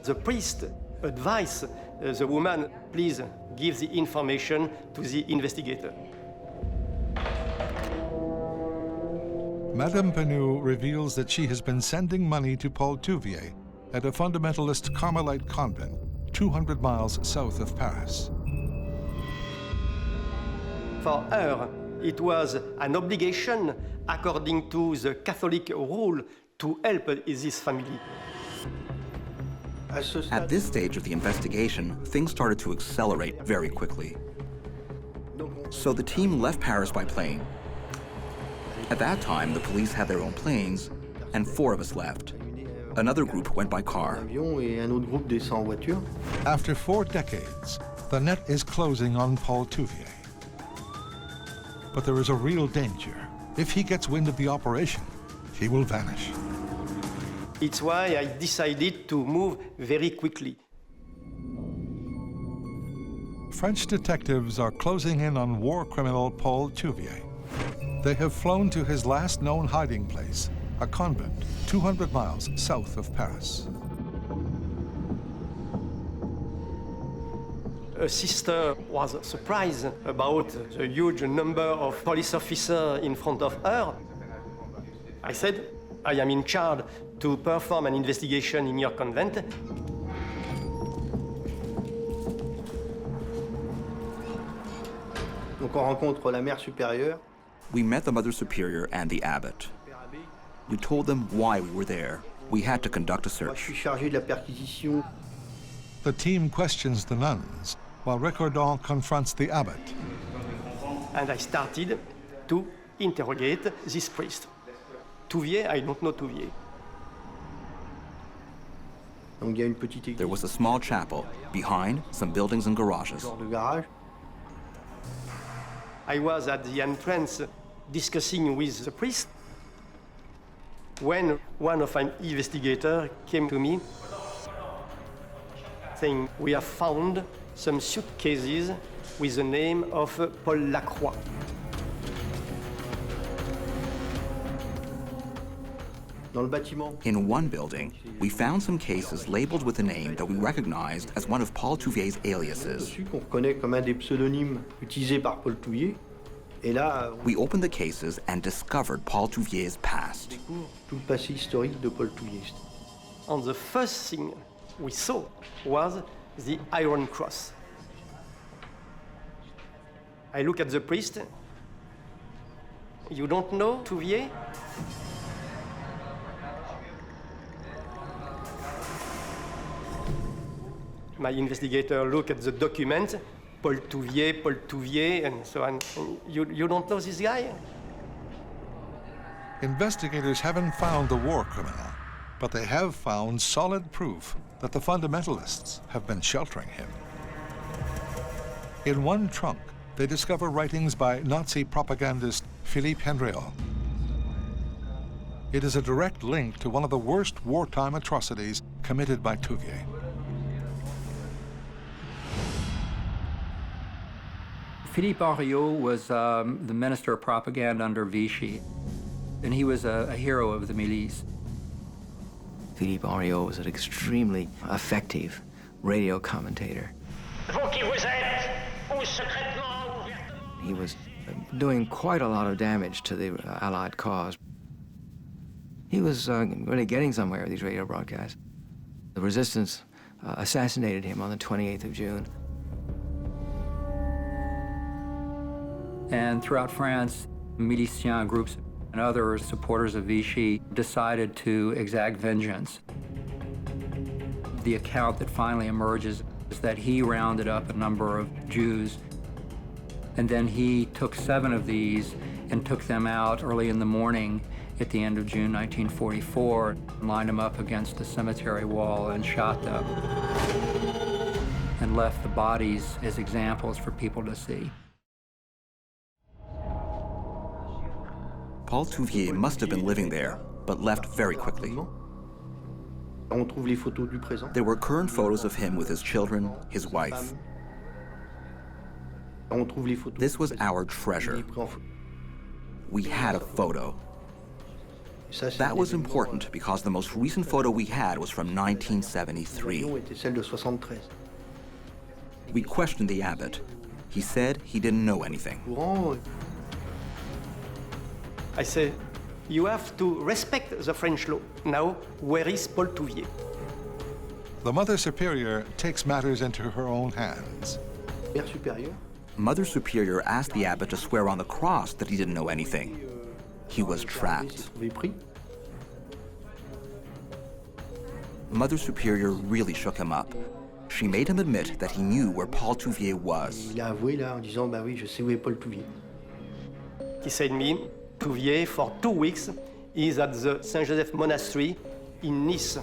The priest advised the woman, please give the information to the investigator. Madame Penou reveals that she has been sending money to Paul Touvier at a fundamentalist Carmelite convent 200 miles south of Paris. For her, it was an obligation, according to the Catholic rule, to help this family. At this stage of the investigation, things started to accelerate very quickly. So the team left Paris by plane. At that time, the police had their own planes, and 4 of us left. Another group went by car. After 4 decades, the net is closing on Paul Touvier. But there is a real danger. If he gets wind of the operation, he will vanish. It's why I decided to move very quickly. French detectives are closing in on war criminal Paul Touvier. They have flown to his last known hiding place, a convent 200 miles south of Paris. a sister was surprised about the huge number of police officers in front of her. I said, I am in charge to perform an investigation in your convent. Donc on rencontre la mère supérieure. We met the Mother Superior and the abbot. We told them why we were there. We had to conduct a search. Je suis chargé de la perquisition. The team questions the nuns, while Recordon confronts the abbot. And I started to interrogate this priest. Touvier, I don't know Touvier. Donc il y a une petite église. There was a small chapel, behind some buildings and garages. Dans le garage. I was at the entrance discussing with the priest when one of our investigators came to me saying, we have found some suitcases with the name of Paul Lacroix. Dans le bâtiment. In one building, we found some cases labeled with a name that we recognized as one of Paul Touvier's aliases. Qu'on reconnaît comme un des pseudonymes utilisés par Paul Touvier. Et là, we opened the cases and discovered Paul Touvier's past. Tout le passé historique de Paul Touvier. And the first thing we saw was the Iron Cross. I look at the priest. You don't know Touvier? My investigator looked at the document, Paul Touvier, and so on. You don't know this guy? Investigators haven't found the war criminal, but they have found solid proof that the fundamentalists have been sheltering him. In one trunk, they discover writings by Nazi propagandist Philippe Henriot. It is a direct link to one of the worst wartime atrocities committed by Touvier. Philippe Henriot was the Minister of Propaganda under Vichy, and he was a hero of the milice. Philippe Henriot was an extremely effective radio commentator. He was doing quite a lot of damage to the Allied cause. He was really getting somewhere with these radio broadcasts. The resistance assassinated him on the 28th of June. And throughout France, miliciens groups and other supporters of Vichy decided to exact vengeance. The account that finally emerges is that he rounded up a number of Jews, and then he took 7 of these and took them out early in the morning at the end of June 1944, and lined them up against the cemetery wall and shot them, and left the bodies as examples for people to see. Paul Touvier must have been living there, but left very quickly. There were current photos of him with his children, his wife. This was our treasure. We had a photo. That was important because the most recent photo we had was from 1973. We questioned the abbot. He said he didn't know anything. I say, you have to respect the French law. Now, where is Paul Touvier? The Mother Superior takes matters into her own hands. Mother Superior asked the abbot to swear on the cross that he didn't know anything. He was trapped. Mother Superior really shook him up. She made him admit that he knew where Paul Touvier was. He said to me, Touvier, for 2 weeks, is at the Saint-Joseph Monastery in Nice.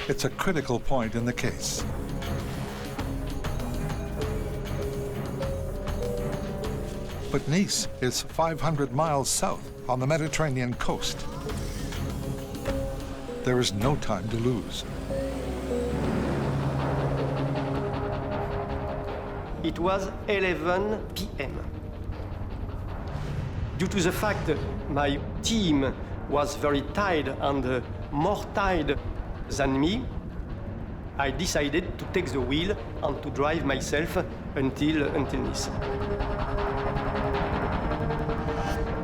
It's a critical point in the case. But Nice is 500 miles south on the Mediterranean coast. There is no time to lose. It was 11 p.m. Due to the fact that my team was very tired and more tired than me, I decided to take the wheel and to drive myself until Nice.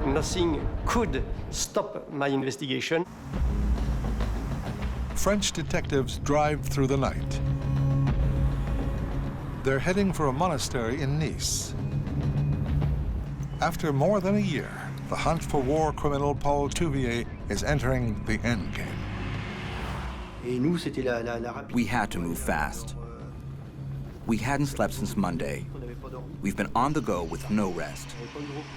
Nothing could stop my investigation. French detectives drive through the night. They're heading for a monastery in Nice. After more than a year, the hunt for war criminal Paul Touvier is entering the endgame. We had to move fast. We hadn't slept since Monday. We've been on the go with no rest.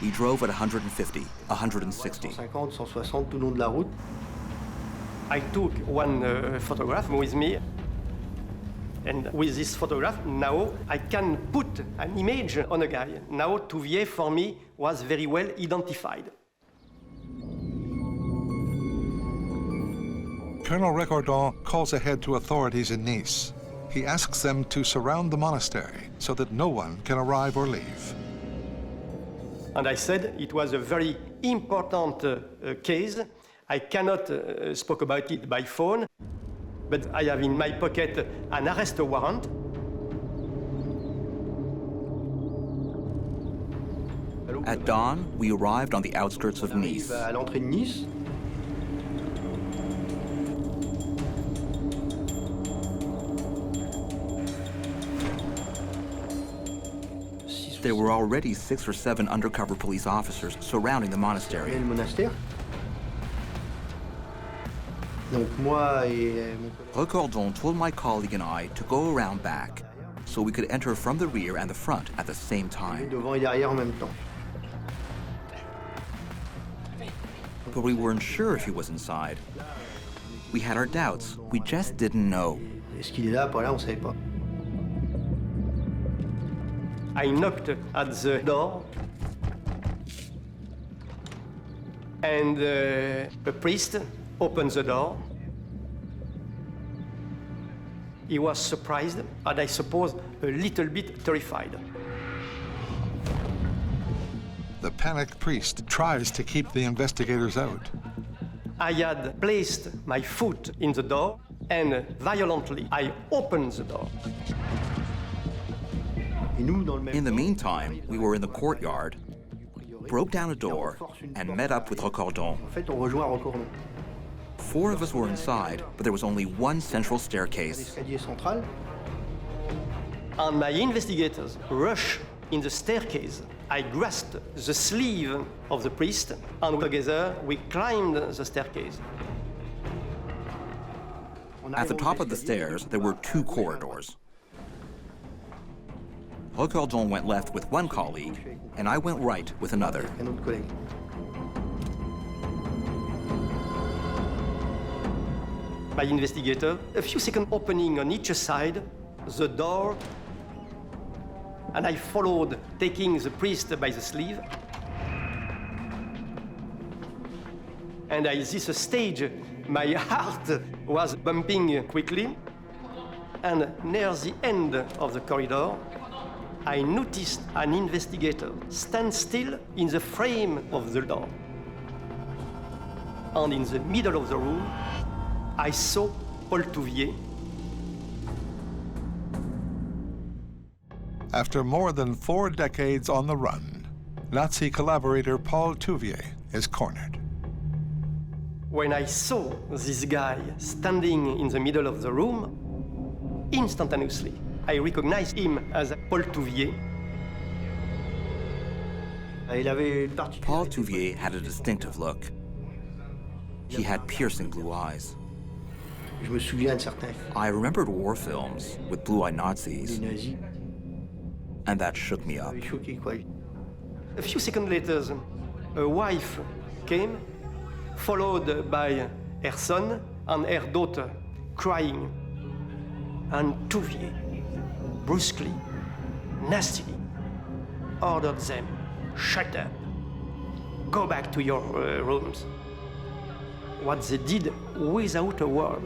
We drove at 150, 160. I took one photograph with me, and with this photograph, now I can put an image on a guy. Now Touvier, for me, was very well identified. Colonel Recordon calls ahead to authorities in Nice. He asks them to surround the monastery so that no one can arrive or leave. And I said it was a very important case. I cannot speak about it by phone, but I have in my pocket an arrest warrant. At dawn, we arrived on the outskirts of Nice. There were already 6 or 7 undercover police officers surrounding the monastery. Recordon told my colleague and I to go around back so we could enter from the rear and the front at the same time. But we weren't sure if he was inside. We had our doubts. We just didn't know. I knocked at the door, and a priest opened the door. He was surprised, and I suppose a little bit terrified. The panicked priest tries to keep the investigators out. I had placed my foot in the door, and violently I opened the door. In the meantime, we were in the courtyard, broke down a door, and met up with Recordon. 4 of us were inside, but there was only one central staircase. And my investigators rushed in the staircase. I grasped the sleeve of the priest, and together we climbed the staircase. At the top of the stairs, there were 2 corridors. Recordon went left with one colleague, and I went right with another. My investigator, a few seconds opening on each side, the door, and I followed, taking the priest by the sleeve. And at this stage, my heart was bumping quickly, and near the end of the corridor, I noticed an investigator stand still in the frame of the door. And in the middle of the room, I saw Paul Touvier. After more than 4 decades on the run, Nazi collaborator Paul Touvier is cornered. When I saw this guy standing in the middle of the room, instantaneously, I recognized him as Paul Touvier. Paul Touvier had a distinctive look. He had piercing blue eyes. I remembered war films with blue-eyed Nazis, and that shook me up. A few seconds later, a wife came, followed by her son and her daughter, crying. And Touvier, brusquely, nastily, ordered them, "Shut up, go back to your rooms." What they did without a word.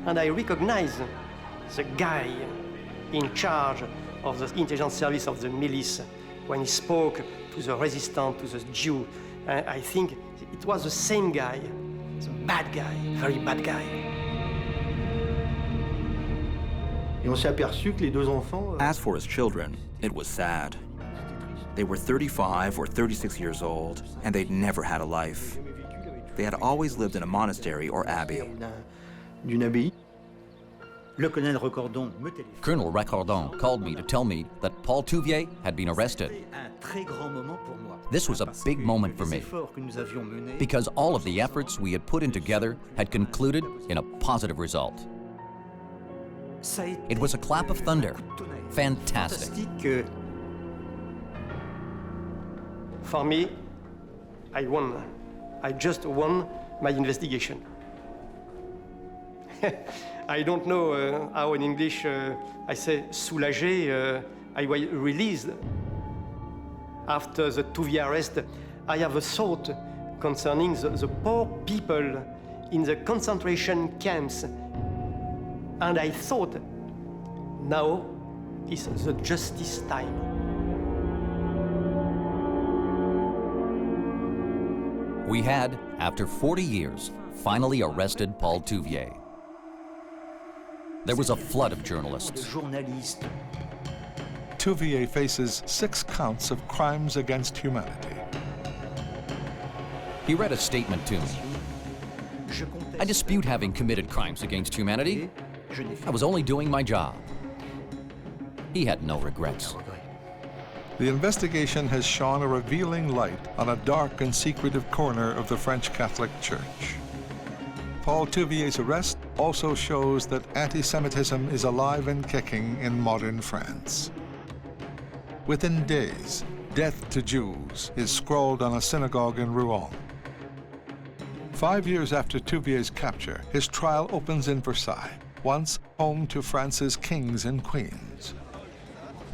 And I recognized the guy in charge of the intelligence service of the milice when he spoke to the resistance, to the Jew. I think it was the same guy. It's a bad guy, very bad guy. Et on s'est aperçu que les deux enfants... As for his children, it was sad. They were 35 or 36 years old, and they'd never had a life. They had always lived in a monastery or abbey. D'une abbaye. Colonel Recordon called me to tell me that Paul Touvier had been arrested. This was a big moment for me, because all of the efforts we had put in together had concluded in a positive result. It was a clap of thunder. Fantastic. For me, I won. I just won my investigation. I don't know how in English I say soulagé. I was released. After the Touvier arrest, I have a thought concerning the poor people in the concentration camps. And I thought, now is the justice time. We had, after 40 years, finally arrested Paul Touvier. There was a flood of journalists. Touvier faces 6 counts of crimes against humanity. He read a statement to me. I dispute having committed crimes against humanity. I was only doing my job. He had no regrets. The investigation has shone a revealing light on a dark and secretive corner of the French Catholic Church. Paul Touvier's arrest also shows that anti-Semitism is alive and kicking in modern France. Within days, "Death to Jews" is scrawled on a synagogue in Rouen. 5 years after Touvier's capture, his trial opens in Versailles, once home to France's kings and queens.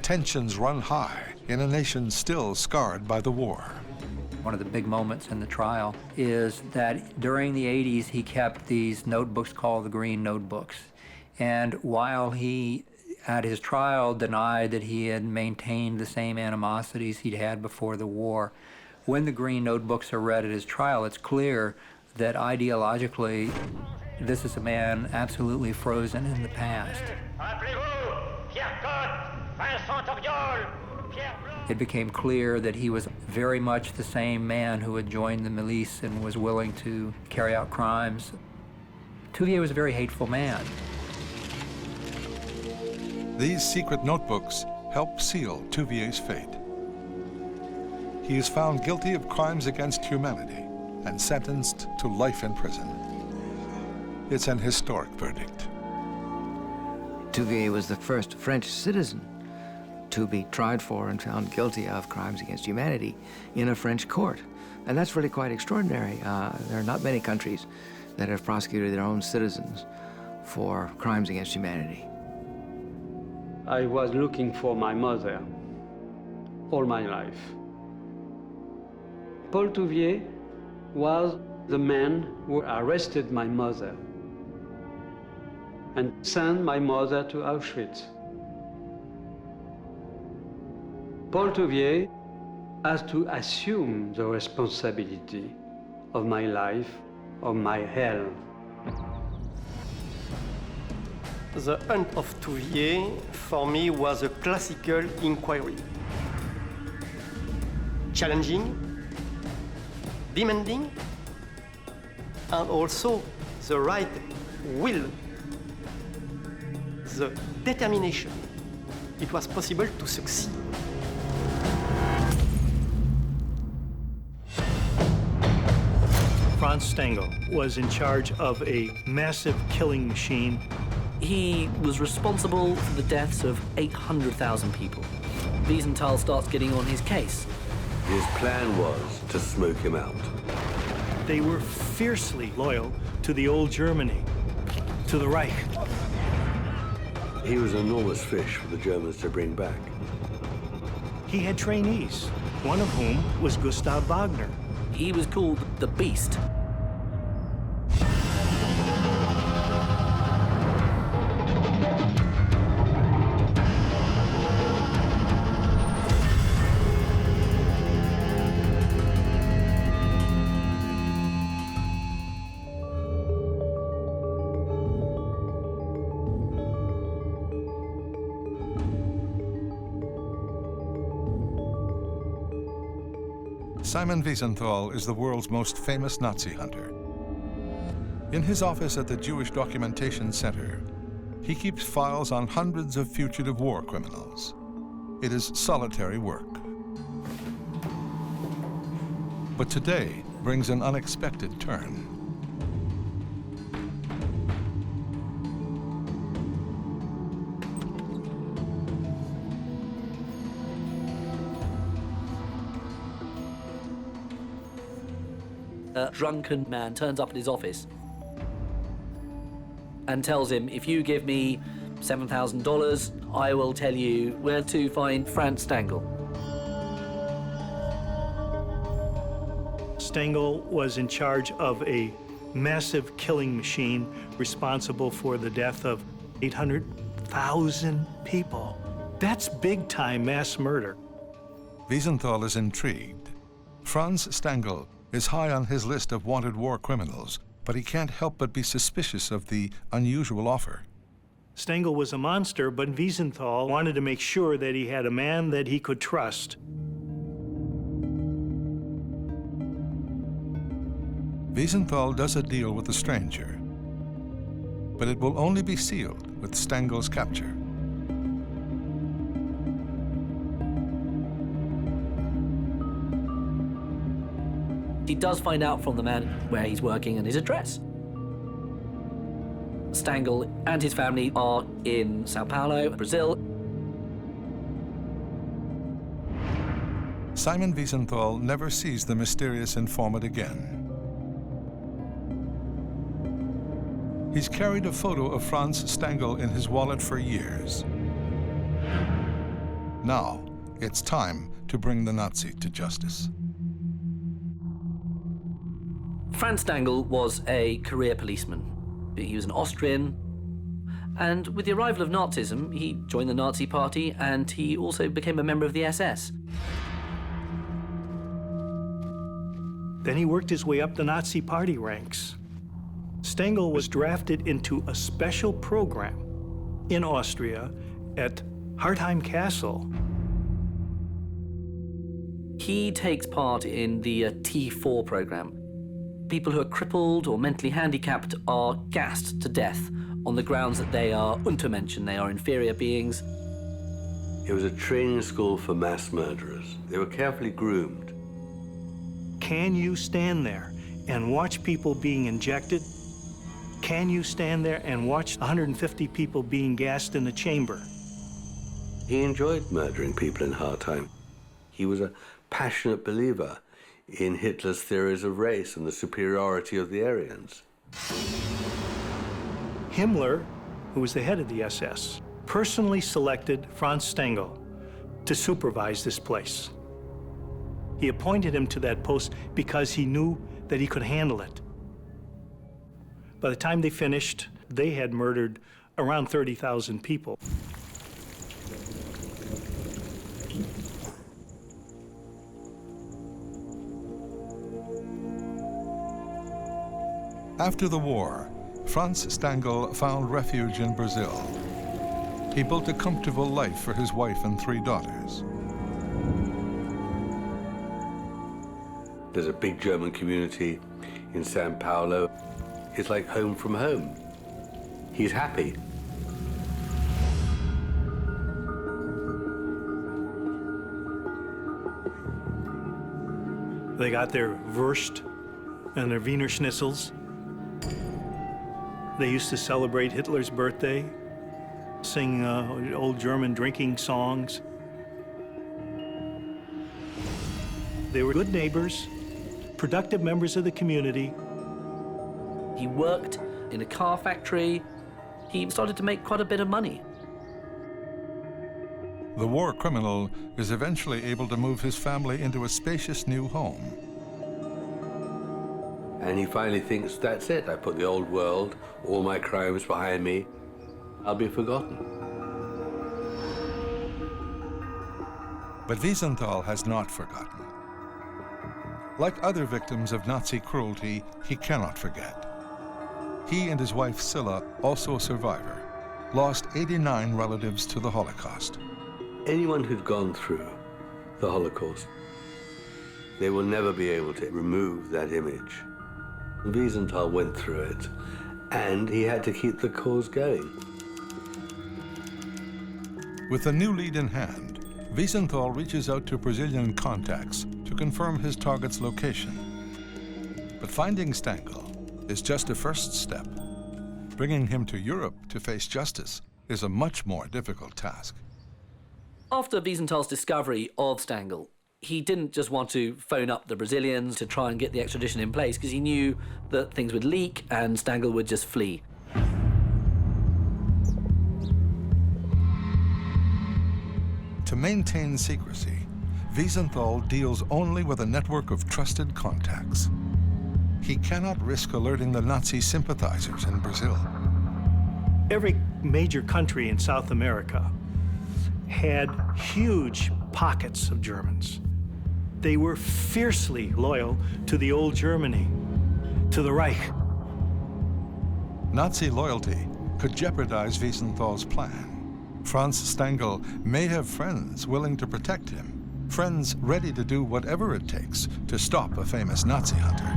Tensions run high in a nation still scarred by the war. One of the big moments in the trial is that during the 80s, he kept these notebooks called the Green Notebooks. And while he, at his trial, denied that he had maintained the same animosities he'd had before the war, when the Green Notebooks are read at his trial, it's clear that ideologically, this is a man absolutely frozen in the past. It became clear that he was very much the same man who had joined the milice and was willing to carry out crimes. Touvier was a very hateful man. These secret notebooks help seal Touvier's fate. He is found guilty of crimes against humanity and sentenced to life in prison. It's an historic verdict. Touvier was the first French citizen to be tried for and found guilty of crimes against humanity in a French court. And that's really quite extraordinary. There are not many countries that have prosecuted their own citizens for crimes against humanity. I was looking for my mother all my life. Paul Touvier was the man who arrested my mother and sent my mother to Auschwitz. Paul Touvier has to assume the responsibility of my life, of my hell. The hunt of Touvier, for me, was a classical inquiry. Challenging, demanding, and also the right will, the determination. It was possible to succeed. Franz Stangle was in charge of a massive killing machine. He was responsible for the deaths of 800,000 people. Wiesenthal starts getting on his case. His plan was to smoke him out. They were fiercely loyal to the old Germany, to the Reich. He was an enormous fish for the Germans to bring back. He had trainees, one of whom was Gustav Wagner. He was called the Beast. Simon Wiesenthal is the world's most famous Nazi hunter. In his office at the Jewish Documentation Center, he keeps files on hundreds of fugitive war criminals. It is solitary work. But today brings an unexpected turn. A drunken man turns up at his office and tells him, if you give me $7,000, I will tell you where to find Franz Stangle. Stangle was in charge of a massive killing machine responsible for the death of 800,000 people. That's big-time mass murder. Wiesenthal is intrigued. Franz Stangle is high on his list of wanted war criminals, but he can't help but be suspicious of the unusual offer. Stangle was a monster, but Wiesenthal wanted to make sure that he had a man that he could trust. Wiesenthal does a deal with the stranger, but it will only be sealed with Stangle's capture. He does find out from the man where he's working and his address. Stangle and his family are in Sao Paulo, Brazil. Simon Wiesenthal never sees the mysterious informant again. He's carried a photo of Franz Stangle in his wallet for years. Now, it's time to bring the Nazi to justice. Franz Stangle was a career policeman. He was an Austrian, and with the arrival of Nazism, he joined the Nazi Party, and he also became a member of the SS. Then he worked his way up the Nazi Party ranks. Stangle was drafted into a special program in Austria at Hartheim Castle. He takes part in the T4 program. People who are crippled or mentally handicapped are gassed to death on the grounds that they are Untermenschen, they are inferior beings. It was a training school for mass murderers. They were carefully groomed. Can you stand there and watch people being injected? Can you stand there and watch 150 people being gassed in the chamber? He enjoyed murdering people in Hartheim. He was a passionate believer in Hitler's theories of race and the superiority of the Aryans. Himmler, who was the head of the SS, personally selected Franz Stangle to supervise this place. He appointed him to that post because he knew that he could handle it. By the time they finished, they had murdered around 30,000 people. After the war, Franz Stangle found refuge in Brazil. He built a comfortable life for his wife and 3 daughters. There's a big German community in Sao Paulo. It's like home from home. He's happy. They got their Wurst and their Wiener Schnitzels. They used to celebrate Hitler's birthday, sing old German drinking songs. They were good neighbors, productive members of the community. He worked in a car factory. He started to make quite a bit of money. The war criminal is eventually able to move his family into a spacious new home. And he finally thinks, that's it. I put the old world, all my crimes behind me. I'll be forgotten. But Wiesenthal has not forgotten. Like other victims of Nazi cruelty, he cannot forget. He and his wife Silla, also a survivor, lost 89 relatives to the Holocaust. Anyone who'd gone through the Holocaust They will never be able to remove that image. Wiesenthal went through it, and he had to keep the cause going. With the new lead in hand, Wiesenthal reaches out to Brazilian contacts to confirm his target's location. But finding Stangle is just a first step. Bringing him to Europe to face justice is a much more difficult task. After Wiesenthal's discovery of Stangle, he didn't just want to phone up the Brazilians to try and get the extradition in place, because he knew that things would leak and Stangle would just flee. To maintain secrecy, Wiesenthal deals only with a network of trusted contacts. He cannot risk alerting the Nazi sympathizers in Brazil. Every major country in South America had huge pockets of Germans. They were fiercely loyal to the old Germany, to the Reich. Nazi loyalty could jeopardize Wiesenthal's plan. Franz Stangle may have friends willing to protect him, friends ready to do whatever it takes to stop a famous Nazi hunter.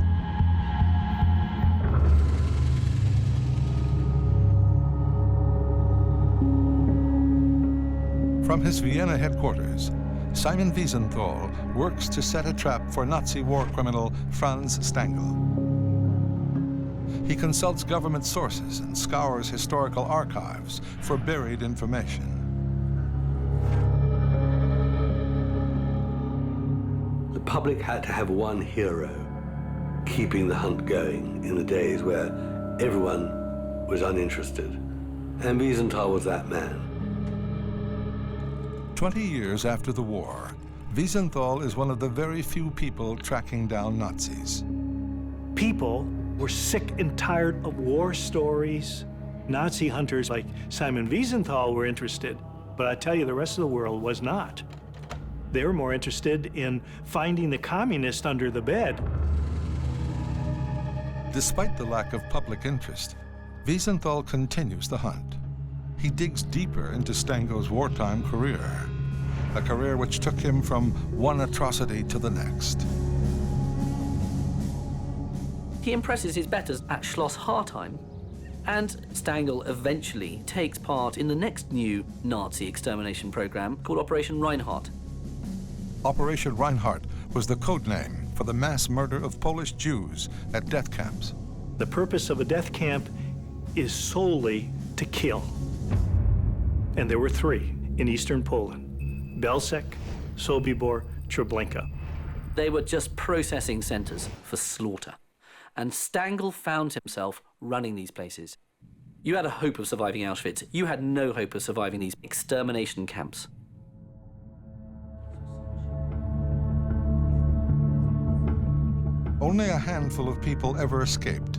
From his Vienna headquarters, Simon Wiesenthal works to set a trap for Nazi war criminal Franz Stangle. He consults government sources and scours historical archives for buried information. The public had to have one hero keeping the hunt going in the days where everyone was uninterested. And Wiesenthal was that man. 20 years after the war, Wiesenthal is one of the very few people tracking down Nazis. People were sick and tired of war stories. Nazi hunters like Simon Wiesenthal were interested, but I tell you, the rest of the world was not. They were more interested in finding the communist under the bed. Despite the lack of public interest, Wiesenthal continues the hunt. He digs deeper into Stangle's wartime career, a career which took him from one atrocity to the next. He impresses his betters at Schloss Hartheim, and Stangle eventually takes part in the next new Nazi extermination program called Operation Reinhardt. Operation Reinhardt was the code name for the mass murder of Polish Jews at death camps. The purpose of a death camp is solely to kill. And there were 3 in eastern Poland: Belzec, Sobibor, Treblinka. They were just processing centers for slaughter. And Stangle found himself running these places. You had a hope of surviving Auschwitz. You had no hope of surviving these extermination camps. Only a handful of people ever escaped.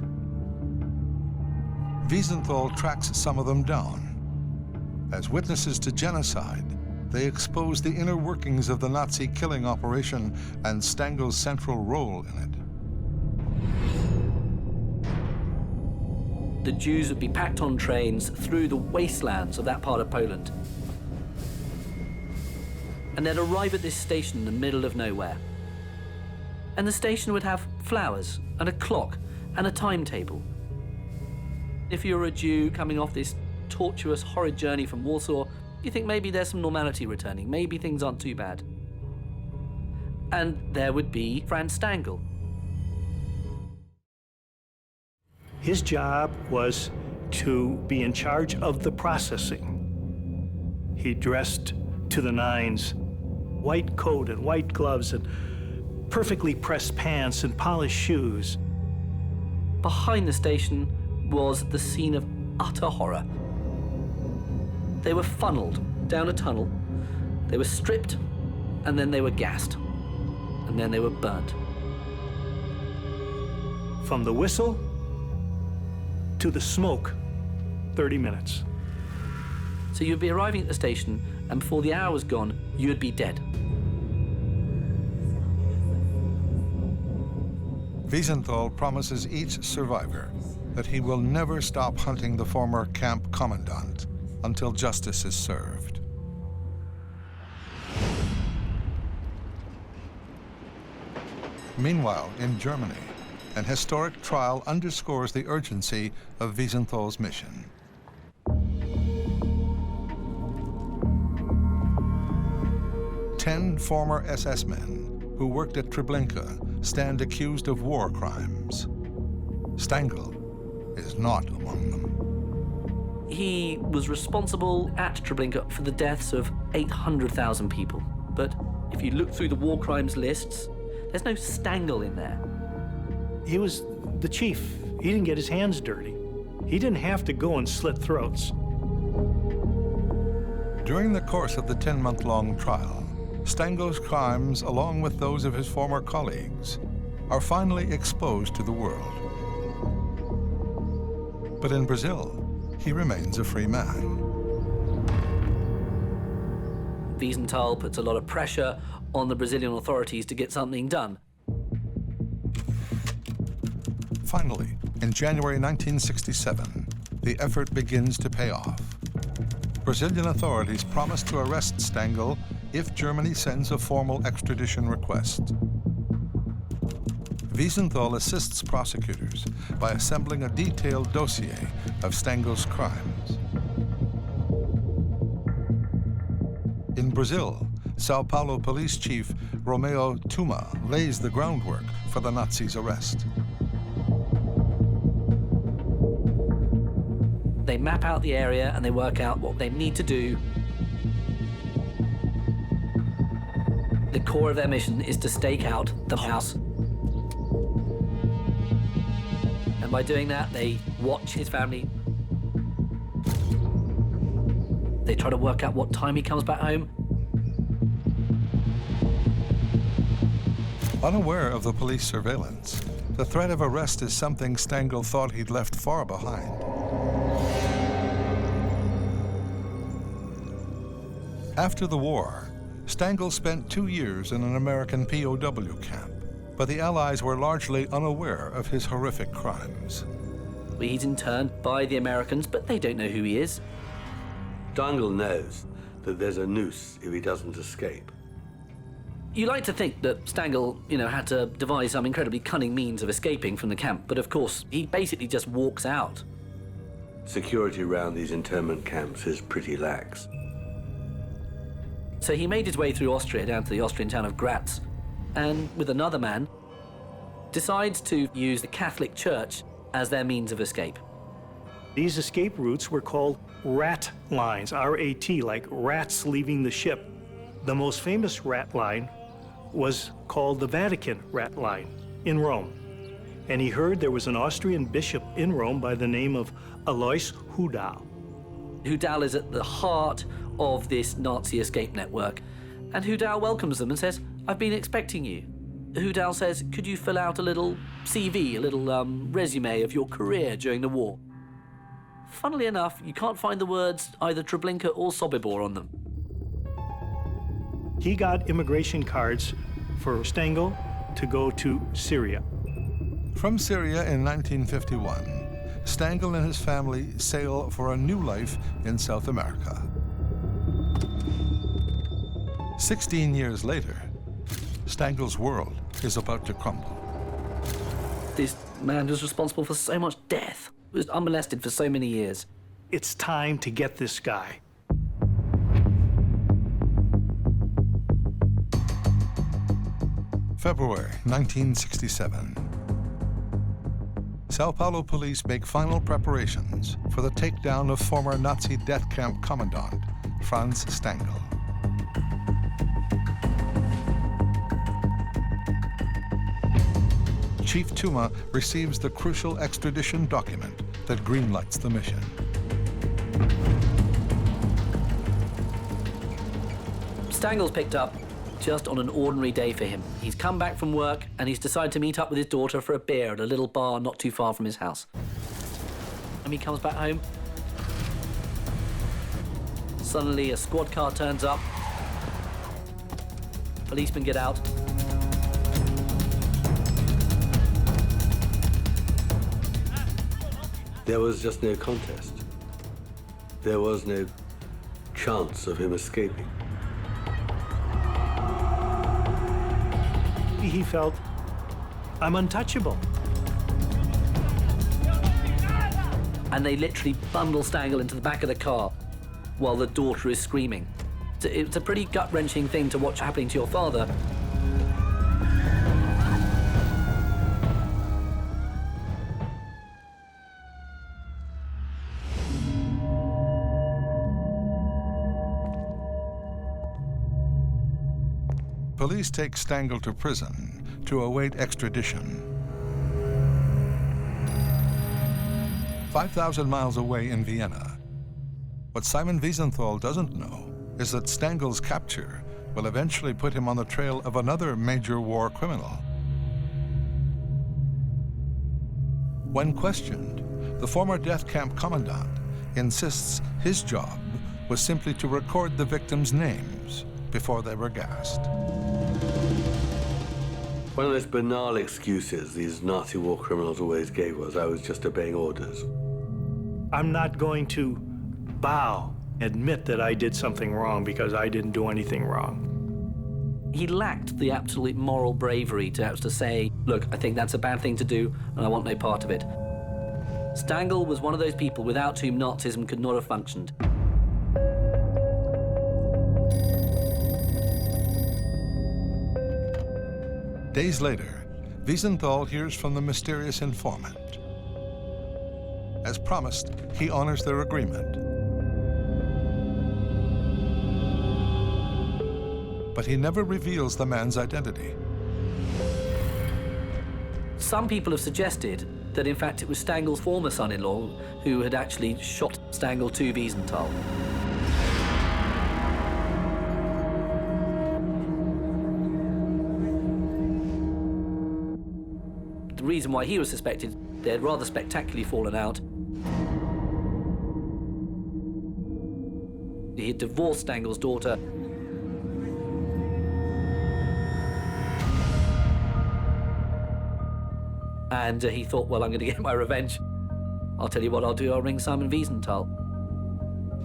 Wiesenthal tracks some of them down. As witnesses to genocide, they expose the inner workings of the Nazi killing operation and Stangle's central role in it. The Jews would be packed on trains through the wastelands of that part of Poland. And they'd arrive at this station in the middle of nowhere. And the station would have flowers and a clock and a timetable. If you're a Jew coming off this tortuous, horrid journey from Warsaw, you think maybe there's some normality returning, maybe things aren't too bad. And there would be Franz Stangle. His job was to be in charge of the processing. He dressed to the nines, white coat and white gloves and perfectly pressed pants and polished shoes. Behind the station was the scene of utter horror. They were funneled down a tunnel, they were stripped, and then they were gassed, and then they were burnt. From the whistle to the smoke, 30 minutes. So you'd be arriving at the station, and before the hour was gone, you'd be dead. Wiesenthal promises each survivor that he will never stop hunting the former camp commandant until justice is served. Meanwhile, in Germany, an historic trial underscores the urgency of Wiesenthal's mission. Ten former SS men who worked at Treblinka stand accused of war crimes. Stangle is not among them. He was responsible at Treblinka for the deaths of 800,000 people. But if you look through the war crimes lists, there's no Stangle in there. He was the chief. He didn't get his hands dirty. He didn't have to go and slit throats. During the course of the 10-month-long trial, Stangle's crimes, along with those of his former colleagues, are finally exposed to the world. But in Brazil, he remains a free man. Wiesenthal puts a lot of pressure on the Brazilian authorities to get something done. Finally, in January 1967, the effort begins to pay off. Brazilian authorities promise to arrest Stangle if Germany sends a formal extradition request. Wiesenthal assists prosecutors by assembling a detailed dossier of Stangle's crimes. In Brazil, Sao Paulo police chief Romeo Tuma lays the groundwork for the Nazis' arrest. They map out the area and they work out what they need to do. The core of their mission is to stake out the house. And by doing that, they watch his family. They try to work out what time he comes back home. Unaware of the police surveillance, the threat of arrest is something Stangle thought he'd left far behind. After the war, Stangle spent 2 years in an American POW camp, but the Allies were largely unaware of his horrific crimes. He's interned by the Americans, but they don't know who he is. Stangle knows that there's a noose if he doesn't escape. You like to think that Stangle, had to devise some incredibly cunning means of escaping from the camp, but of course, he basically just walks out. Security around these internment camps is pretty lax. So he made his way through Austria down to the Austrian town of Graz, and with another man, decides to use the Catholic Church as their means of escape. These escape routes were called rat lines, R-A-T, like rats leaving the ship. The most famous rat line was called the Vatican rat line in Rome. And he heard there was an Austrian bishop in Rome by the name of Alois Hudal. Hudal is at the heart of this Nazi escape network. And Hudal welcomes them and says, "I've been expecting you." Hudal says, "Could you fill out a little CV, a little resume of your career during the war?" Funnily enough, you can't find the words either Treblinka or Sobibor on them. He got immigration cards for Stangle to go to Syria. From Syria in 1951, Stangle and his family sail for a new life in South America. 16 years later, Stangle's world is about to crumble. This man was responsible for so much death, was unmolested for so many years. It's time to get this guy. February 1967. Sao Paulo police make final preparations for the takedown of former Nazi death camp commandant, Franz Stangle. Chief Tuma receives the crucial extradition document that greenlights the mission. Stangle's picked up just on an ordinary day for him. He's come back from work and he's decided to meet up with his daughter for a beer at a little bar not too far from his house. And he comes back home. Suddenly a squad car turns up. Policemen get out. There was just no contest. There was no chance of him escaping. He felt I'm untouchable. And they literally bundle Stangle into the back of the car while the daughter is screaming. It's a pretty gut-wrenching thing to watch happening to your father. Police take Stangle to prison to await extradition. 5,000 miles away in Vienna. What Simon Wiesenthal doesn't know is that Stangle's capture will eventually put him on the trail of another major war criminal. When questioned, the former death camp commandant insists his job was simply to record the victims' names before they were gassed. One of those banal excuses these Nazi war criminals always gave was, I was just obeying orders. I'm not going to bow, admit that I did something wrong because I didn't do anything wrong. He lacked the absolute moral bravery to have to say, look, I think that's a bad thing to do, and I want no part of it. Stangle was one of those people without whom Nazism could not have functioned. Days later, Wiesenthal hears from the mysterious informant. As promised, he honors their agreement. But he never reveals the man's identity. Some people have suggested that, in fact, it was Stangle's former son-in-law who had actually shot Stangle to Wiesenthal. The reason why he was suspected, they had rather spectacularly fallen out. He had divorced Stangle's daughter. And he thought, well, I'm going to get my revenge. I'll tell you what I'll do, I'll ring Simon Wiesenthal.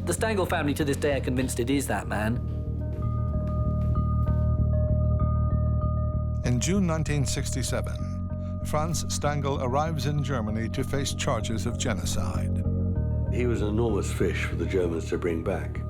The Stangle family to this day are convinced it is that man. In June 1967, Franz Stangle arrives in Germany to face charges of genocide. He was an enormous fish for the Germans to bring back.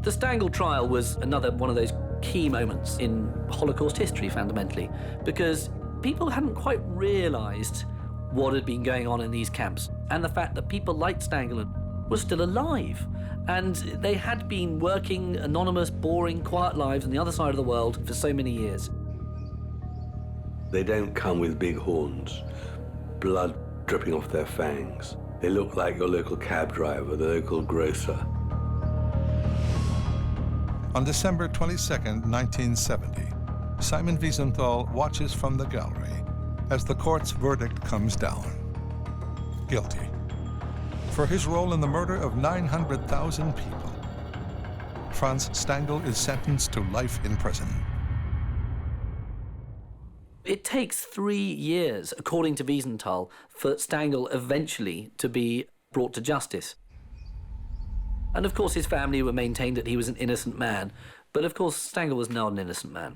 The Stangle trial was another one of those key moments in Holocaust history, fundamentally, because people hadn't quite realized what had been going on in these camps, and the fact that people like Stangle were still alive. And they had been working anonymous, boring, quiet lives on the other side of the world for so many years. They don't come with big horns, blood dripping off their fangs. They look like your local cab driver, the local grocer. On December 22, 1970, Simon Wiesenthal watches from the gallery as the court's verdict comes down. Guilty. For his role in the murder of 900,000 people, Franz Stangle is sentenced to life in prison. It takes 3 years, according to Wiesenthal, for Stangle eventually to be brought to justice. And of course his family were maintained that he was an innocent man, but of course Stangle was not an innocent man.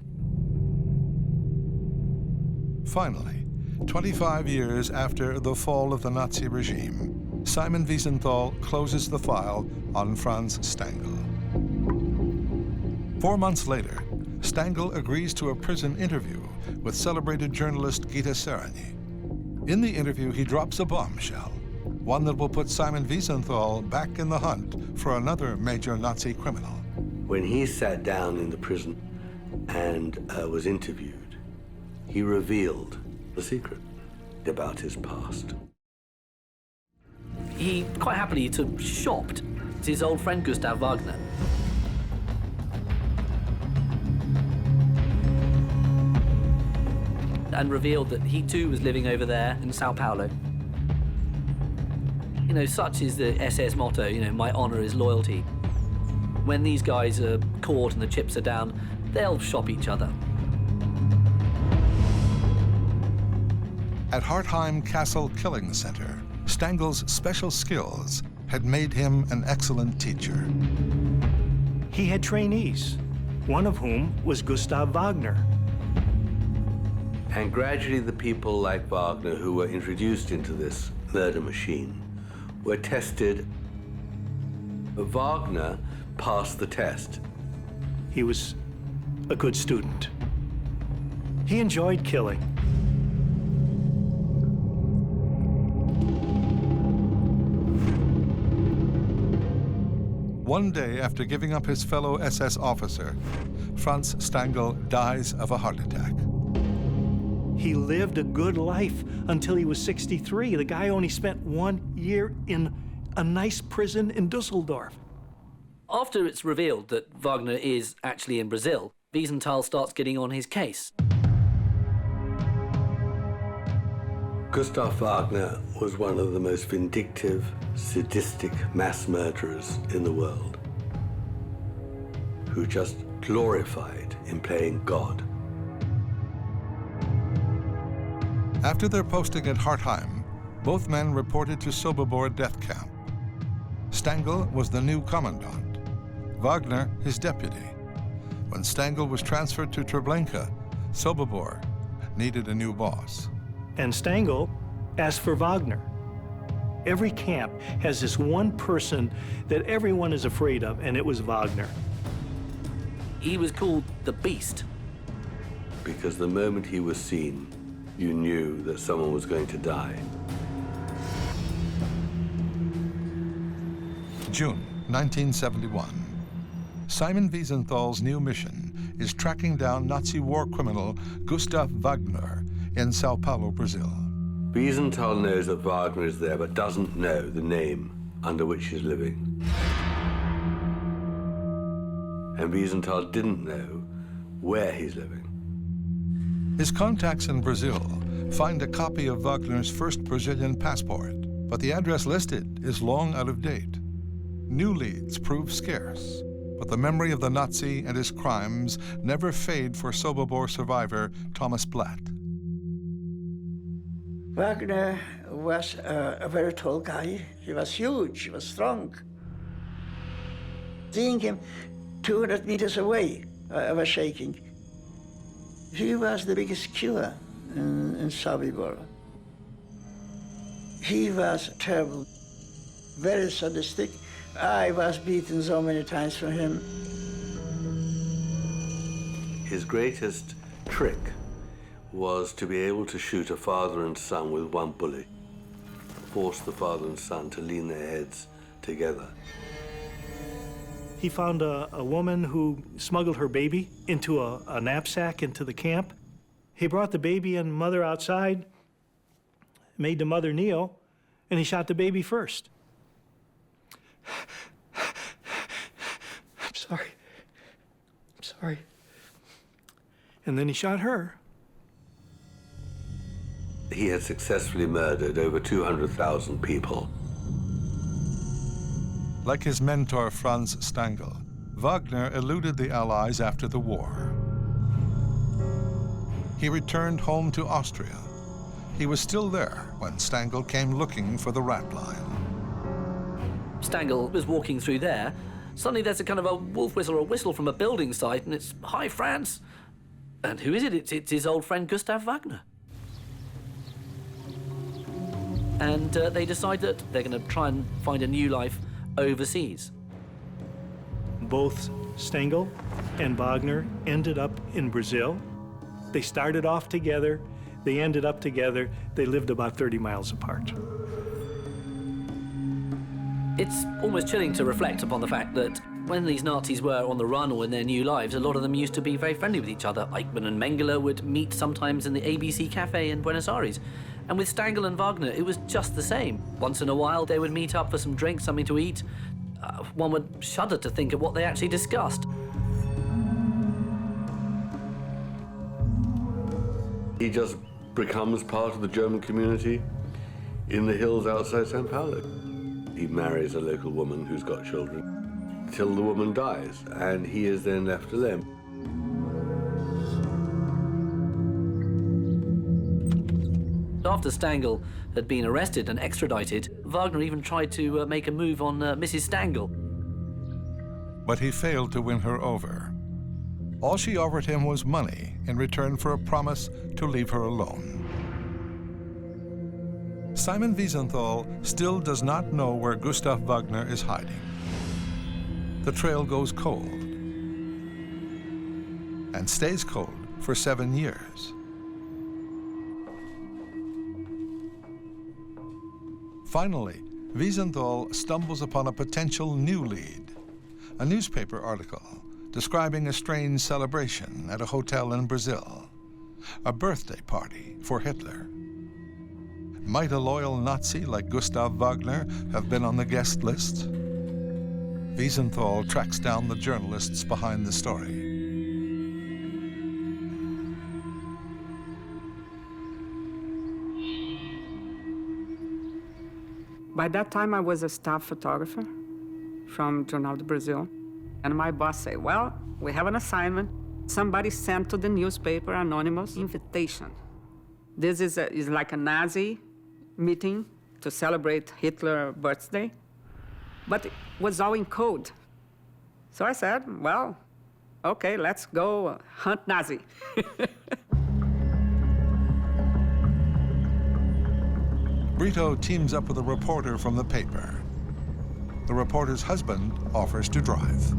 Finally, 25 years after the fall of the Nazi regime, Simon Wiesenthal closes the file on Franz Stangle. 4 months later, Stangle agrees to a prison interview with celebrated journalist Gita Sereny. In the interview, he drops a bombshell, one that will put Simon Wiesenthal back in the hunt for another major Nazi criminal. When he sat down in the prison and was interviewed, he revealed the secret about his past. He quite happily shopped his old friend Gustav Wagner. And revealed that he too was living over there in Sao Paulo. You know, such is the SS motto, you know, my honor is loyalty. When these guys are caught and the chips are down, they'll shop each other. At Hartheim Castle Killing Center, Stangle's special skills had made him an excellent teacher. He had trainees, one of whom was Gustav Wagner. And gradually the people like Wagner who were introduced into this murder machine were tested. Wagner passed the test. He was a good student. He enjoyed killing. One day after giving up his fellow SS officer, Franz Stangle dies of a heart attack. He lived a good life until he was 63. The guy only spent 1 year in a nice prison in Dusseldorf. After it's revealed that Wagner is actually in Brazil, Wiesenthal starts getting on his case. Gustav Wagner was one of the most vindictive, sadistic mass murderers in the world, who just glorified in playing God. After their posting at Hartheim, both men reported to Sobibor death camp. Stangle was the new commandant, Wagner his deputy. When Stangle was transferred to Treblinka, Sobibor needed a new boss. And Stangle asked for Wagner. Every camp has this one person that everyone is afraid of, and it was Wagner. He was called the Beast. Because the moment he was seen, you knew that someone was going to die. June 1971. Simon Wiesenthal's new mission is tracking down Nazi war criminal Gustav Wagner in Sao Paulo, Brazil. Wiesenthal knows that Wagner is there, but doesn't know the name under which he's living. And Wiesenthal didn't know where he's living. His contacts in Brazil find a copy of Wagner's first Brazilian passport, but the address listed is long out of date. New leads prove scarce, but the memory of the Nazi and his crimes never fade for Sobibor survivor Thomas Blatt. Wagner was a very tall guy. He was huge, he was strong. Seeing him 200 meters away, I was shaking. He was the biggest killer in Sobibor. He was terrible, very sadistic. I was beaten so many times for him. His greatest trick was to be able to shoot a father and son with one bullet, force the father and son to lean their heads together. He found a woman who smuggled her baby into a knapsack into the camp. He brought the baby and mother outside, made the mother kneel, and he shot the baby first. I'm sorry. I'm sorry. And then he shot her. He had successfully murdered over 200,000 people. Like his mentor Franz Stangle, Wagner eluded the Allies after the war. He returned home to Austria. He was still there when Stangle came looking for the rat line. Stangle was walking through there. Suddenly there's a kind of a wolf whistle or a whistle from a building site, and it's, "Hi, Franz." And who is it? It's his old friend Gustav Wagner. And they decide that they're going to try and find a new life overseas. Both Stangle and Wagner ended up in Brazil. They started off together, they ended up together, they lived about 30 miles apart. It's almost chilling to reflect upon the fact that when these Nazis were on the run or in their new lives, a lot of them used to be very friendly with each other. Eichmann and Mengele would meet sometimes in the ABC Cafe in Buenos Aires. And with Stangle and Wagner, it was just the same. Once in a while, they would meet up for some drinks, something to eat. One would shudder to think of what they actually discussed. He just becomes part of the German community in the hills outside Sao Paulo. He marries a local woman who's got children till the woman dies, and he is then left alone. After Stangle had been arrested and extradited, Wagner even tried to make a move on Mrs. Stangle. But he failed to win her over. All she offered him was money in return for a promise to leave her alone. Simon Wiesenthal still does not know where Gustav Wagner is hiding. The trail goes cold and stays cold for 7 years. Finally, Wiesenthal stumbles upon a potential new lead, a newspaper article describing a strange celebration at a hotel in Brazil, a birthday party for Hitler. Might a loyal Nazi like Gustav Wagner have been on the guest list? Wiesenthal tracks down the journalists behind the story. By that time, I was a staff photographer from Jornal do Brasil. And my boss said, well, we have an assignment. Somebody sent to the newspaper anonymous invitation. This is like a Nazi meeting to celebrate Hitler's birthday, but it was all in code. So I said, well, okay, let's go hunt Nazi. Brito teams up with a reporter from the paper. The reporter's husband offers to drive.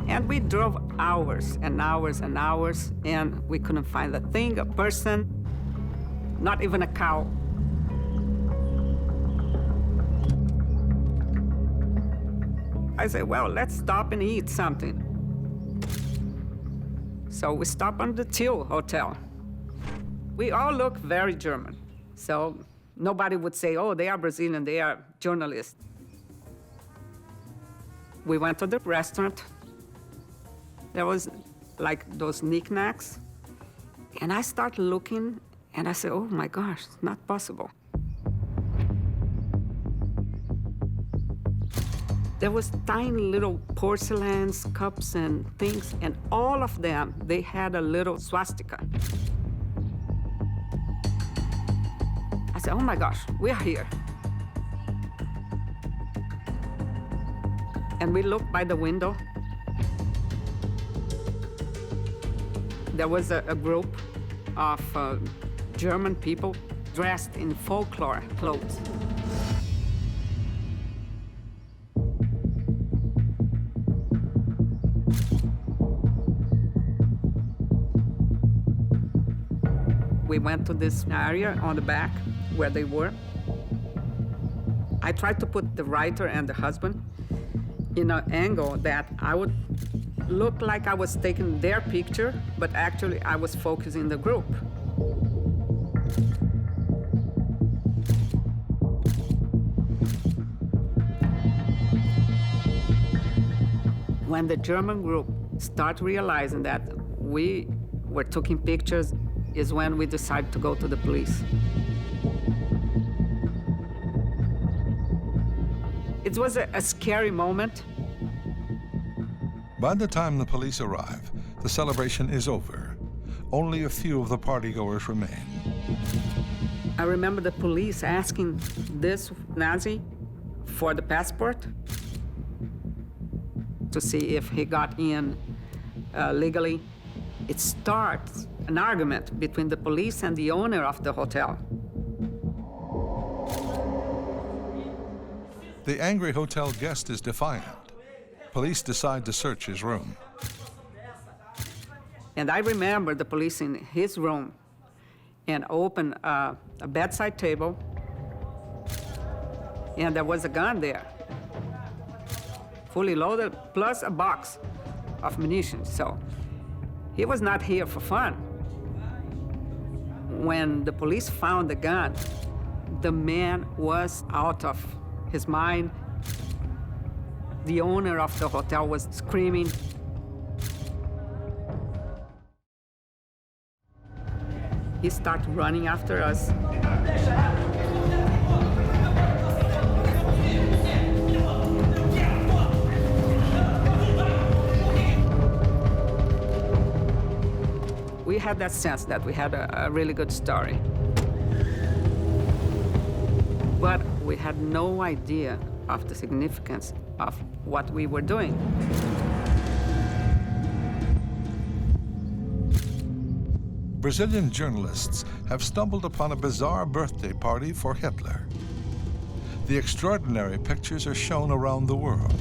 And we drove hours and hours and hours, and we couldn't find a thing, a person, not even a cow. I said, well, let's stop and eat something. So we stopped on the Till Hotel. We all look very German. So nobody would say, oh, they are Brazilian, they are journalists. We went to the restaurant. There was like those knickknacks. And I started looking, and I said, oh my gosh, it's not possible. There was tiny little porcelains, cups and things, and all of them, they had a little swastika. I said, oh my gosh, we are here. And we looked by the window. There was a group of German people dressed in folklore clothes. We went to this area on the back where they were. I tried to put the writer and the husband in an angle that I would look like I was taking their picture, but actually I was focusing the group. When the German group started realizing that we were taking pictures is when we decided to go to the police. It was a scary moment. By the time the police arrive, the celebration is over. Only a few of the partygoers remain. I remember the police asking this Nazi for the passport to see if he got in legally. It starts an argument between the police and the owner of the hotel. The angry hotel guest is defiant. Police decide to search his room. And I remember the police in his room and opened a bedside table, and there was a gun there, fully loaded, plus a box of munitions. So he was not here for fun. When the police found the gun, the man was out of his mind. The owner of the hotel was screaming. He started running after us. We had that sense that we had a really good story. But we had no idea of the significance of what we were doing. Brazilian journalists have stumbled upon a bizarre birthday party for Hitler. The extraordinary pictures are shown around the world.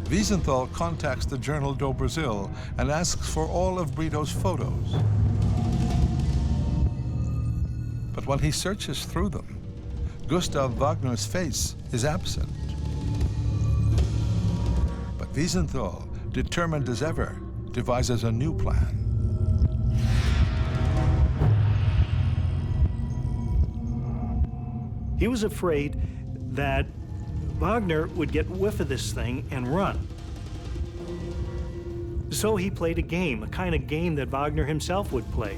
Wiesenthal contacts the journal do Brasil and asks for all of Brito's photos. But when he searches through them, Gustav Wagner's face is absent. But Wiesenthal, determined as ever, devises a new plan. He was afraid that Wagner would get whiff of this thing and run. So he played a game, a kind of game that Wagner himself would play.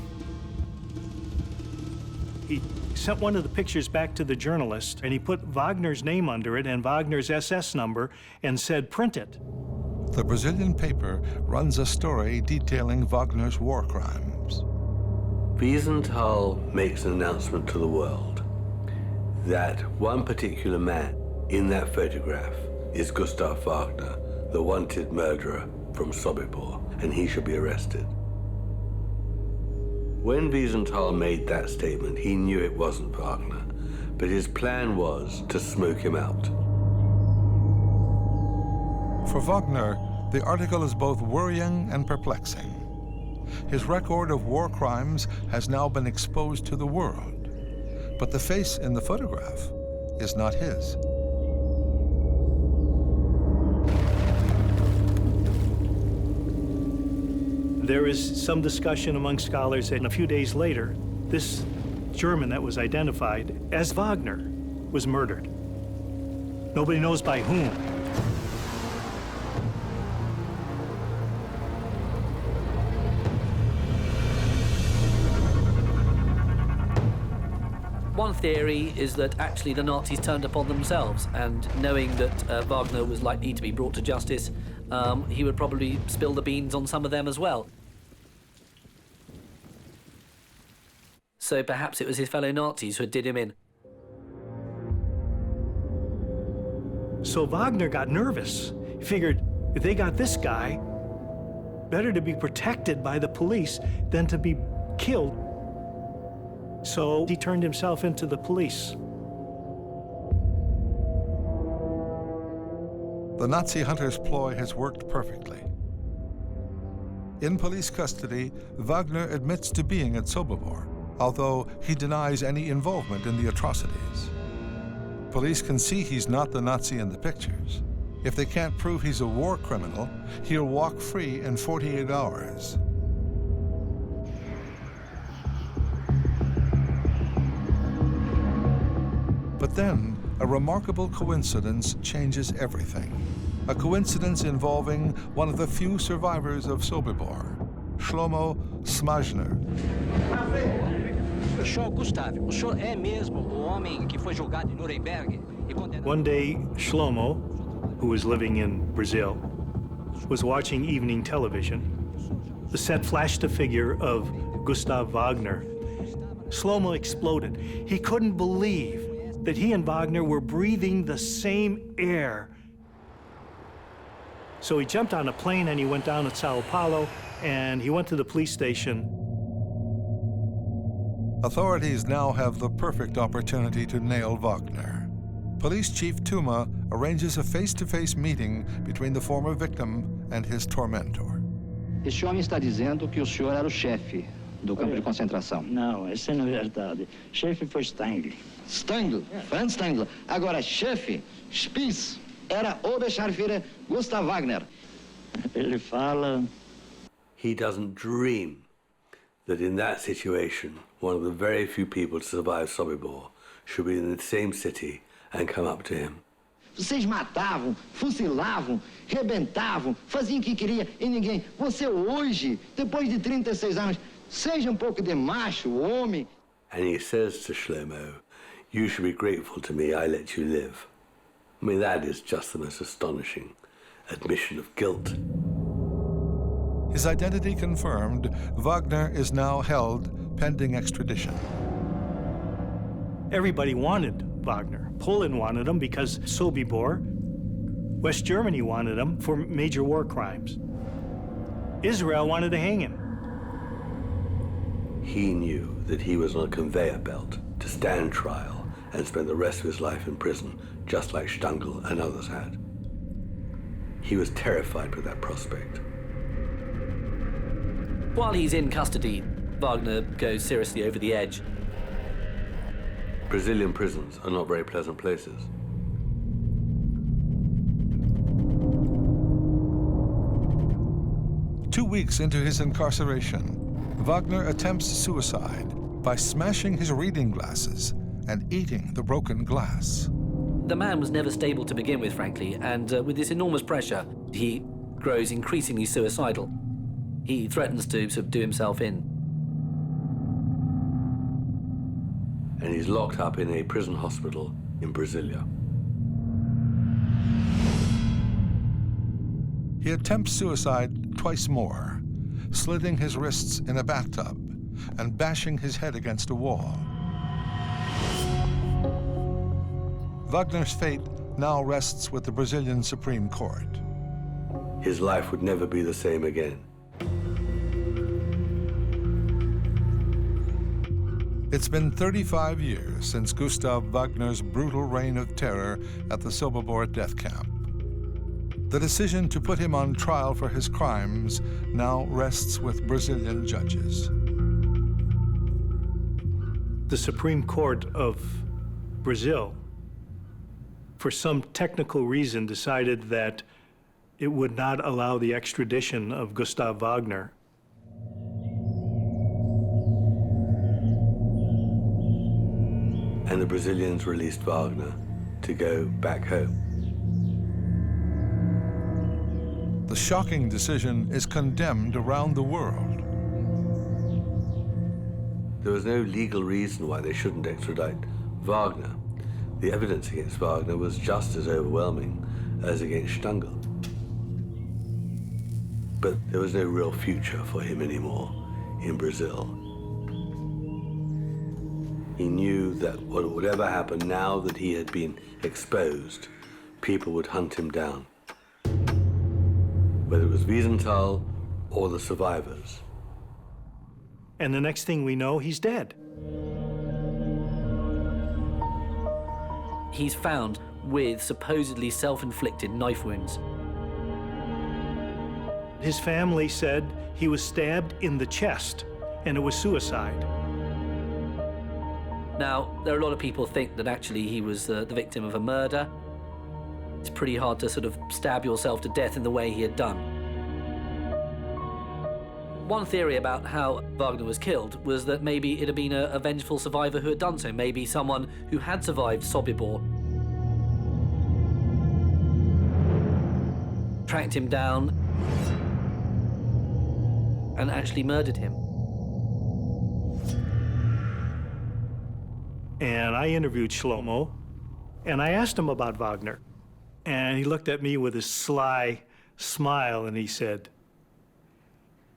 He sent one of the pictures back to the journalist, and he put Wagner's name under it and Wagner's SS number and said, print it. The Brazilian paper runs a story detailing Wagner's war crimes. Wiesenthal makes an announcement to the world that one particular man in that photograph is Gustav Wagner, the wanted murderer from Sobibor, and he should be arrested. When Wiesenthal made that statement, he knew it wasn't Wagner, but his plan was to smoke him out. For Wagner, the article is both worrying and perplexing. His record of war crimes has now been exposed to the world, but the face in the photograph is not his. There is some discussion among scholars, and a few days later, this German that was identified as Wagner was murdered. Nobody knows by whom. One theory is that actually the Nazis turned upon themselves, and knowing that Wagner was likely to be brought to justice, he would probably spill the beans on some of them as well. So perhaps it was his fellow Nazis who did him in. So Wagner got nervous. He figured, if they got this guy, better to be protected by the police than to be killed. So he turned himself into the police. The Nazi hunter's ploy has worked perfectly. In police custody, Wagner admits to being at Sobibor, although he denies any involvement in the atrocities. Police can see he's not the Nazi in the pictures. If they can't prove he's a war criminal, he'll walk free in 48 hours. But then, a remarkable coincidence changes everything. A coincidence involving one of the few survivors of Sobibor, Shlomo Smajner. One day, Shlomo, who was living in Brazil, was watching evening television. The set flashed a figure of Gustav Wagner. Shlomo exploded. He couldn't believe that he and Wagner were breathing the same air. So he jumped on a plane and he went down to Sao Paulo, and he went to the police station. Authorities now have the perfect opportunity to nail Wagner. Police Chief Tuma arranges a face-to-face meeting between the former victim and his tormentor. Este homem está dizendo que o senhor era o chefe do campo de concentração. Não, essa não é verdade. Chefe foi Stangle. Stangle? Franz Stangle. Agora, chefe, Spitz, era Oberscharführer Gustav Wagner. Ele fala... He doesn't dream that in that situation, one of the very few people to survive Sobibor should be in the same city and come up to him. Vocês matavam, fuzilavam, rebentavam, faziam o que queria e ninguém. Você hoje, depois de 36 anos, seja pouco de macho, homem. And he says to Shlomo, you should be grateful to me, I let you live. I mean, that is just the most astonishing admission of guilt. His identity confirmed, Wagner is now held pending extradition. Everybody wanted Wagner. Poland wanted him because Sobibor West Germany wanted him for major war crimes. Israel wanted to hang him. He knew that he was on a conveyor belt to stand trial and spend the rest of his life in prison, just like Stangle and others had. He was terrified with that prospect. While he's in custody, Wagner goes seriously over the edge. Brazilian prisons are not very pleasant places. Two weeks into his incarceration, Wagner attempts suicide by smashing his reading glasses and eating the broken glass. The man was never stable to begin with, frankly, and with this enormous pressure, he grows increasingly suicidal. He threatens to sort of do himself in. And he's locked up in a prison hospital in Brasilia. He attempts suicide twice more, slitting his wrists in a bathtub and bashing his head against a wall. Wagner's fate now rests with the Brazilian Supreme Court. His life would never be the same again. It's been 35 years since Gustav Wagner's brutal reign of terror at the Sobibor death camp. The decision to put him on trial for his crimes now rests with Brazilian judges. The Supreme Court of Brazil, for some technical reason, decided that it would not allow the extradition of Gustav Wagner. And the Brazilians released Wagner to go back home. The shocking decision is condemned around the world. There was no legal reason why they shouldn't extradite Wagner. The evidence against Wagner was just as overwhelming as against Stangle. But there was no real future for him anymore in Brazil. He knew that whatever happened now that he had been exposed, people would hunt him down. Whether it was Wiesenthal or the survivors. And the next thing we know, he's dead. He's found with supposedly self-inflicted knife wounds. His family said he was stabbed in the chest, and it was suicide. Now, there are a lot of people think that actually he was the victim of a murder. It's pretty hard to sort of stab yourself to death in the way he had done. One theory about how Wagner was killed was that maybe it had been a vengeful survivor who had done so, maybe someone who had survived Sobibor, tracked him down, and actually murdered him. And I interviewed Shlomo, and I asked him about Wagner. And he looked at me with a sly smile, and he said,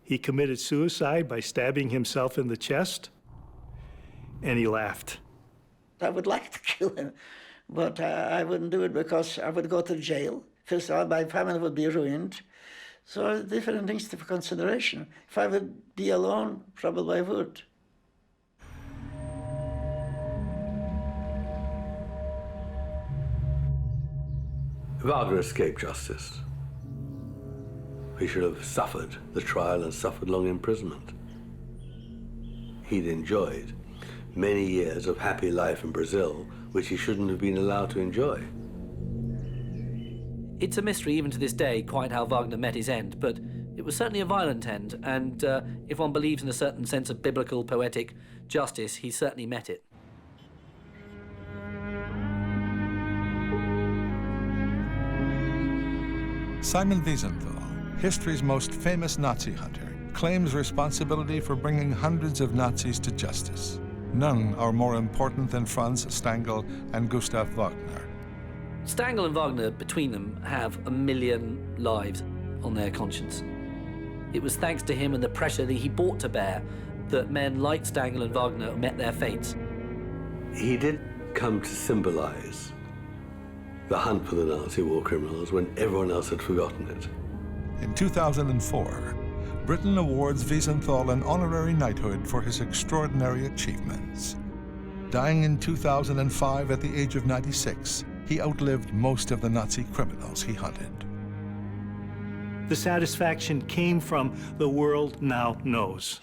he committed suicide by stabbing himself in the chest, and he laughed. I would like to kill him, but I wouldn't do it because I would go to jail. First of all, my family would be ruined. So different things for consideration. If I would be alone, probably I would. Wagner escaped justice. He should have suffered the trial and suffered long imprisonment. He'd enjoyed many years of happy life in Brazil, which he shouldn't have been allowed to enjoy. It's a mystery even to this day quite how Wagner met his end, but it was certainly a violent end, and if one believes in a certain sense of biblical, poetic justice, he certainly met it. Simon Wiesenthal, history's most famous Nazi hunter, claims responsibility for bringing hundreds of Nazis to justice. None are more important than Franz, Stangle, and Gustav Wagner. Stangle and Wagner, between them, have 1 million lives on their conscience. It was thanks to him and the pressure that he brought to bear that men like Stangle and Wagner met their fates. He did come to symbolize the hunt for the Nazi war criminals when everyone else had forgotten it. In 2004, Britain awards Wiesenthal an honorary knighthood for his extraordinary achievements. Dying in 2005 at the age of 96, he outlived most of the Nazi criminals he hunted. The satisfaction came from the world now knows.